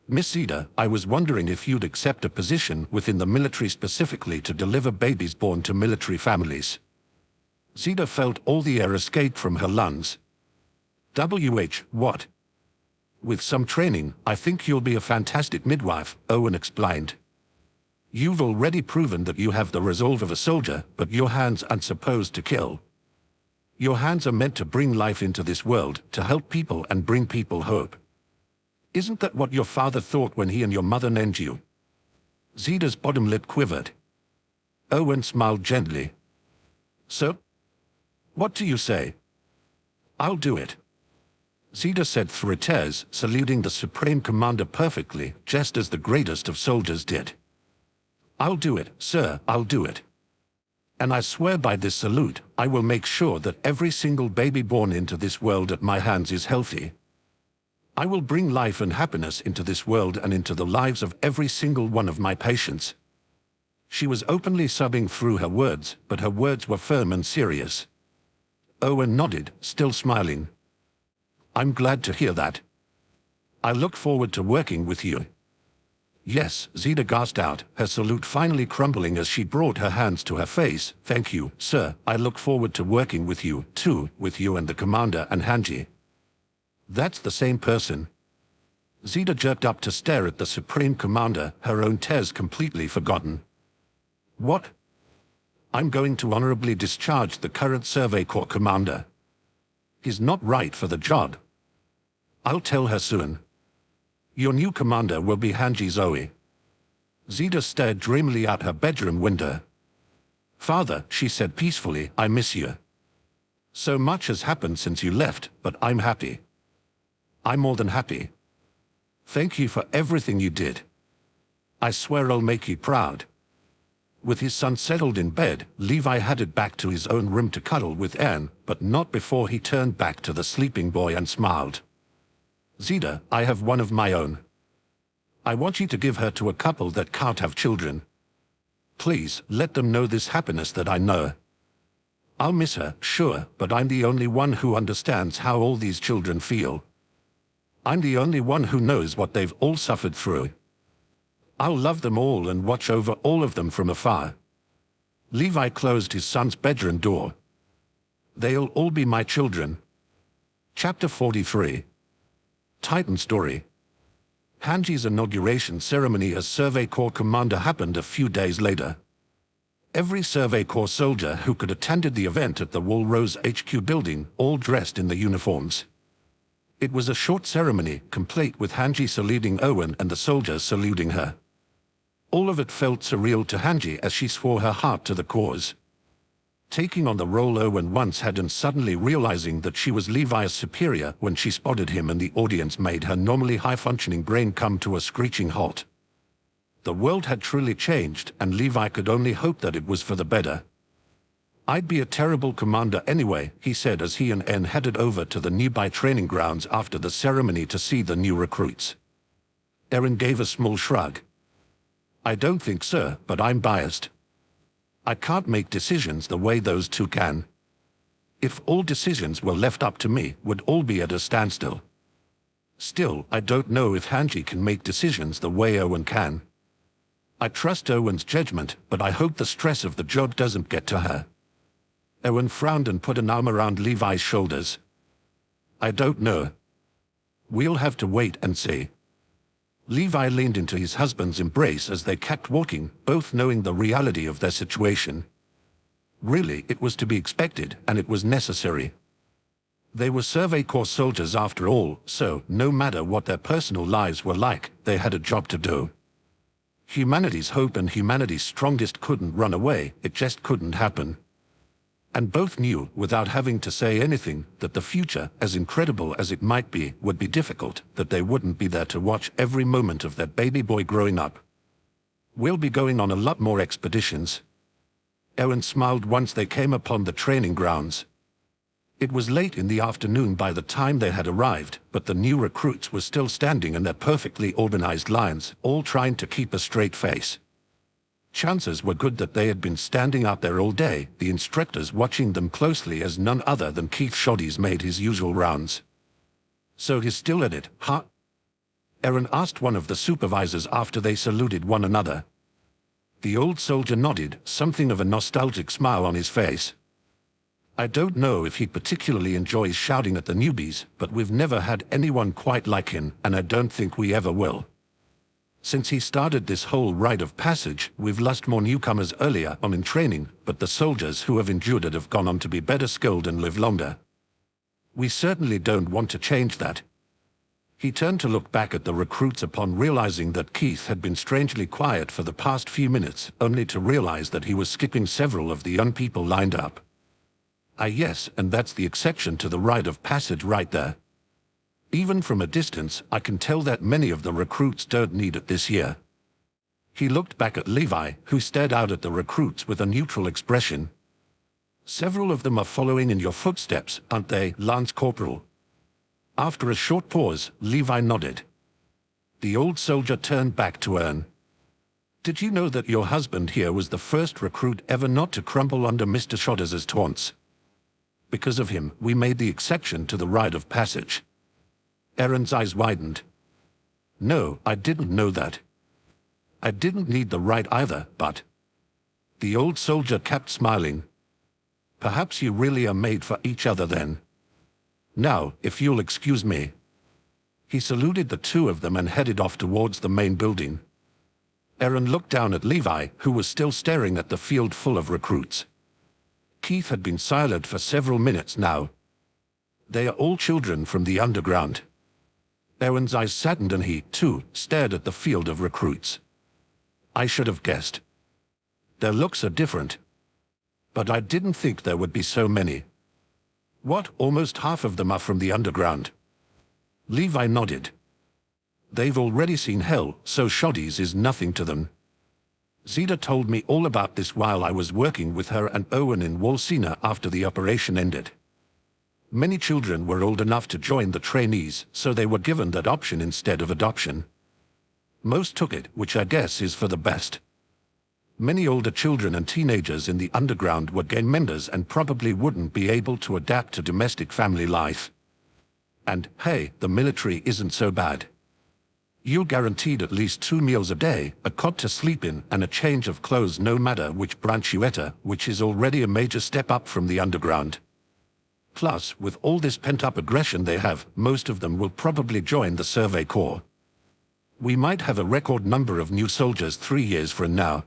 "Miss Zita, I was wondering if you'd accept a position within the military specifically to deliver babies born to military families." Zita felt all the air escape from her lungs. What? "With some training, I think you'll be a fantastic midwife," Owen explained. "You've already proven that you have the resolve of a soldier, but your hands aren't supposed to kill. Your hands are meant to bring life into this world, to help people and bring people hope. Isn't that what your father thought when he and your mother named you?" Zita's bottom lip quivered. Owen smiled gently. "So? What do you say?" "I'll do it," Zita said through tears, saluting the Supreme Commander perfectly, just as the greatest of soldiers did. "I'll do it, sir, I'll do it. And I swear by this salute, I will make sure that every single baby born into this world at my hands is healthy. I will bring life and happiness into this world and into the lives of every single one of my patients." She was openly sobbing through her words, but her words were firm and serious. Owen nodded, still smiling. "I'm glad to hear that. I look forward to working with you." "Yes," Zita gasped out, her salute finally crumbling as she brought her hands to her face. "Thank you, sir. I look forward to working with you, too, with you and the commander and Hanji." "That's the same person." Zita jerked up to stare at the Supreme Commander, her own tears completely forgotten. "What?" "I'm going to honorably discharge the current Survey Corps commander. He's not right for the job. I'll tell her soon. Your new commander will be Hanji Zoe." Zita stared dreamily out her bedroom window. "Father," she said peacefully, "I miss you. So much has happened since you left, but I'm happy. I'm more than happy. Thank you for everything you did. I swear I'll make you proud." With his son settled in bed, Levi headed back to his own room to cuddle with Eren, but not before he turned back to the sleeping boy and smiled. "Zita, I have one of my own. I want you to give her to a couple that can't have children. Please, let them know this happiness that I know. I'll miss her, sure, but I'm the only one who understands how all these children feel. I'm the only one who knows what they've all suffered through. I'll love them all and watch over all of them from afar. Levi closed his son's bedroom door. They'll all be my children. Chapter 43. Titan Story. Hanji's inauguration ceremony as Survey Corps commander happened a few days later. Every Survey Corps soldier who could attended the event at the Walrose HQ building, all dressed in the uniforms. It was a short ceremony, complete with Hanji saluting Owen and the soldiers saluting her. All of it felt surreal to Hanji as she swore her heart to the cause. Taking on the role Owen once had and suddenly realizing that she was Levi's superior when she spotted him and the audience made her normally high-functioning brain come to a screeching halt. The world had truly changed, and Levi could only hope that it was for the better. I'd be a terrible commander anyway, he said as he and En headed over to the nearby training grounds after the ceremony to see the new recruits. Eren gave a small shrug. I don't think so, but I'm biased. I can't make decisions the way those two can. If all decisions were left up to me, would all be at a standstill. Still, I don't know if Hanji can make decisions the way Owen can. I trust Owen's judgment, but I hope the stress of the job doesn't get to her. Owen frowned and put an arm around Levi's shoulders. I don't know. We'll have to wait and see. Levi leaned into his husband's embrace as they kept walking, both knowing the reality of their situation. Really, it was to be expected, and it was necessary. They were Survey Corps soldiers after all, so, no matter what their personal lives were like, they had a job to do. Humanity's hope and humanity's strongest couldn't run away, it just couldn't happen. And both knew, without having to say anything, that the future, as incredible as it might be, would be difficult, that they wouldn't be there to watch every moment of their baby boy growing up. We'll be going on a lot more expeditions. Eren smiled once they came upon the training grounds. It was late in the afternoon by the time they had arrived, but the new recruits were still standing in their perfectly organized lines, all trying to keep a straight face. Chances were good that they had been standing out there all day, the instructors watching them closely as none other than Keith Shoddy's made his usual rounds. So he's still at it, huh? Eren asked one of the supervisors after they saluted one another. The old soldier nodded, something of a nostalgic smile on his face. I don't know if he particularly enjoys shouting at the newbies, but we've never had anyone quite like him, and I don't think we ever will. Since he started this whole rite of passage, we've lost more newcomers earlier on in training, but the soldiers who have endured it have gone on to be better skilled and live longer. We certainly don't want to change that. He turned to look back at the recruits upon realizing that Keith had been strangely quiet for the past few minutes, only to realize that he was skipping several of the young people lined up. Ah yes, and that's the exception to the rite of passage right there. Even from a distance, I can tell that many of the recruits don't need it this year. He looked back at Levi, who stared out at the recruits with a neutral expression. Several of them are following in your footsteps, aren't they, Lance Corporal? After a short pause, Levi nodded. The old soldier turned back to Eren. Did you know that your husband here was the first recruit ever not to crumble under Mr. Shodder's taunts? Because of him, we made the exception to the rite of passage. Eren's eyes widened. No, I didn't know that. I didn't need the rite either, but... The old soldier kept smiling. Perhaps you really are made for each other then. Now, if you'll excuse me. He saluted the two of them and headed off towards the main building. Eren looked down at Levi, who was still staring at the field full of recruits. Keith had been silent for several minutes now. They are all children from the underground. Eren's eyes saddened and he, too, stared at the field of recruits. I should have guessed. Their looks are different. But I didn't think there would be so many. What, almost half of them are from the underground? Levi nodded. They've already seen hell, so Shoddy's is nothing to them. Zeta told me all about this while I was working with her and Owen in Walsina after the operation ended. Many children were old enough to join the trainees, so they were given that option instead of adoption. Most took it, which I guess is for the best. Many older children and teenagers in the underground were game menders and probably wouldn't be able to adapt to domestic family life. And, hey, the military isn't so bad. You're guaranteed at least 2 meals a day, a cot to sleep in, and a change of clothes no matter which branch you enter, which is already a major step up from the underground. Plus, with all this pent-up aggression they have, most of them will probably join the Survey Corps. We might have a record number of new soldiers 3 years from now.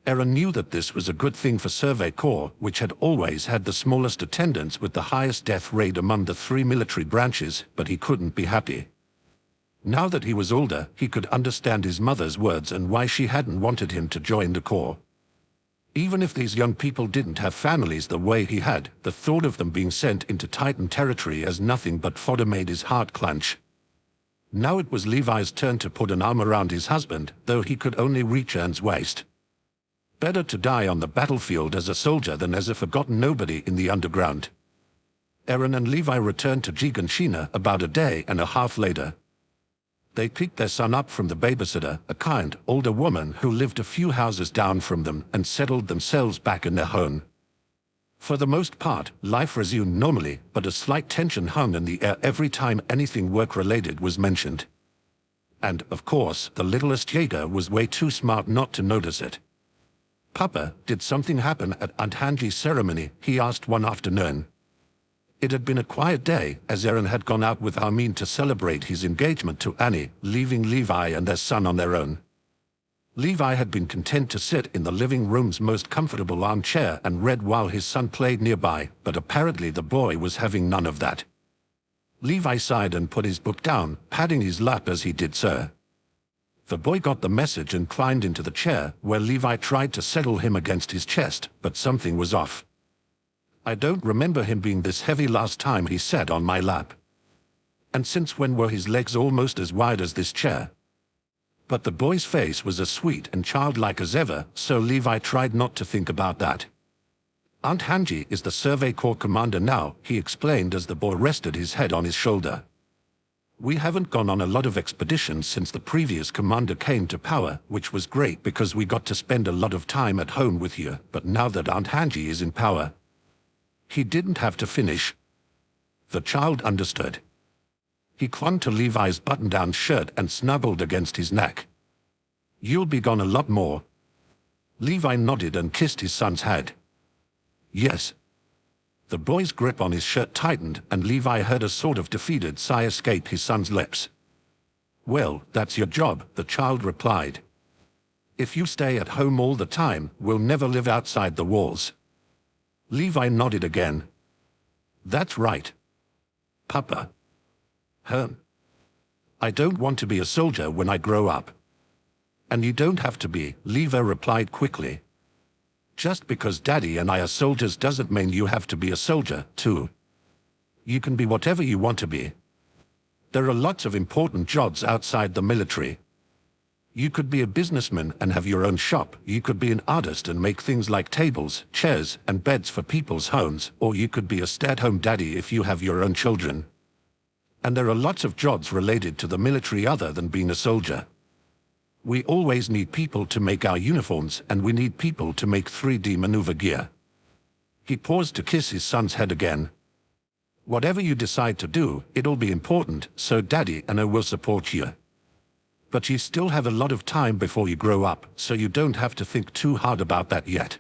Eren knew that this was a good thing for Survey Corps, which had always had the smallest attendance with the highest death rate among the 3 military branches, but he couldn't be happy. Now that he was older, he could understand his mother's words and why she hadn't wanted him to join the Corps. Even if these young people didn't have families the way he had, the thought of them being sent into Titan territory as nothing but fodder made his heart clench. Now it was Levi's turn to put an arm around his husband, though he could only reach Ern's waist. Better to die on the battlefield as a soldier than as a forgotten nobody in the underground. Eren and Levi returned to Giganshina about a day and a half later. They picked their son up from the babysitter, a kind, older woman who lived a few houses down from them, and settled themselves back in their home. For the most part, life resumed normally, but a slight tension hung in the air every time anything work-related was mentioned. And, of course, the littlest Jaeger was way too smart not to notice it. "Papa, did something happen at Aunt Hanji's ceremony?" he asked one afternoon. It had been a quiet day, as Eren had gone out with Armin to celebrate his engagement to Annie, leaving Levi and their son on their own. Levi had been content to sit in the living room's most comfortable armchair and read while his son played nearby, but apparently the boy was having none of that. Levi sighed and put his book down, patting his lap as he did so. The boy got the message and climbed into the chair, where Levi tried to settle him against his chest, but something was off. "I don't remember him being this heavy last time he sat on my lap. And since when were his legs almost as wide as this chair?" But the boy's face was as sweet and childlike as ever, so Levi tried not to think about that. "Aunt Hanji is the Survey Corps commander now," he explained as the boy rested his head on his shoulder. "We haven't gone on a lot of expeditions since the previous commander came to power, which was great because we got to spend a lot of time at home with you, but now that Aunt Hanji is in power..." He didn't have to finish. The child understood. He clung to Levi's button-down shirt and snuggled against his neck. "You'll be gone a lot more." Levi nodded and kissed his son's head. "Yes." The boy's grip on his shirt tightened, and Levi heard a sort of defeated sigh escape his son's lips. "Well, that's your job," the child replied. "If you stay at home all the time, we'll never live outside the walls." Levi nodded again. "That's right. Papa." "I don't want to be a soldier when I grow up." "And you don't have to be," Levi replied quickly. "Just because Daddy and I are soldiers doesn't mean you have to be a soldier, too. You can be whatever you want to be. There are lots of important jobs outside the military. You could be a businessman and have your own shop, you could be an artist and make things like tables, chairs, and beds for people's homes, or you could be a stay-at-home daddy if you have your own children. And there are lots of jobs related to the military other than being a soldier. We always need people to make our uniforms, and we need people to make 3D maneuver gear." He paused to kiss his son's head again. "Whatever you decide to do, it'll be important, so Daddy and I will support you. But you still have a lot of time before you grow up, so you don't have to think too hard about that yet.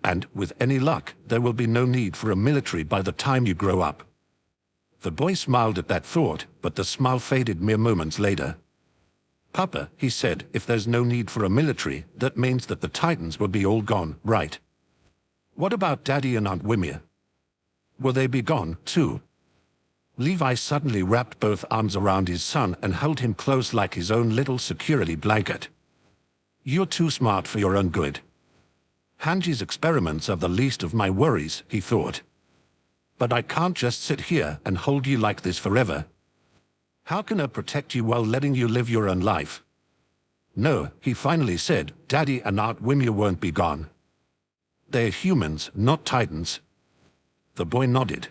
And, with any luck, there will be no need for a military by the time you grow up." The boy smiled at that thought, but the smile faded mere moments later. "Papa," he said, "if there's no need for a military, that means that the Titans will be all gone, right? What about Daddy and Aunt Wimia? Will they be gone, too?" Levi suddenly wrapped both arms around his son and held him close like his own little security blanket. "You're too smart for your own good. Hanji's experiments are the least of my worries," he thought. "But I can't just sit here and hold you like this forever. How can I protect you while letting you live your own life?" "No," he finally said, "Daddy and Aunt Wimia won't be gone. They're humans, not Titans." The boy nodded.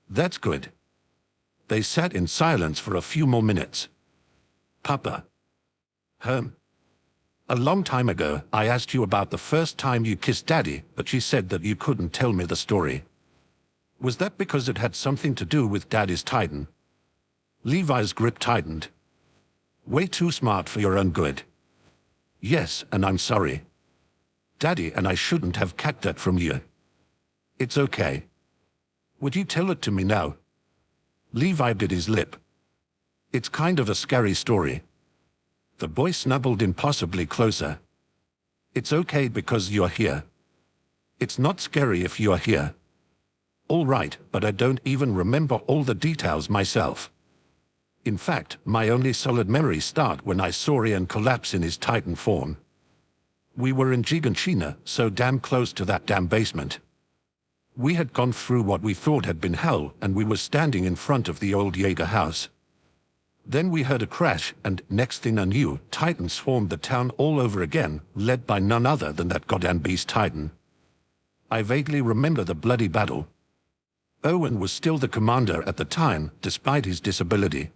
"That's good." They sat in silence for a few more minutes. "Papa." A long time ago, I asked you about the first time you kissed Daddy, but you said that you couldn't tell me the story. Was that because it had something to do with Daddy's Titan? Levi's grip tightened. Way too smart for your own good. Yes, and I'm sorry. Daddy and I shouldn't have kept that from you. It's okay. Would you tell it to me now? Levi bit his lip. It's kind of a scary story. The boy snuggled impossibly closer. It's okay because you're here. It's not scary if you're here. All right, but I don't even remember all the details myself. In fact, my only solid memories start when I saw Eren collapse in his Titan form. We were in Gigantina, so damn close to that damn basement. We had gone through what we thought had been hell, and we were standing in front of the old Jaeger house. Then we heard a crash, and next thing I knew, Titans swarmed the town all over again, led by none other than that goddamn beast Titan. I vaguely remember the bloody battle. Owen was still the commander at the time, despite his disability.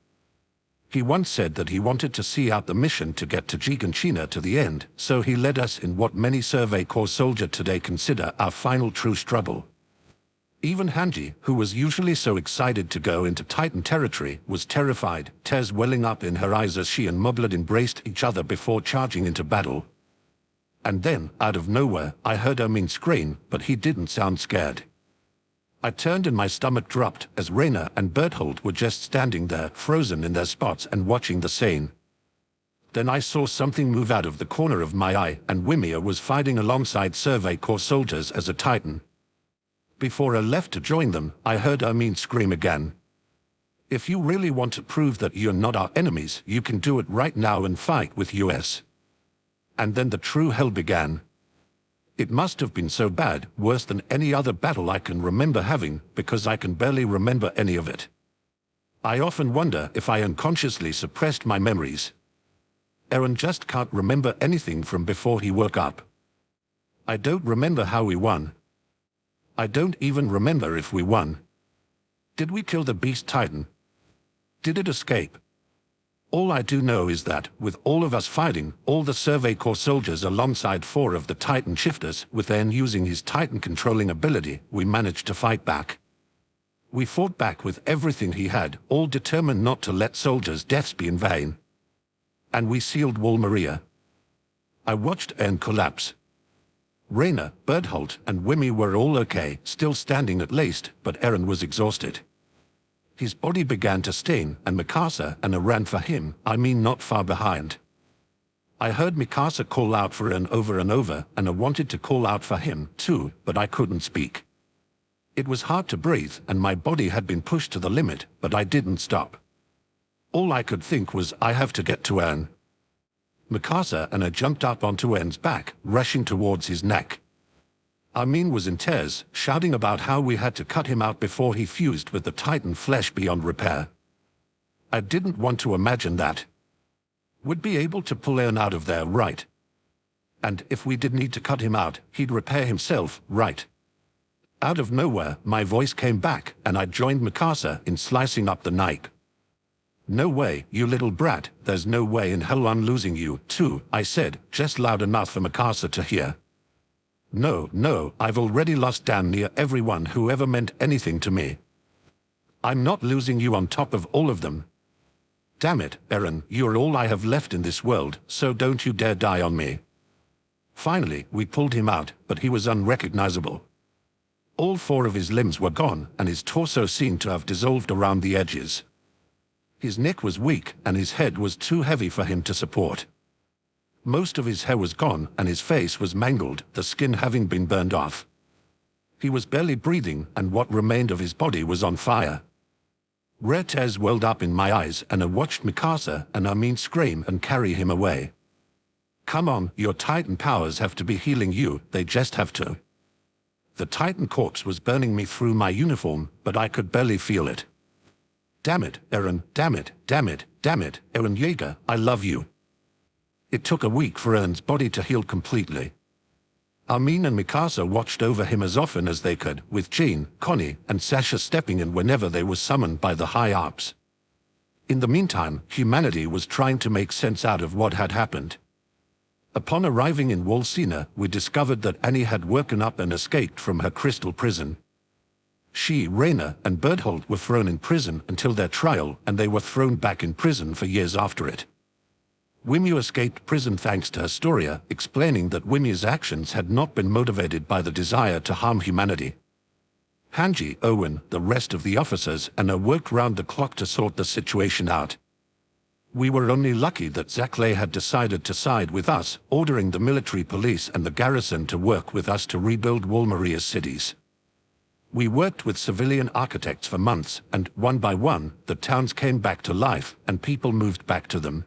He once said that he wanted to see out the mission to get to Gigantina to the end, so he led us in what many Survey Corps soldiers today consider our final true struggle. Even Hanji, who was usually so excited to go into Titan territory, was terrified, tears welling up in her eyes as she and Moblid embraced each other before charging into battle. And then, out of nowhere, I heard Omin scream, but he didn't sound scared. I turned and my stomach dropped as Rainer and Berthold were just standing there, frozen in their spots and watching the scene. Then I saw something move out of the corner of my eye, and Wimir was fighting alongside Survey Corps soldiers as a Titan. Before I left to join them, I heard Omin scream again. If you really want to prove that you're not our enemies, you can do it right now and fight with US. And then the true hell began. It must have been so bad, worse than any other battle I can remember having, because I can barely remember any of it. I often wonder if I unconsciously suppressed my memories. Eren just can't remember anything from before he woke up. I don't remember how we won. I don't even remember if we won. Did we kill the Beast Titan? Did it escape? All I do know is that, with all of us fighting, all the Survey Corps soldiers alongside 4 of the Titan shifters, with Eren using his Titan-controlling ability, we managed to fight back. We fought back with everything he had, all determined not to let soldiers' deaths be in vain. And we sealed Wall Maria. I watched Eren collapse. Rainer, Berthold, and Wimmy were all okay, still standing at least, but Eren was exhausted. His body began to stain, and Mikasa and I ran for him, I mean not far behind. I heard Mikasa call out for Eren over and over, and I wanted to call out for him, too, but I couldn't speak. It was hard to breathe, and my body had been pushed to the limit, but I didn't stop. All I could think was, I have to get to Eren. Mikasa and I jumped up onto Eren's back, rushing towards his neck. Armin was in tears, shouting about how we had to cut him out before he fused with the Titan flesh beyond repair. I didn't want to imagine that. We'd be able to pull Eren out of there, right? And if we did need to cut him out, he'd repair himself, right? Out of nowhere, my voice came back, and I joined Mikasa in slicing up the knife. No way, you little brat, there's no way in hell I'm losing you, too, I said, just loud enough for Mikasa to hear. No, I've already lost damn near everyone who ever meant anything to me. I'm not losing you on top of all of them. Damn it, Eren, you're all I have left in this world, so don't you dare die on me. Finally, we pulled him out, but he was unrecognizable. All 4 of his limbs were gone, and his torso seemed to have dissolved around the edges. His neck was weak, and his head was too heavy for him to support. Most of his hair was gone, and his face was mangled, the skin having been burned off. He was barely breathing, and what remained of his body was on fire. Rare tears welled up in my eyes, and I watched Mikasa and Armin scream and carry him away. Come on, your Titan powers have to be healing you, they just have to. The Titan corpse was burning me through my uniform, but I could barely feel it. Damn it, Eren, damn it, Eren Jaeger, I love you. It took a week for Eren's body to heal completely. Armin and Mikasa watched over him as often as they could, with Jean, Connie, and Sasha stepping in whenever they were summoned by the high-ups. In the meantime, humanity was trying to make sense out of what had happened. Upon arriving in Walsina, we discovered that Annie had woken up and escaped from her crystal prison. She, Raina, and Berthold were thrown in prison until their trial, and they were thrown back in prison for years after it. Wimyu escaped prison thanks to Astoria, explaining that Wimyu's actions had not been motivated by the desire to harm humanity. Hanji, Owen, the rest of the officers, and I worked round the clock to sort the situation out. We were only lucky that Zackley had decided to side with us, ordering the military police and the garrison to work with us to rebuild Walmaria's cities. We worked with civilian architects for months, and one by one, the towns came back to life, and people moved back to them.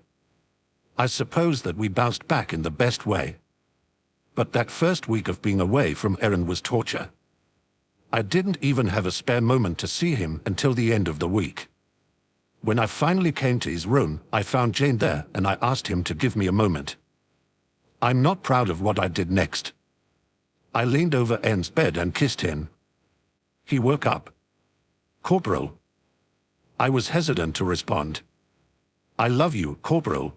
I suppose that we bounced back in the best way. But that first week of being away from Eren was torture. I didn't even have a spare moment to see him until the end of the week. When I finally came to his room, I found Jane there, and I asked him to give me a moment. I'm not proud of what I did next. I leaned over Eren's bed and kissed him. He woke up. Corporal. I was hesitant to respond. I love you, Corporal.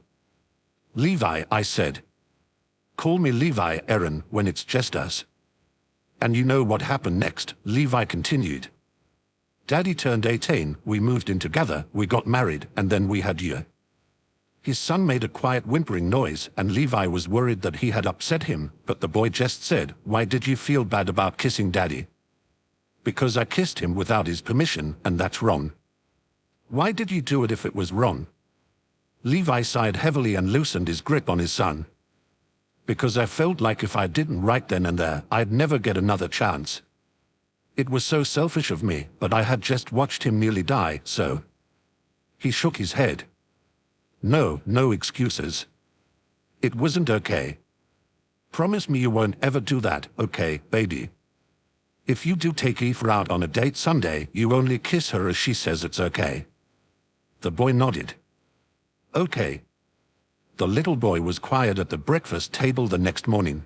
Levi, I said. Call me Levi, Eren, when it's just us. And you know what happened next, Levi continued. Daddy turned 18, we moved in together, we got married, and then we had you. His son made a quiet whimpering noise, and Levi was worried that he had upset him, but the boy just said, "Why did you feel bad about kissing Daddy?" "Because I kissed him without his permission, and that's wrong." "Why did you do it if it was wrong?" Levi sighed heavily and loosened his grip on his son. "Because I felt like if I didn't right then and there, I'd never get another chance. It was so selfish of me, but I had just watched him nearly die, so." He shook his head. No excuses. It wasn't okay. Promise me you won't ever do that, okay, baby? If you do take Aoife out on a date someday, you only kiss her as she says it's okay. The boy nodded. Okay. The little boy was quiet at the breakfast table the next morning.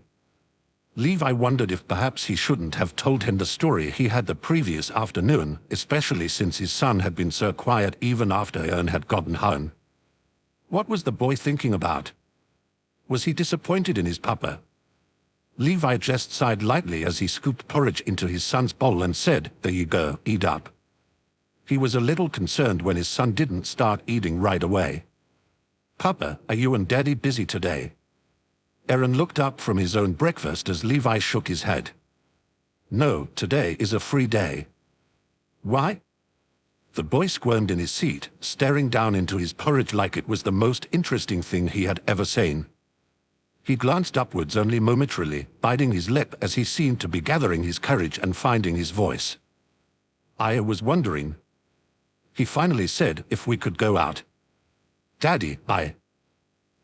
Levi wondered if perhaps he shouldn't have told him the story he had the previous afternoon, especially since his son had been so quiet even after Eren had gotten home. What was the boy thinking about? Was he disappointed in his papa? Levi just sighed lightly as he scooped porridge into his son's bowl and said, "There you go, eat up." He was a little concerned when his son didn't start eating right away. "Papa, are you and Daddy busy today?" Eren looked up from his own breakfast as Levi shook his head. "No, today is a free day." "Why?" The boy squirmed in his seat, staring down into his porridge like it was the most interesting thing he had ever seen. He glanced upwards only momentarily, biting his lip as he seemed to be gathering his courage and finding his voice. "I was wondering," he finally said, "if we could go out." "Daddy,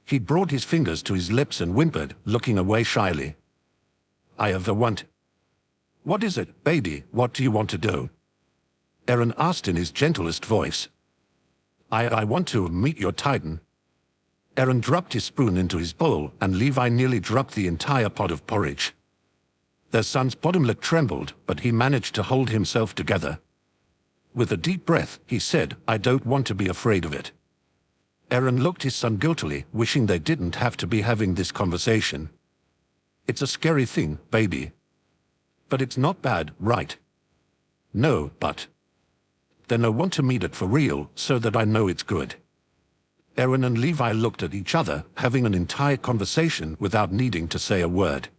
He brought his fingers to his lips and whimpered, looking away shyly. "I have a want." "What is it, baby? What do you want to do?" Eren asked in his gentlest voice. I want to meet your Titan." Eren dropped his spoon into his bowl, and Levi nearly dropped the entire pot of porridge. Their son's bottom lip trembled, but he managed to hold himself together. With a deep breath, he said, "I don't want to be afraid of it." Eren looked his son guiltily, wishing they didn't have to be having this conversation. "It's a scary thing, baby. But it's not bad, right?" "No, but..." "Then I want to meet it for real, so that I know it's good." Eren and Levi looked at each other, having an entire conversation without needing to say a word.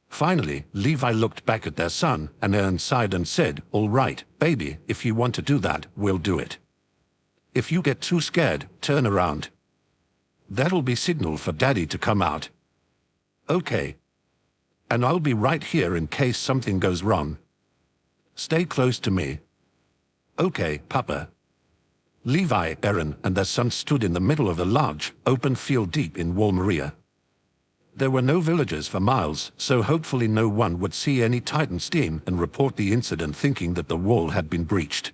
Finally, Levi looked back at their son, and Eren sighed and said, "All right, baby, if you want to do that, we'll do it. If you get too scared, turn around. That'll be signal for Daddy to come out." "Okay. And I'll be right here in case something goes wrong. Stay close to me." "Okay, Papa." Levi, Eren, and their son stood in the middle of a large, open field deep in Walmaria. There were no villagers for miles, so hopefully no one would see any Titan steam and report the incident thinking that the wall had been breached.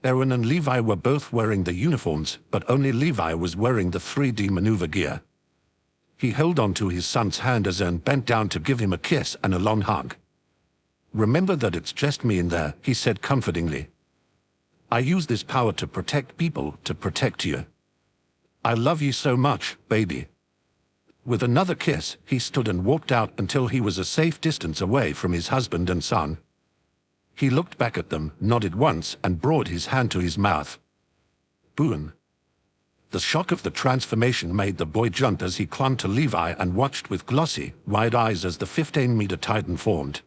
Eren and Levi were both wearing the uniforms, but only Levi was wearing the 3D maneuver gear. He held onto his son's hand as Eren bent down to give him a kiss and a long hug. "Remember that it's just me in there," he said comfortingly. "I use this power to protect people, to protect you. I love you so much, baby." With another kiss, he stood and walked out until he was a safe distance away from his husband and son. He looked back at them, nodded once, and brought his hand to his mouth. Boom! The shock of the transformation made the boy jump as he clung to Levi and watched with glossy, wide eyes as the 15-meter titan formed.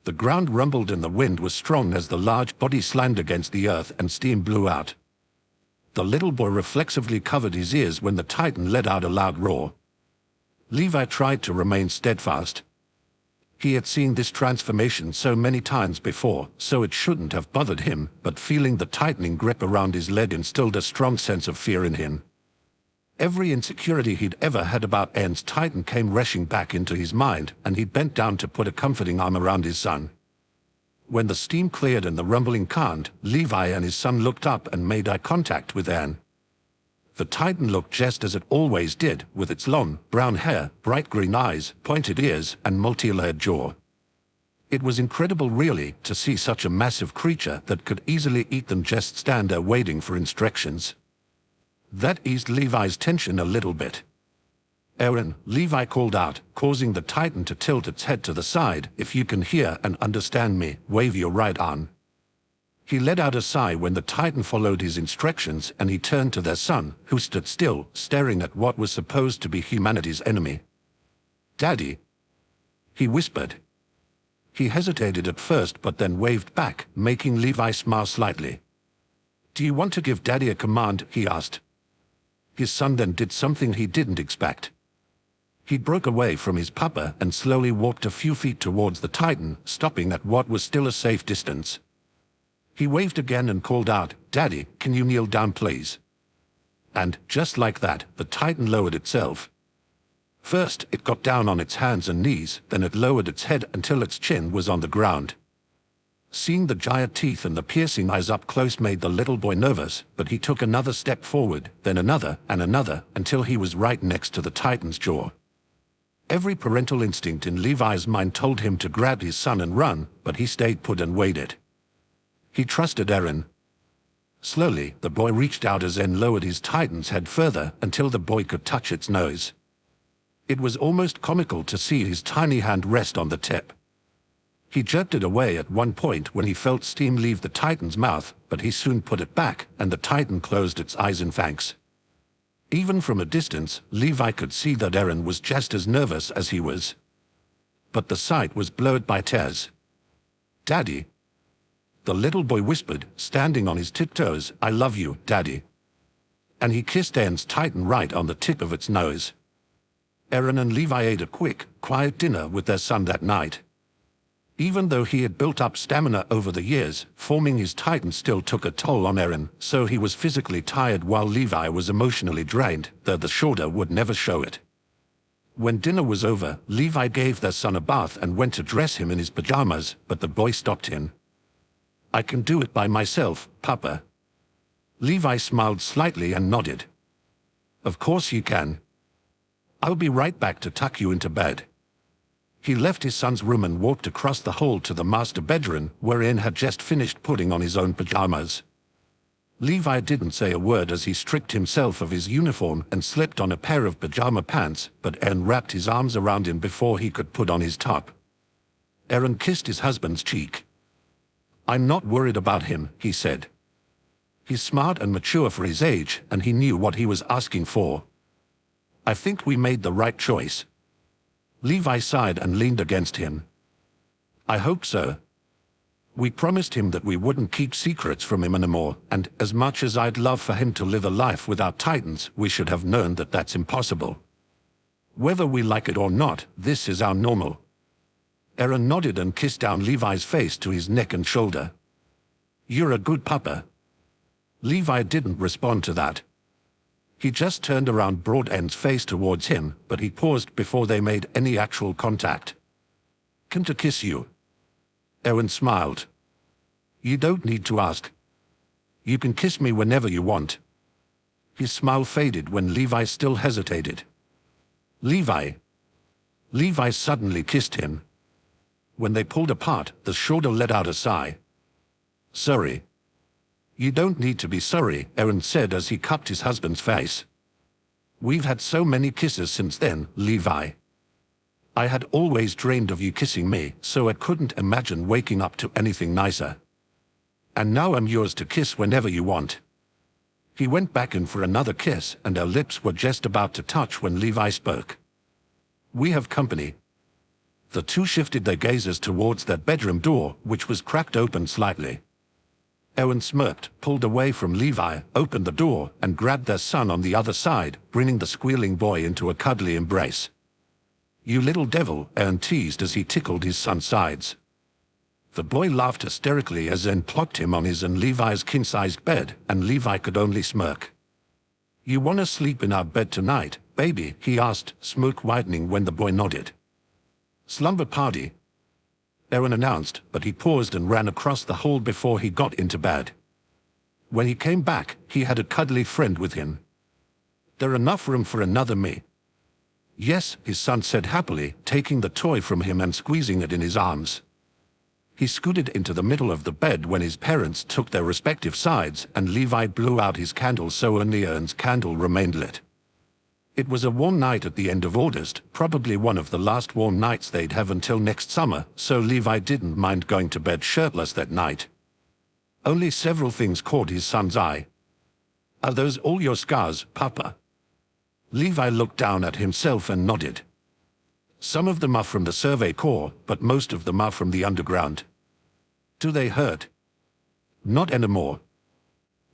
The ground rumbled and the wind was strong as the large body slammed against the earth and steam blew out. The little boy reflexively covered his ears when the titan let out a loud roar. Levi tried to remain steadfast. He had seen this transformation so many times before, so it shouldn't have bothered him, but feeling the tightening grip around his leg instilled a strong sense of fear in him. Every insecurity he'd ever had about Eren's titan came rushing back into his mind, and he bent down to put a comforting arm around his son. When the steam cleared and the rumbling calmed, Levi and his son looked up and made eye contact with Eren. The titan looked just as it always did, with its long, brown hair, bright green eyes, pointed ears, and multi-layered jaw. It was incredible really, to see such a massive creature that could easily eat them just stand there waiting for instructions. That eased Levi's tension a little bit. Eren, Levi called out, causing the titan to tilt its head to the side. If you can hear and understand me, wave your right arm. He let out a sigh when the titan followed his instructions, and he turned to their son, who stood still, staring at what was supposed to be humanity's enemy. "Daddy," he whispered. He hesitated at first but then waved back, making Levi smile slightly. "Do you want to give Daddy a command?" he asked. His son then did something he didn't expect. He broke away from his papa and slowly walked a few feet towards the titan, stopping at what was still a safe distance. He waved again and called out, "Daddy, can you kneel down please?" And, just like that, the titan lowered itself. First, it got down on its hands and knees, then it lowered its head until its chin was on the ground. Seeing the giant teeth and the piercing eyes up close made the little boy nervous, but he took another step forward, then another, and another, until he was right next to the titan's jaw. Every parental instinct in Levi's mind told him to grab his son and run, but he stayed put and waited. He trusted Eren. Slowly, the boy reached out as Eren lowered his titan's head further until the boy could touch its nose. It was almost comical to see his tiny hand rest on the tip. He jerked it away at one point when he felt steam leave the titan's mouth, but he soon put it back, and the titan closed its eyes in thanks. Even from a distance, Levi could see that Eren was just as nervous as he was. But the sight was blurred by tears. "Daddy," the little boy whispered, standing on his tiptoes, "I love you, Daddy." And he kissed Eren's titan right on the tip of its nose. Eren and Levi ate a quick, quiet dinner with their son that night. Even though he had built up stamina over the years, forming his titan still took a toll on Eren, so he was physically tired while Levi was emotionally drained, though the shoulder would never show it. When dinner was over, Levi gave their son a bath and went to dress him in his pajamas, but the boy stopped him. "I can do it by myself, Papa." Levi smiled slightly and nodded. "Of course you can. I'll be right back to tuck you into bed." He left his son's room and walked across the hall to the master bedroom, where Eren had just finished putting on his own pajamas. Levi didn't say a word as he stripped himself of his uniform and slipped on a pair of pajama pants, but Eren wrapped his arms around him before he could put on his top. Eren kissed his husband's cheek. "I'm not worried about him," he said. "He's smart and mature for his age, and he knew what he was asking for. I think we made the right choice." Levi sighed and leaned against him. "I hope so. We promised him that we wouldn't keep secrets from him anymore, and as much as I'd love for him to live a life without titans, we should have known that that's impossible. Whether we like it or not, this is our normal." Eren nodded and kissed down Levi's face to his neck and shoulder. "You're a good papa." Levi didn't respond to that. He just turned around, brought Eren's face towards him, but he paused before they made any actual contact. "Can to kiss you?" Eren smiled. "You don't need to ask. You can kiss me whenever you want." His smile faded when Levi still hesitated. "Levi." Levi suddenly kissed him. When they pulled apart, the shoulder let out a sigh. "Sorry." "You don't need to be sorry," Eren said as he cupped his husband's face. We've had so many kisses since then, Levi. I had always dreamed of you kissing me, so I couldn't imagine waking up to anything nicer. And now I'm yours to kiss whenever you want." He went back in for another kiss, and their lips were just about to touch when Levi spoke. "We have company." The two shifted their gazes towards that bedroom door, which was cracked open slightly. Eren smirked, pulled away from Levi, opened the door, and grabbed their son on the other side, bringing the squealing boy into a cuddly embrace. "You little devil," Eren teased as he tickled his son's sides. The boy laughed hysterically as Eren plopped him on his and Levi's king-sized bed, and Levi could only smirk. "You wanna sleep in our bed tonight, baby?" he asked, smirk widening when the boy nodded. "Slumber party," Eren announced, but he paused and ran across the hall before he got into bed. When he came back, he had a cuddly friend with him. "There enough room for another me?" "Yes," his son said happily, taking the toy from him and squeezing it in his arms. He scooted into the middle of the bed when his parents took their respective sides, and Levi blew out his candle so only Eren's candle remained lit. It was a warm night at the end of August, probably one of the last warm nights they'd have until next summer, so Levi didn't mind going to bed shirtless that night. Only several things caught his son's eye. "Are those all your scars, Papa?" Levi looked down at himself and nodded. "Some of them are from the Survey Corps, but most of them are from the underground." "Do they hurt?" "Not anymore."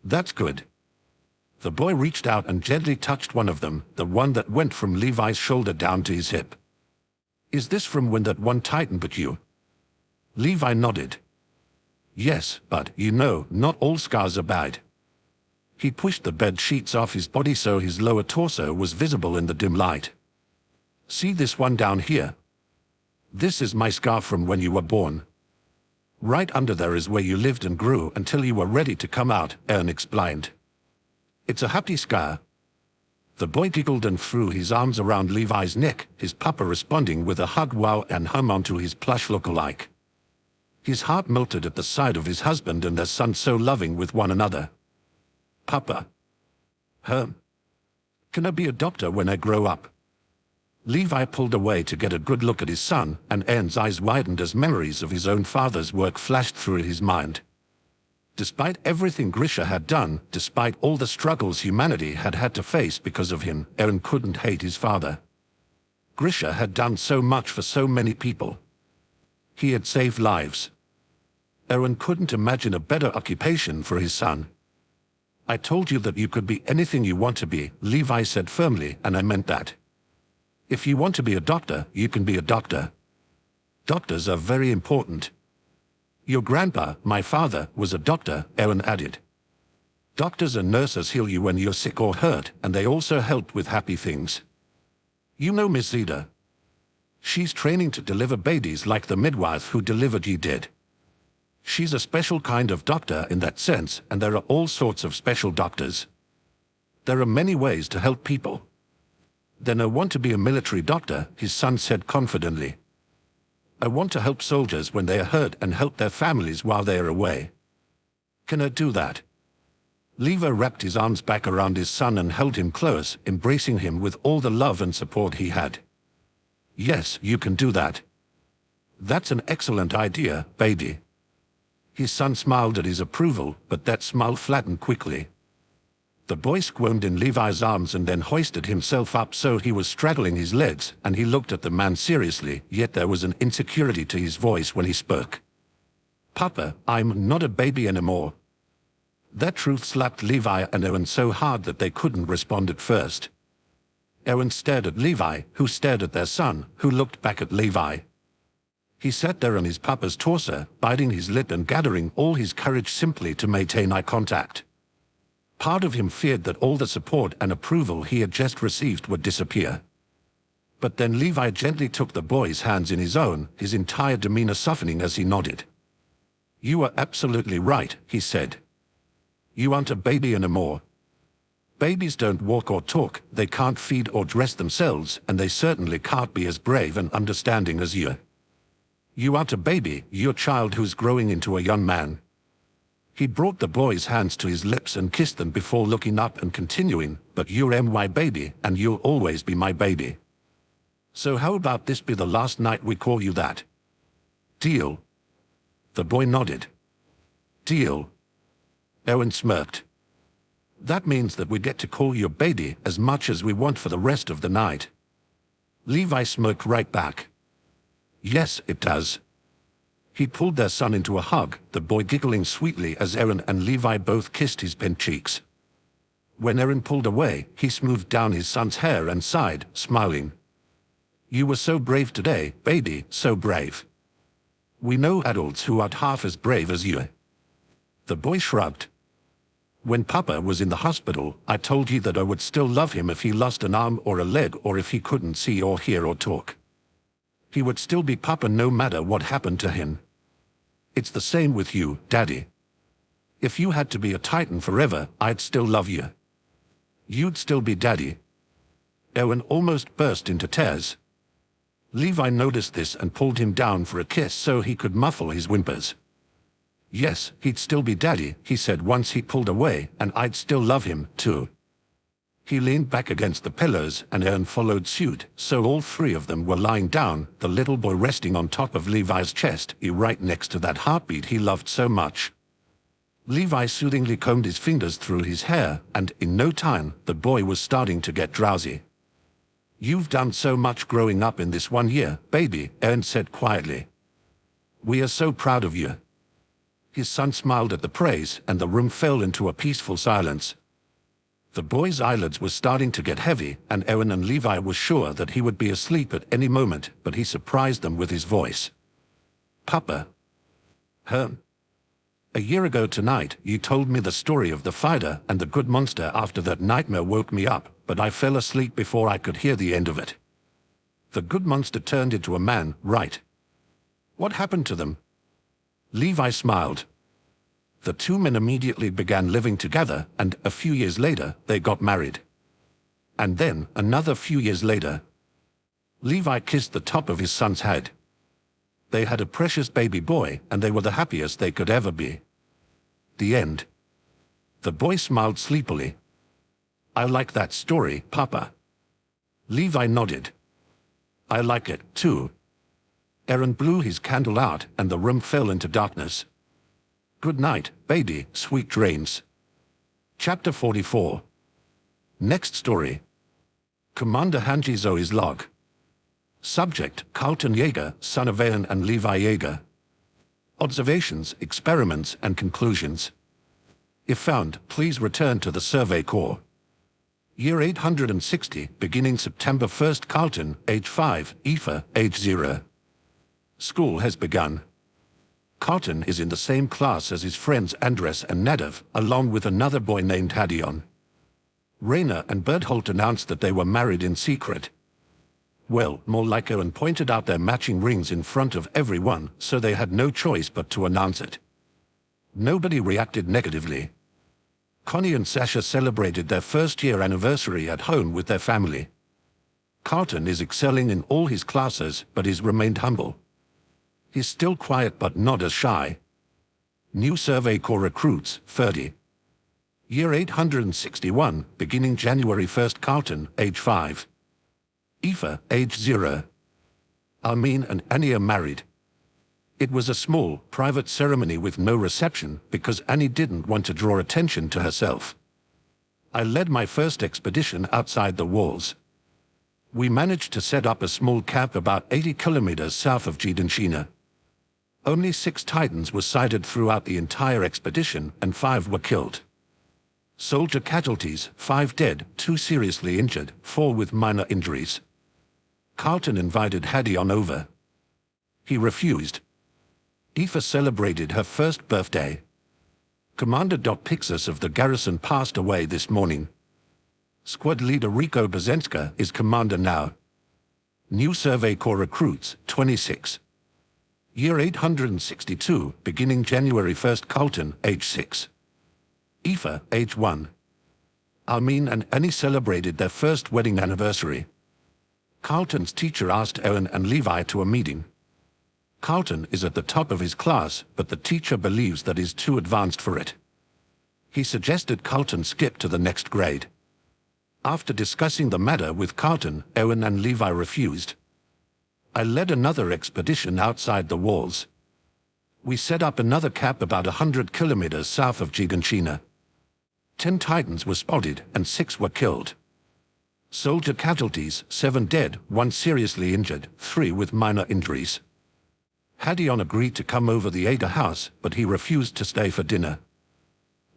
"That's good." The boy reached out and gently touched one of them, the one that went from Levi's shoulder down to his hip. "Is this from when that one Titan bit you?" Levi nodded. "Yes, but, you know, not all scars are bad." He pushed the bed sheets off his body so his lower torso was visible in the dim light. "See this one down here? This is my scar from when you were born. Right under there is where you lived and grew until you were ready to come out," Eren explained. "It's a happy scar." The boy giggled and threw his arms around Levi's neck, his papa responding with a hug wow and hum onto his plush look-alike. His heart melted at the sight of his husband and their son so loving with one another. "Papa. Can I be a doctor when I grow up?" Levi pulled away to get a good look at his son, and Eren's eyes widened as memories of his own father's work flashed through his mind. Despite everything Grisha had done, despite all the struggles humanity had had to face because of him, Eren couldn't hate his father. Grisha had done so much for so many people. He had saved lives. Eren couldn't imagine a better occupation for his son. "I told you that you could be anything you want to be," Levi said firmly, "and I meant that. If you want to be a doctor, you can be a doctor. Doctors are very important." "Your grandpa, my father, was a doctor," Eren added. "Doctors and nurses heal you when you're sick or hurt, and they also help with happy things. You know Miss Zeta. She's training to deliver babies like the midwife who delivered you did. She's a special kind of doctor in that sense, and there are all sorts of special doctors. There are many ways to help people." "Then I want to be a military doctor," his son said confidently. "I want to help soldiers when they are hurt and help their families while they are away. Can I do that?" Levi wrapped his arms back around his son and held him close, embracing him with all the love and support he had. "Yes, you can do that. That's an excellent idea, baby." His son smiled at his approval, but that smile flattened quickly. The boy squirmed in Levi's arms and then hoisted himself up so he was straddling his legs, and he looked at the man seriously, yet there was an insecurity to his voice when he spoke. "Papa, I'm not a baby anymore." That truth slapped Levi and Eren so hard that they couldn't respond at first. Eren stared at Levi, who stared at their son, who looked back at Levi. He sat there on his papa's torso, biting his lip and gathering all his courage simply to maintain eye contact. Part of him feared that all the support and approval he had just received would disappear. But then Levi gently took the boy's hands in his own, his entire demeanor softening as he nodded. "You are absolutely right," he said. "You aren't a baby anymore. Babies don't walk or talk, they can't feed or dress themselves, and they certainly can't be as brave and understanding as you. You aren't a baby, you're a child who's growing into a young man." He brought the boy's hands to his lips and kissed them before looking up and continuing, "But you're my baby, and you'll always be my baby. So how about this be the last night we call you that? Deal?" The boy nodded. "Deal." Eren smirked. "That means that we get to call you baby as much as we want for the rest of the night." Levi smirked right back. "Yes, it does." He pulled their son into a hug, the boy giggling sweetly as Eren and Levi both kissed his pink cheeks. When Eren pulled away, he smoothed down his son's hair and sighed, smiling. "You were so brave today, baby, so brave. We know adults who aren't half as brave as you." The boy shrugged. "When Papa was in the hospital, I told you that I would still love him if he lost an arm or a leg or if he couldn't see or hear or talk. He would still be Papa no matter what happened to him. It's the same with you, Daddy. If you had to be a Titan forever, I'd still love you. You'd still be Daddy." Eren almost burst into tears. Levi noticed this and pulled him down for a kiss so he could muffle his whimpers. "Yes, he'd still be Daddy," he said once he pulled away, "and I'd still love him, too." He leaned back against the pillows and Eren followed suit, so all three of them were lying down, the little boy resting on top of Levi's chest, right next to that heartbeat he loved so much. Levi soothingly combed his fingers through his hair, and in no time, the boy was starting to get drowsy. "You've done so much growing up in this 1 year, baby," Eren said quietly. "We are so proud of you." His son smiled at the praise, and the room fell into a peaceful silence. The boy's eyelids were starting to get heavy, and Eren and Levi were sure that he would be asleep at any moment, but he surprised them with his voice. "Papa." "A year ago tonight, you told me the story of the fighter and the good monster after that nightmare woke me up, but I fell asleep before I could hear the end of it. The good monster turned into a man, right? What happened to them?" Levi smiled. The two men immediately began living together, and a few years later, they got married. And then, another few years later, Levi kissed the top of his son's head. They had a precious baby boy, and they were the happiest they could ever be. The end. The boy smiled sleepily. "I like that story, Papa." Levi nodded. "I like it, too." Eren blew his candle out, and the room fell into darkness. "Good night, baby, sweet dreams." Chapter 44. Next story. Commander Hanji Zoe's log. Subject, Carlton Yeager, son of Eren and Levi Yeager. Observations, experiments, and conclusions. If found, please return to the Survey Corps. Year 860, beginning September 1st, Carlton, age 5, Aoife, age 0. School has begun. Carlton is in the same class as his friends Andres and Nadav, along with another boy named Hadion. Rainer and Berthold announced that they were married in secret. Well, more like Eren pointed out their matching rings in front of everyone, so they had no choice but to announce it. Nobody reacted negatively. Connie and Sasha celebrated their first-year anniversary at home with their family. Carlton is excelling in all his classes, but he's remained humble. He's still quiet but not as shy. New Survey Corps recruits, 30. Year 861, beginning January 1st, Carlton, age 5. Aoife, age 0. Armin and Annie are married. It was a small, private ceremony with no reception because Annie didn't want to draw attention to herself. I led my first expedition outside the walls. We managed to set up a small camp about 80 kilometers south of Jidanshina. Only 6 Titans were sighted throughout the entire expedition, and 5 were killed. Soldier casualties, 5 dead, 2 seriously injured, 4 with minor injuries. Carlton invited Hadion over. He refused. Aoife celebrated her first birthday. Commander Pixis of the garrison passed away this morning. Squad leader Rico Bazenska is commander now. New Survey Corps recruits, 26. Year 862, beginning January 1st, Carlton, age 6. Aoife, age 1. Armin and Annie celebrated their first wedding anniversary. Carlton's teacher asked Eren and Levi to a meeting. Carlton is at the top of his class, but the teacher believes that he's too advanced for it. He suggested Carlton skip to the next grade. After discussing the matter with Carlton, Eren and Levi refused. I led another expedition outside the walls. We set up another camp about 100 kilometers south of Giganshina. 10 Titans were spotted and 6 were killed. Soldier casualties, 7 dead, 1 seriously injured, 3 with minor injuries. Hadion agreed to come over the Ada house, but he refused to stay for dinner.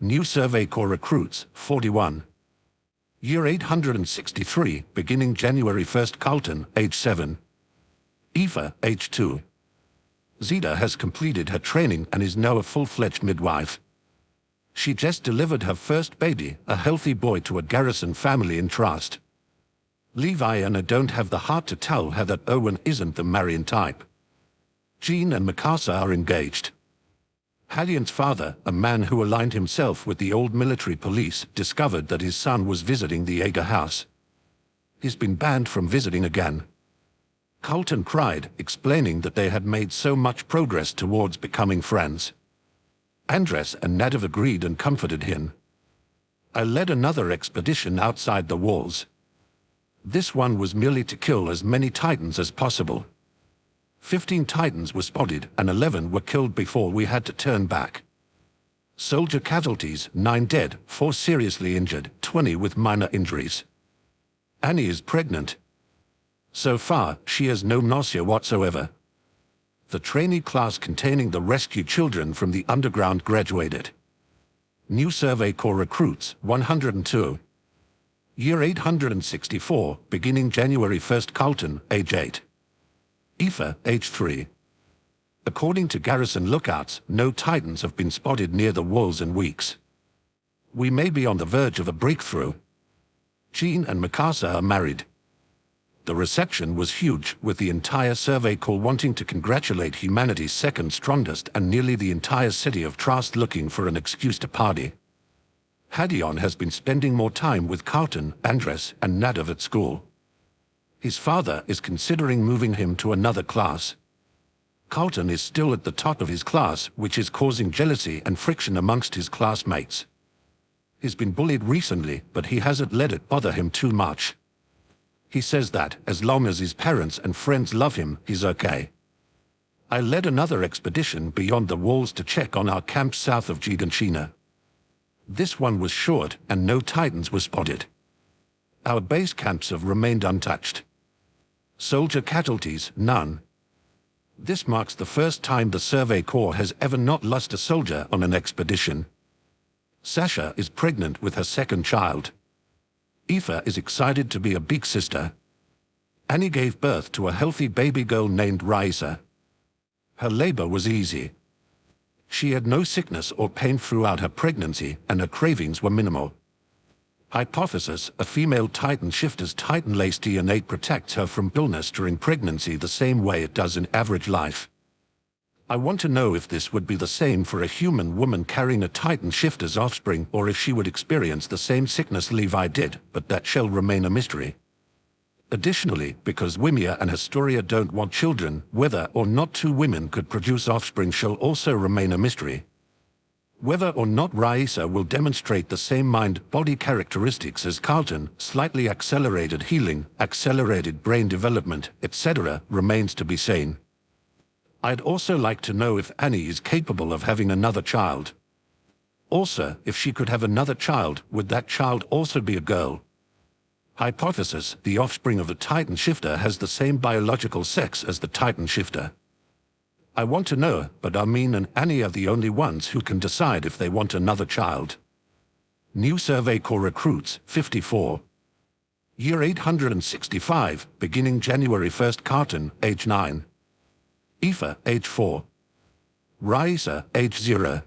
New Survey Corps recruits, 41. Year 863, beginning January 1st. Carlton, age 7. Eva, age 2. Zita has completed her training and is now a full-fledged midwife. She just delivered her first baby, a healthy boy, to a garrison family in Trust. Levi and I don't have the heart to tell her that Owen isn't the Marian type. Jean and Mikasa are engaged. Hadion's father, a man who aligned himself with the old military police, discovered that his son was visiting the Ada house. He's been banned from visiting again. Carlton cried, explaining that they had made so much progress towards becoming friends. Andres and Nadav agreed and comforted him. I led another expedition outside the walls. This one was merely to kill as many Titans as possible. 15 Titans were spotted and 11 were killed before we had to turn back. Soldier casualties, 9 dead, 4 seriously injured, 20 with minor injuries. Annie is pregnant. So far, she has no nausea whatsoever. The trainee class containing the rescued children from the underground graduated. New Survey Corps recruits, 102. Year 864, beginning January 1st. Carlton, age 8. Aoife, age 3. According to garrison lookouts, no Titans have been spotted near the walls in weeks. We may be on the verge of a breakthrough. Jean and Mikasa are married. The reception was huge, with the entire Survey Corps wanting to congratulate humanity's second strongest and nearly the entire city of Trust looking for an excuse to party. Hadion has been spending more time with Carlton, Andres, and Nadav at school. His father is considering moving him to another class. Carlton is still at the top of his class, which is causing jealousy and friction amongst his classmates. He's been bullied recently, but he hasn't let it bother him too much. He says that, as long as his parents and friends love him, he's okay. I led another expedition beyond the walls to check on our camp south of Giganshina. This one was short, and no Titans were spotted. Our base camps have remained untouched. Soldier casualties, none. This marks the first time the Survey Corps has ever not lost a soldier on an expedition. Sasha is pregnant with her second child. Aoife is excited to be a big sister. Annie gave birth to a healthy baby girl named Raisa. Her labor was easy. She had no sickness or pain throughout her pregnancy, and her cravings were minimal. Hypothesis: a female Titan shifter's Titan-laced DNA protects her from illness during pregnancy the same way it does in average life. I want to know if this would be the same for a human woman carrying a Titan shifter's offspring, or if she would experience the same sickness Levi did, but that shall remain a mystery. Additionally, because Wimia and Historia don't want children, whether or not 2 women could produce offspring shall also remain a mystery. Whether or not Raisa will demonstrate the same mind-body characteristics as Carlton, slightly accelerated healing, accelerated brain development, etc., remains to be seen. I'd also like to know if Annie is capable of having another child. Also, if she could have another child, would that child also be a girl? Hypothesis: the offspring of the Titan shifter has the same biological sex as the Titan shifter. I want to know, but Armin and Annie are the only ones who can decide if they want another child. New Survey Corps recruits, 54. Year 865, beginning January 1st. Carlton, age 9. Aoife, age 4. Raisa, age 0.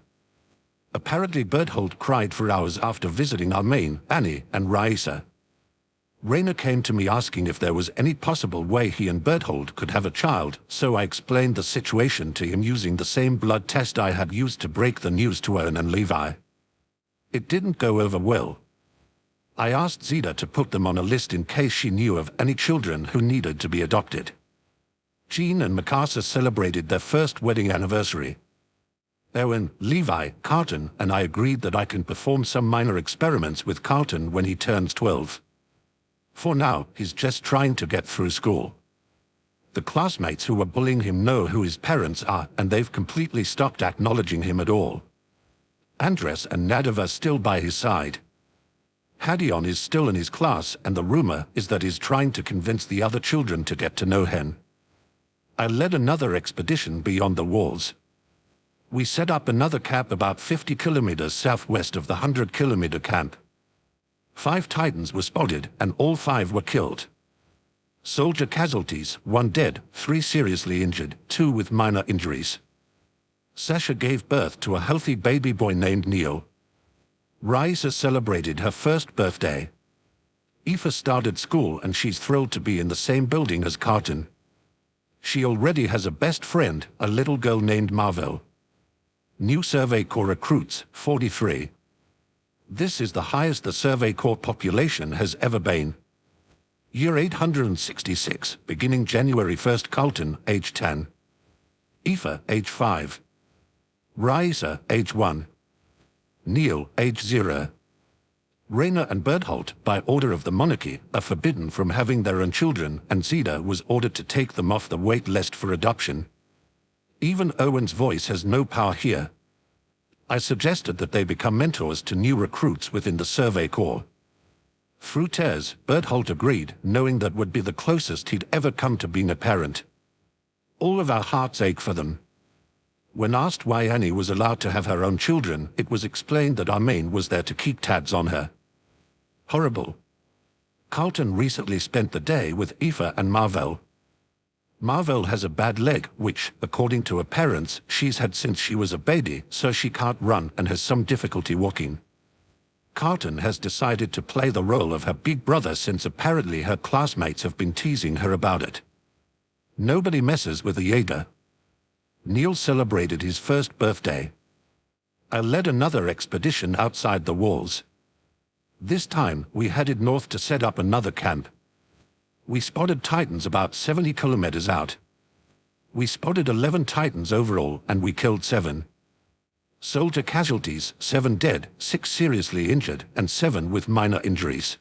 Apparently Berthold cried for hours after visiting Armin, Annie, and Raisa. Rainer came to me asking if there was any possible way he and Berthold could have a child, so I explained the situation to him using the same blood test I had used to break the news to Eren and Levi. It didn't go over well. I asked Zita to put them on a list in case she knew of any children who needed to be adopted. Jean and Mikasa celebrated their first wedding anniversary. Eren, Levi, Carlton, and I agreed that I can perform some minor experiments with Carlton when he turns 12. For now, he's just trying to get through school. The classmates who were bullying him know who his parents are, and they've completely stopped acknowledging him at all. Andres and Nadav are still by his side. Hadion is still in his class, and the rumor is that he's trying to convince the other children to get to know him. I led another expedition beyond the walls. We set up another camp about 50 kilometers southwest of the 100-kilometer camp. 5 Titans were spotted, and all 5 were killed. Soldier casualties, 1 dead, 3 seriously injured, 2 with minor injuries. Sasha gave birth to a healthy baby boy named Neil. Raisa celebrated her first birthday. Aoife started school and she's thrilled to be in the same building as Carlton. She already has a best friend, a little girl named Marvel. New Survey Corps recruits, 43. This is the highest the Survey Corps population has ever been. Year 866, beginning January 1st. Carlton, age 10. Aoife, age 5. Raisa, age 1. Neil, age 0. Rayna and Berthold, by order of the monarchy, are forbidden from having their own children, and Zeta was ordered to take them off the wait list for adoption. Even Owen's voice has no power here. I suggested that they become mentors to new recruits within the Survey Corps. Through tears, Berthold agreed, knowing that would be the closest he'd ever come to being a parent. All of our hearts ache for them. When asked why Annie was allowed to have her own children, it was explained that Armaine was there to keep tabs on her. Horrible. Carlton recently spent the day with Aoife and Marvel. Marvel has a bad leg, which, according to her parents, she's had since she was a baby, so she can't run and has some difficulty walking. Carlton has decided to play the role of her big brother since apparently her classmates have been teasing her about it. Nobody messes with a Jaeger. Neil celebrated his first birthday. I led another expedition outside the walls. This time, we headed north to set up another camp. We spotted Titans about 70 kilometers out. We spotted 11 Titans overall, and we killed 7. Soldier casualties, 7 dead, 6 seriously injured, and 7 with minor injuries.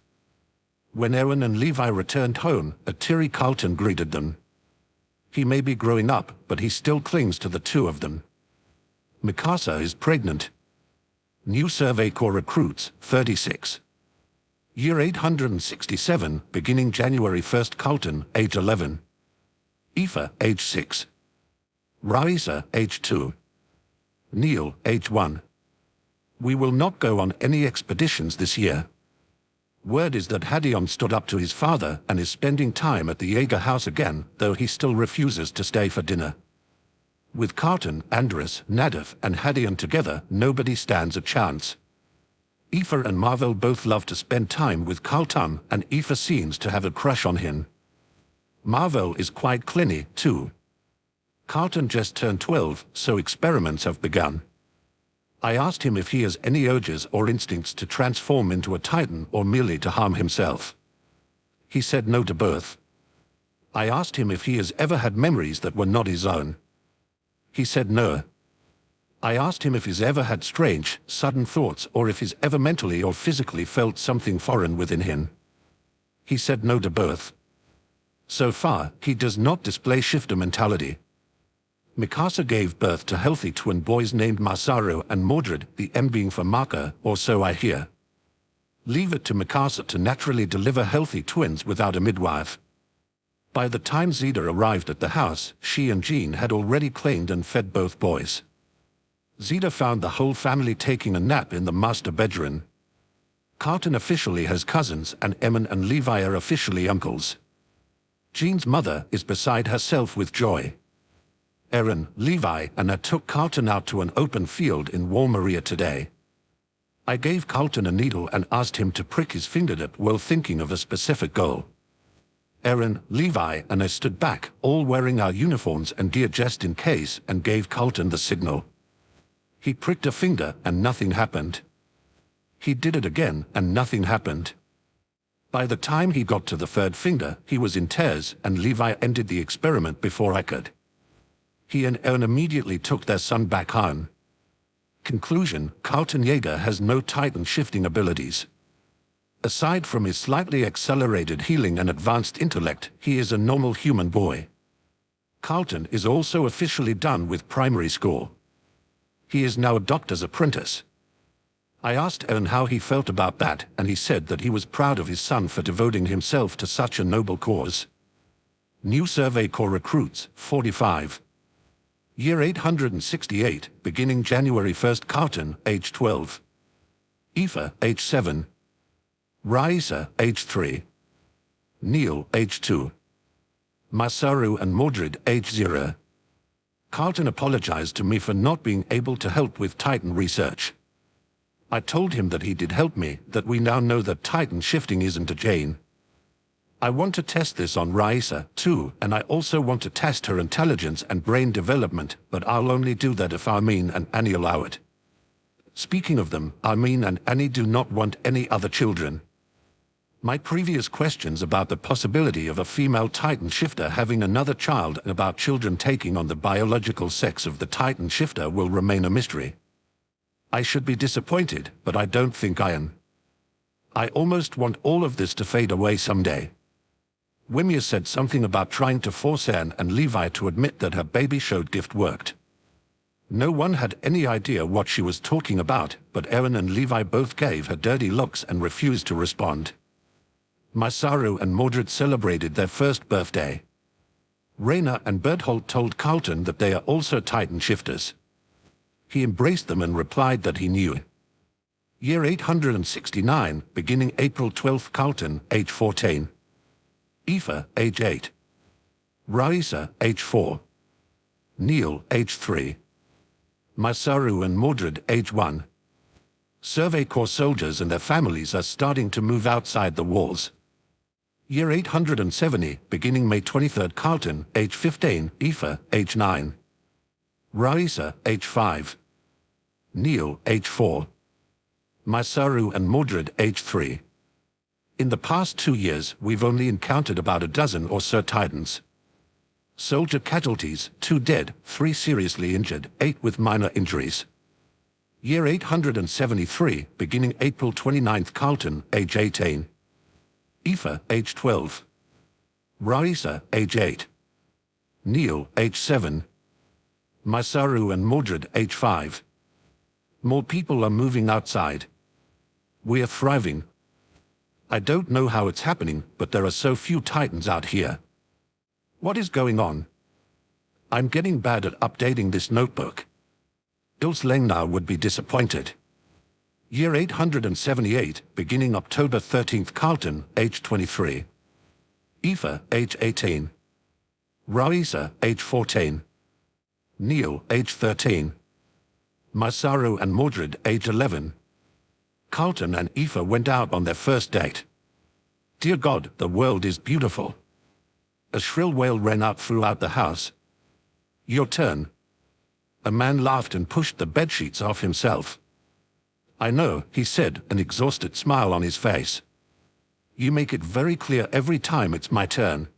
When Eren and Levi returned home, a teary Carlton greeted them. He may be growing up, but he still clings to the 2 of them. Mikasa is pregnant. New Survey Corps recruits, 36. Year 867, beginning January 1st. Carlton, age 11. Aoife, age 6. Raisa, age 2. Neil, age 1. We will not go on any expeditions this year. Word is that Hadion stood up to his father and is spending time at the Jaeger house again, though he still refuses to stay for dinner. With Carlton, Andres, Nadav, and Hadion together, nobody stands a chance. Aoife and Marvel both love to spend time with Carlton, and Aoife seems to have a crush on him. Marvel is quite clingy, too. Carlton just turned 12, so experiments have begun. I asked him if he has any urges or instincts to transform into a Titan or merely to harm himself. He said no to both. I asked him if he has ever had memories that were not his own. He said no. I asked him if he's ever had strange, sudden thoughts or if he's ever mentally or physically felt something foreign within him. He said no to both. So far, he does not display shifter mentality. Mikasa gave birth to healthy twin boys named Masaru and Mordred, the M being for Maka, or so I hear. Leave it to Mikasa to naturally deliver healthy twins without a midwife. By the time Zeta arrived at the house, she and Jean had already claimed and fed both boys. Zeta found the whole family taking a nap in the master bedroom. Carlton officially has cousins, and Eren and Levi are officially uncles. Jean's mother is beside herself with joy. Eren, Levi, and I took Carlton out to an open field in Walmaria today. I gave Carlton a needle and asked him to prick his fingertip while thinking of a specific goal. Eren, Levi, and I stood back, all wearing our uniforms and gear just in case, and gave Carlton the signal. He pricked a finger and nothing happened. He did it again and nothing happened. By the time he got to the third finger, he was in tears, and Levi ended the experiment before I could. He and Eren immediately took their son back home. Conclusion: Carlton Jaeger has no Titan shifting abilities. Aside from his slightly accelerated healing and advanced intellect, he is a normal human boy. Carlton is also officially done with primary school. He is now a doctor's apprentice. I asked Eren how he felt about that, and he said that he was proud of his son for devoting himself to such a noble cause. New Survey Corps recruits, 45. Year 868, beginning January 1st. Carlton, age 12. Aoife, age 7. Raisa, age 3. Neil, age 2. Masaru and Mordred, age 0. Carlton apologized to me for not being able to help with Titan research. I told him that he did help me, that we now know that Titan shifting isn't a Jane. I want to test this on Raisa, too, and I also want to test her intelligence and brain development, but I'll only do that if Armin and Annie allow it. Speaking of them, Armin and Annie do not want any other children. My previous questions about the possibility of a female Titan shifter having another child and about children taking on the biological sex of the Titan shifter will remain a mystery. I should be disappointed, but I don't think I am. I almost want all of this to fade away someday. Wimia said something about trying to force Eren and Levi to admit that her baby showed gift worked. No one had any idea what she was talking about, but Eren and Levi both gave her dirty looks and refused to respond. Masaru and Mordred celebrated their first birthday. Reyna and Berthold told Carlton that they are also Titan shifters. He embraced them and replied that he knew. Year 869, beginning April 12th. Carlton, age 14. Aoife, age 8. Raisa, age 4. Neil, age 3. Masaru and Mordred, age 1. Survey Corps soldiers and their families are starting to move outside the walls. Year 870, beginning May 23rd. Carlton, age 15. Aoife, age 9. Raisa, age 5. Neil, age 4. Masaru and Mordred, age 3. In the past 2 years, we've only encountered about a dozen or so Titans. Soldier casualties, 2 dead, 3 seriously injured, 8 with minor injuries. Year 873, beginning April 29th. Carlton, age 18. Aoife, age 12. Raisa, age 8. Neil, age 7. Masaru and Mordred, age 5. More people are moving outside. We are thriving. I don't know how it's happening, but there are so few Titans out here. What is going on? I'm getting bad at updating this notebook. Ilse Lengnar would be disappointed. Year 878, beginning October 13th. Carlton, age 23. Aoife, age 18. Raisa, age 14. Neil, age 13. Masaru and Mordred, age 11. Carlton and Aoife went out on their first date. Dear God, the world is beautiful. A shrill wail rang out throughout the house. Your turn. A man laughed and pushed the bedsheets off himself. I know, he said, an exhausted smile on his face. You make it very clear every time it's my turn.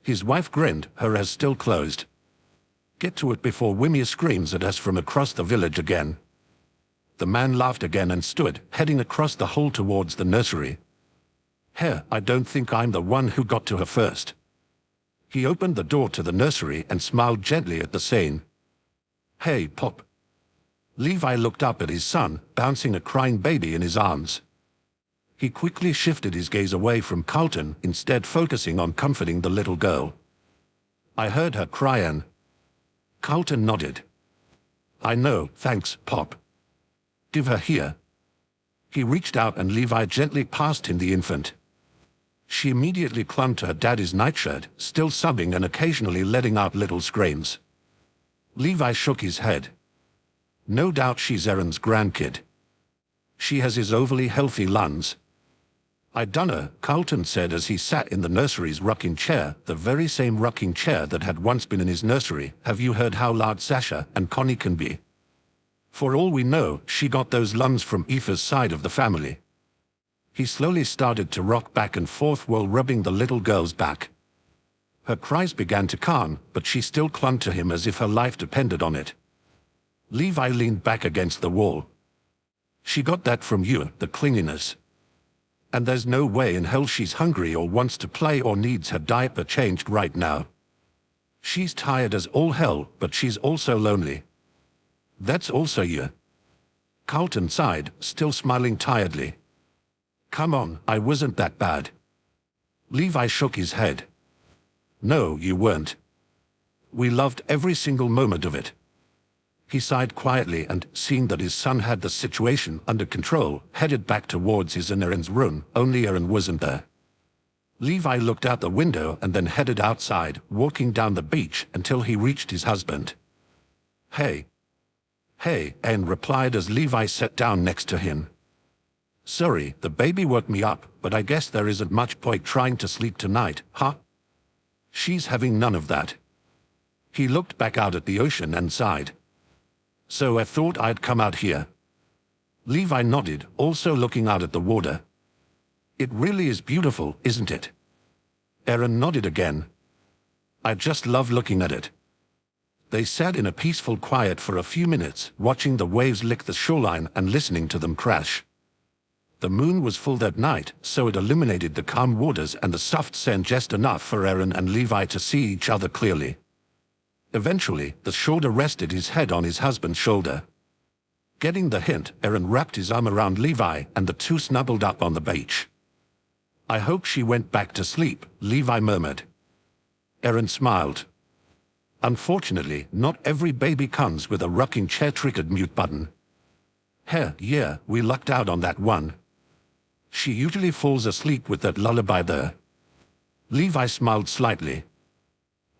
His wife grinned, her eyes still closed. Get to it before Wimia screams at us from across the village again. The man laughed again and stood, heading across the hall towards the nursery. Here, I don't think I'm the one who got to her first. He opened the door to the nursery and smiled gently at the scene. Hey, Pop. Levi looked up at his son, bouncing a crying baby in his arms. He quickly shifted his gaze away from Carlton, instead focusing on comforting the little girl. I heard her cry and... Carlton nodded. I know, thanks, Pop. Give her here. He reached out and Levi gently passed him the infant. She immediately clung to her daddy's nightshirt, still sobbing and occasionally letting out little screams. Levi shook his head. No doubt she's Eren's grandkid. She has his overly healthy lungs. I dunno, Carlton said as he sat in the nursery's rocking chair, the very same rocking chair that had once been in his nursery. Have you heard how loud Sasha and Connie can be? For all we know, she got those lungs from Aoife's side of the family. He slowly started to rock back and forth while rubbing the little girl's back. Her cries began to calm, but she still clung to him as if her life depended on it. Levi leaned back against the wall. She got that from you, the clinginess. And there's no way in hell she's hungry or wants to play or needs her diaper changed right now. She's tired as all hell, but she's also lonely. That's also you. Carlton sighed, still smiling tiredly. Come on, I wasn't that bad. Levi shook his head. No, you weren't. We loved every single moment of it. He sighed quietly and, seeing that his son had the situation under control, headed back towards his and Eren's room, only Eren wasn't there. Levi looked out the window and then headed outside, walking down the beach until he reached his husband. Hey. Hey, Eren replied as Levi sat down next to him. Sorry, the baby woke me up, but I guess there isn't much point trying to sleep tonight, huh? She's having none of that. He looked back out at the ocean and sighed. So I thought I'd come out here. Levi nodded, also looking out at the water. It really is beautiful, isn't it? Eren nodded again. I just love looking at it. They sat in a peaceful quiet for a few minutes, watching the waves lick the shoreline and listening to them crash. The moon was full that night, so it illuminated the calm waters and the soft sand just enough for Eren and Levi to see each other clearly. Eventually, the shoulder rested his head on his husband's shoulder. Getting the hint, Eren wrapped his arm around Levi and the two snuggled up on the beach. I hope she went back to sleep, Levi murmured. Eren smiled. Unfortunately, not every baby comes with a rocking chair-triggered mute button. Heh, yeah, we lucked out on that one. She usually falls asleep with that lullaby there. Levi smiled slightly.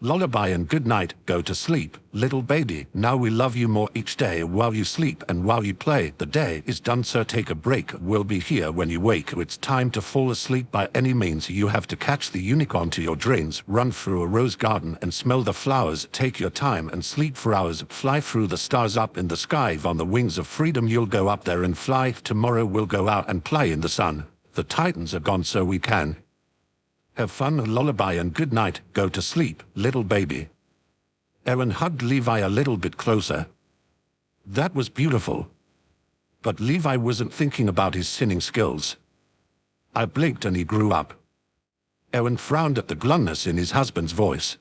Lullaby and good night, go to sleep, little baby, now we love you more each day while you sleep and while you play. The day is done, so take a break, we'll be here when you wake. It's time to fall asleep by any means. You have to catch the unicorn to your dreams, run through a rose garden and smell the flowers, take your time and sleep for hours, fly through the stars up in the sky on the wings of freedom. You'll go up there and fly, tomorrow we'll go out and play in the sun. The Titans are gone so we can. Have fun, lullaby and good night, go to sleep, little baby. Eren hugged Levi a little bit closer. That was beautiful. But Levi wasn't thinking about his sinning skills. I blinked and he grew up. Eren frowned at the glumness in his husband's voice.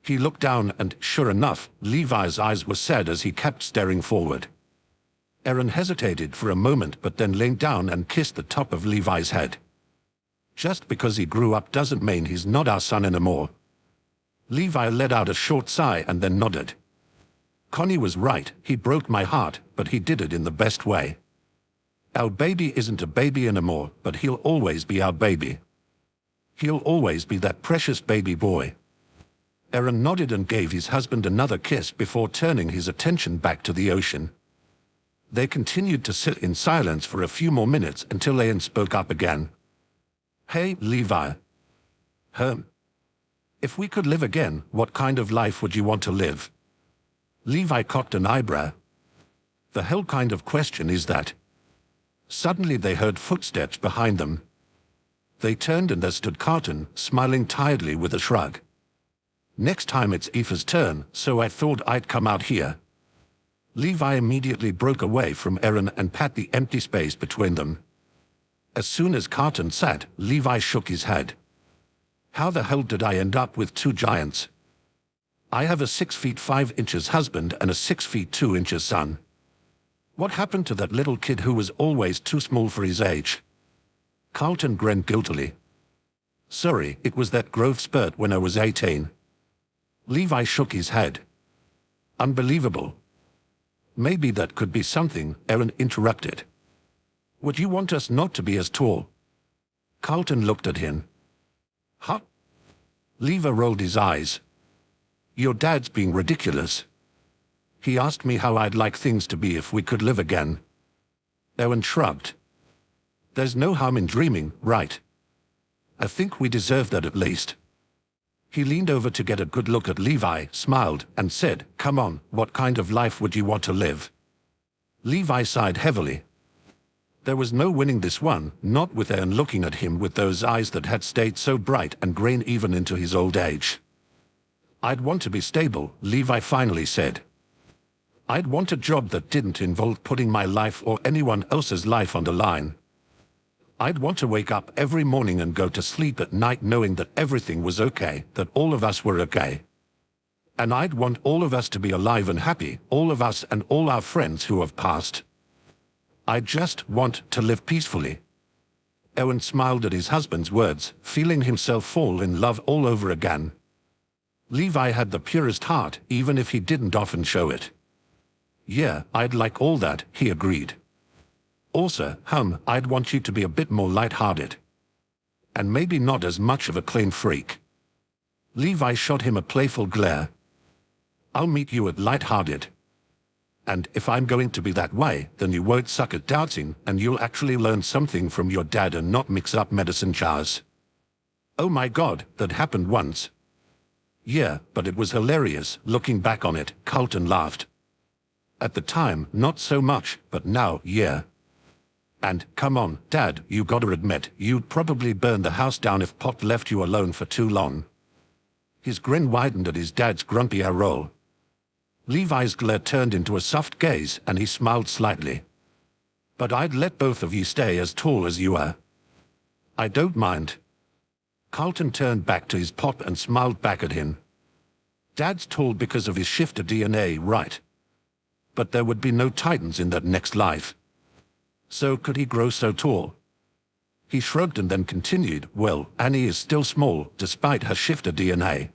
He looked down and, sure enough, Levi's eyes were sad as he kept staring forward. Eren hesitated for a moment but then leaned down and kissed the top of Levi's head. Just because he grew up doesn't mean he's not our son anymore. Levi let out a short sigh and then nodded. Connie was right, he broke my heart, but he did it in the best way. Our baby isn't a baby anymore, but he'll always be our baby. He'll always be that precious baby boy. Eren nodded and gave his husband another kiss before turning his attention back to the ocean. They continued to sit in silence for a few more minutes until Eren spoke up again. Hey, Levi. If we could live again, what kind of life would you want to live? Levi cocked an eyebrow. The hell kind of question is that? Suddenly they heard footsteps behind them. They turned and there stood Carlton, smiling tiredly with a shrug. Next time it's Aoife's turn, so I thought I'd come out here. Levi immediately broke away from Eren and pat the empty space between them. As soon as Carlton sat, Levi shook his head. How the hell did I end up with two giants? I have a 6 feet 5 inches husband and a 6 feet 2 inches son. What happened to that little kid who was always too small for his age? Carlton grinned guiltily. Sorry, it was that growth spurt when I was 18. Levi shook his head. Unbelievable. Maybe that could be something, Eren interrupted. Would you want us not to be as tall? Carlton looked at him. Huh? Levi rolled his eyes. Your dad's being ridiculous. He asked me how I'd like things to be if we could live again. Eren shrugged. There's no harm in dreaming, right? I think we deserve that at least. He leaned over to get a good look at Levi, smiled, and said, Come on, what kind of life would you want to live? Levi sighed heavily. There was no winning this one, not with Eren looking at him with those eyes that had stayed so bright and green even into his old age. "I'd want to be stable," Levi finally said. "I'd want a job that didn't involve putting my life or anyone else's life on the line. I'd want to wake up every morning and go to sleep at night knowing that everything was okay, that all of us were okay. And I'd want all of us to be alive and happy, all of us and all our friends who have passed. I just want to live peacefully." Eren smiled at his husband's words, feeling himself fall in love all over again. Levi had the purest heart, even if he didn't often show it. "Yeah, I'd like all that," he agreed. "Also, I'd want you to be a bit more light-hearted. And maybe not as much of a clean freak." Levi shot him a playful glare. "I'll meet you at light-hearted. And if I'm going to be that way, then you won't suck at doubting, and you'll actually learn something from your dad and not mix up medicine jars." "Oh my God, that happened once." "Yeah, but it was hilarious, looking back on it," Carlton laughed. "At the time, not so much, but now, yeah. And, come on, Dad, you gotta admit, you'd probably burn the house down if Pop left you alone for too long." His grin widened at his dad's grumpy eye roll. Levi's glare turned into a soft gaze, and he smiled slightly. "But I'd let both of you stay as tall as you are. I don't mind." Carlton turned back to his Pop and smiled back at him. "Dad's tall because of his shifter DNA, right? But there would be no Titans in that next life. So could he grow so tall?" He shrugged and then continued, "Well, Annie is still small, despite her shifter DNA."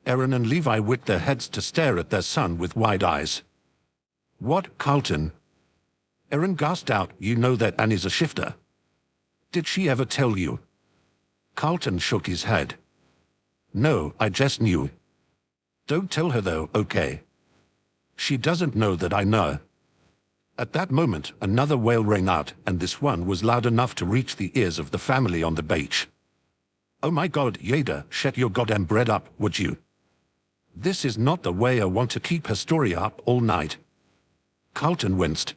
Eren and Levi whipped their heads to stare at their son with wide eyes. "What, Carlton?" Eren gasped out, "You know that Annie's a shifter? Did she ever tell you?" Carlton shook his head. "No, I just knew." "Don't tell her though, okay? She doesn't know that I know." At that moment, another wail rang out, and this one was loud enough to reach the ears of the family on the beach. "Oh my God, Yada, shut your goddamn bread up, would you? This is not the way I want to keep her story up all night." Carlton winced.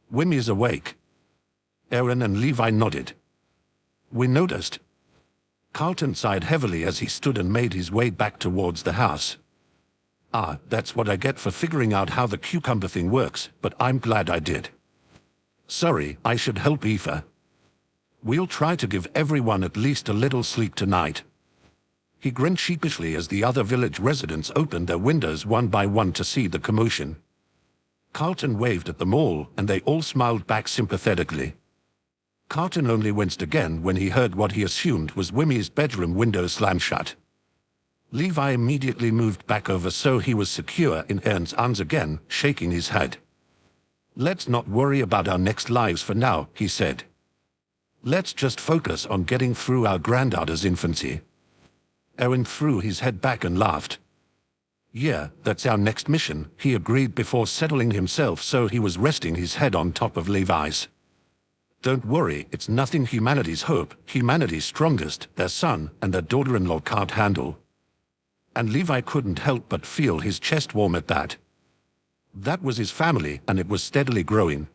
"Wimmy's awake." Eren and Levi nodded. "We noticed." Carlton sighed heavily as he stood and made his way back towards the house. "Ah, that's what I get for figuring out how the cucumber thing works, but I'm glad I did. Sorry, I should help Aoife. We'll try to give everyone at least a little sleep tonight." He grinned sheepishly as the other village residents opened their windows one by one to see the commotion. Carlton waved at them all, and they all smiled back sympathetically. Carlton only winced again when he heard what he assumed was Wimmy's bedroom window slam shut. Levi immediately moved back over so he was secure in Eren's arms again, shaking his head. "Let's not worry about our next lives for now," he said. "Let's just focus on getting through our granddaughter's infancy." Eren threw his head back and laughed. "Yeah, that's our next mission," he agreed before settling himself so he was resting his head on top of Levi's. "Don't worry, it's nothing humanity's hope, humanity's strongest, their son and their daughter-in-law can't handle." And Levi couldn't help but feel his chest warm at that. That was his family, and it was steadily growing.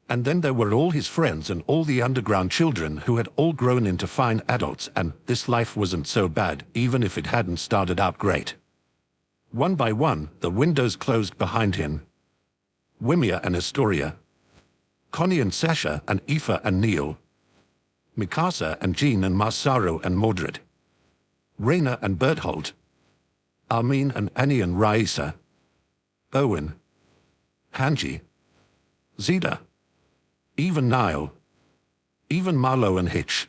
And then there were all his friends and all the underground children who had all grown into fine adults, and this life wasn't so bad, even if it hadn't started out great. One by one, the windows closed behind him. Wimia and Astoria. Connie and Sasha and Aoife and Neil. Mikasa and Jean and Masaru and Mordred. Reyna and Berthold. Armin and Annie and Raisa. Owen. Hanji. Zeta. Even Niall. Even Marlo and Hitch.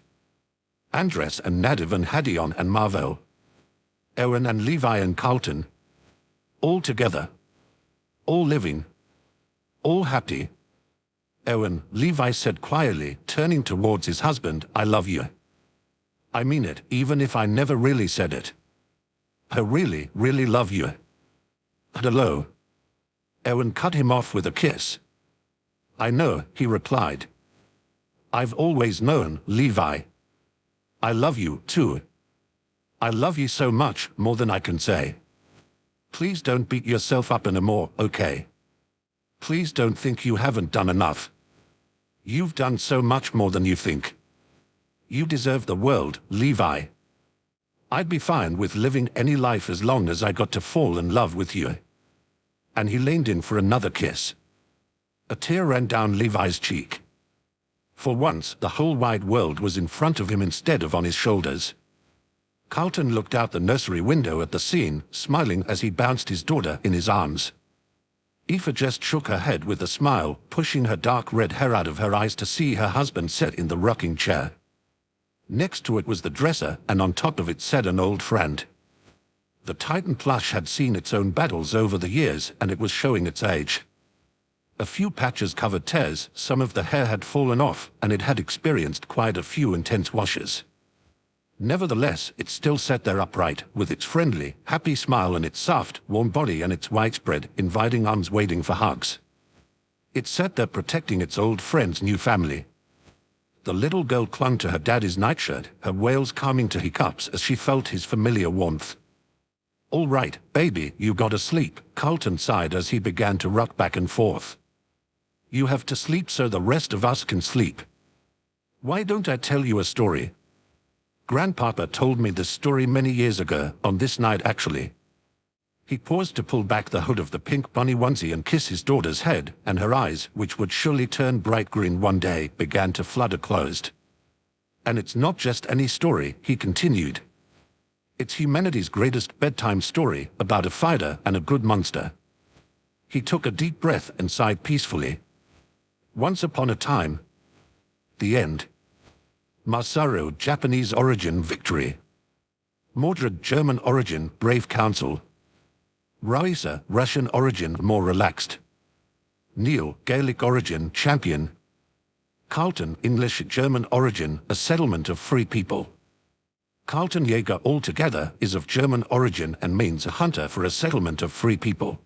Andres and Nadiv and Hadion and Marvel. Eren and Levi and Carlton. All together. All living. All happy. Eren, Levi said quietly, turning towards his husband, "I love you. I mean it, even if I never really said it. I really, really love you." "Hello." Eren cut him off with a kiss. "I know," he replied. "I've always known, Levi. I love you, too. I love you so much, more than I can say. Please don't beat yourself up anymore, okay? Please don't think you haven't done enough." You've done so much more than you think. You deserve the world, Levi. I'd be fine with living any life as long as I got to fall in love with you. And he leaned in for another kiss. A tear ran down Levi's cheek. For once, the whole wide world was in front of him instead of on his shoulders. Carlton looked out the nursery window at the scene, smiling as he bounced his daughter in his arms. Aoife just shook her head with a smile, pushing her dark red hair out of her eyes to see her husband sit in the rocking chair. Next to it was the dresser, and on top of it sat an old friend. The Titan plush had seen its own battles over the years, and it was showing its age. A few patches covered tears, some of the hair had fallen off, and it had experienced quite a few intense washes. Nevertheless, it still sat there upright, with its friendly, happy smile and its soft, warm body and its widespread, inviting arms waiting for hugs. It sat there protecting its old friend's new family. The little girl clung to her daddy's nightshirt, her wails calming to hiccups as she felt his familiar warmth. "All right, baby, you gotta sleep," Carlton sighed as he began to rock back and forth. "You have to sleep so the rest of us can sleep. Why don't I tell you a story? Grandpapa told me this story many years ago, on this night actually." He paused to pull back the hood of the pink bunny onesie and kiss his daughter's head, and her eyes, which would surely turn bright green one day, began to flutter closed. "And it's not just any story," he continued. "It's humanity's greatest bedtime story about a fighter and a good monster." He took a deep breath and sighed peacefully. "Once upon a time. The end. Masaru, Japanese origin, victory. Mordred, German origin, brave counsel. Raisa, Russian origin, more relaxed. Neil, Gaelic origin, champion. Carlton, English, German origin, a settlement of free people. Carlton Jaeger altogether is of German origin and means a hunter for a settlement of free people.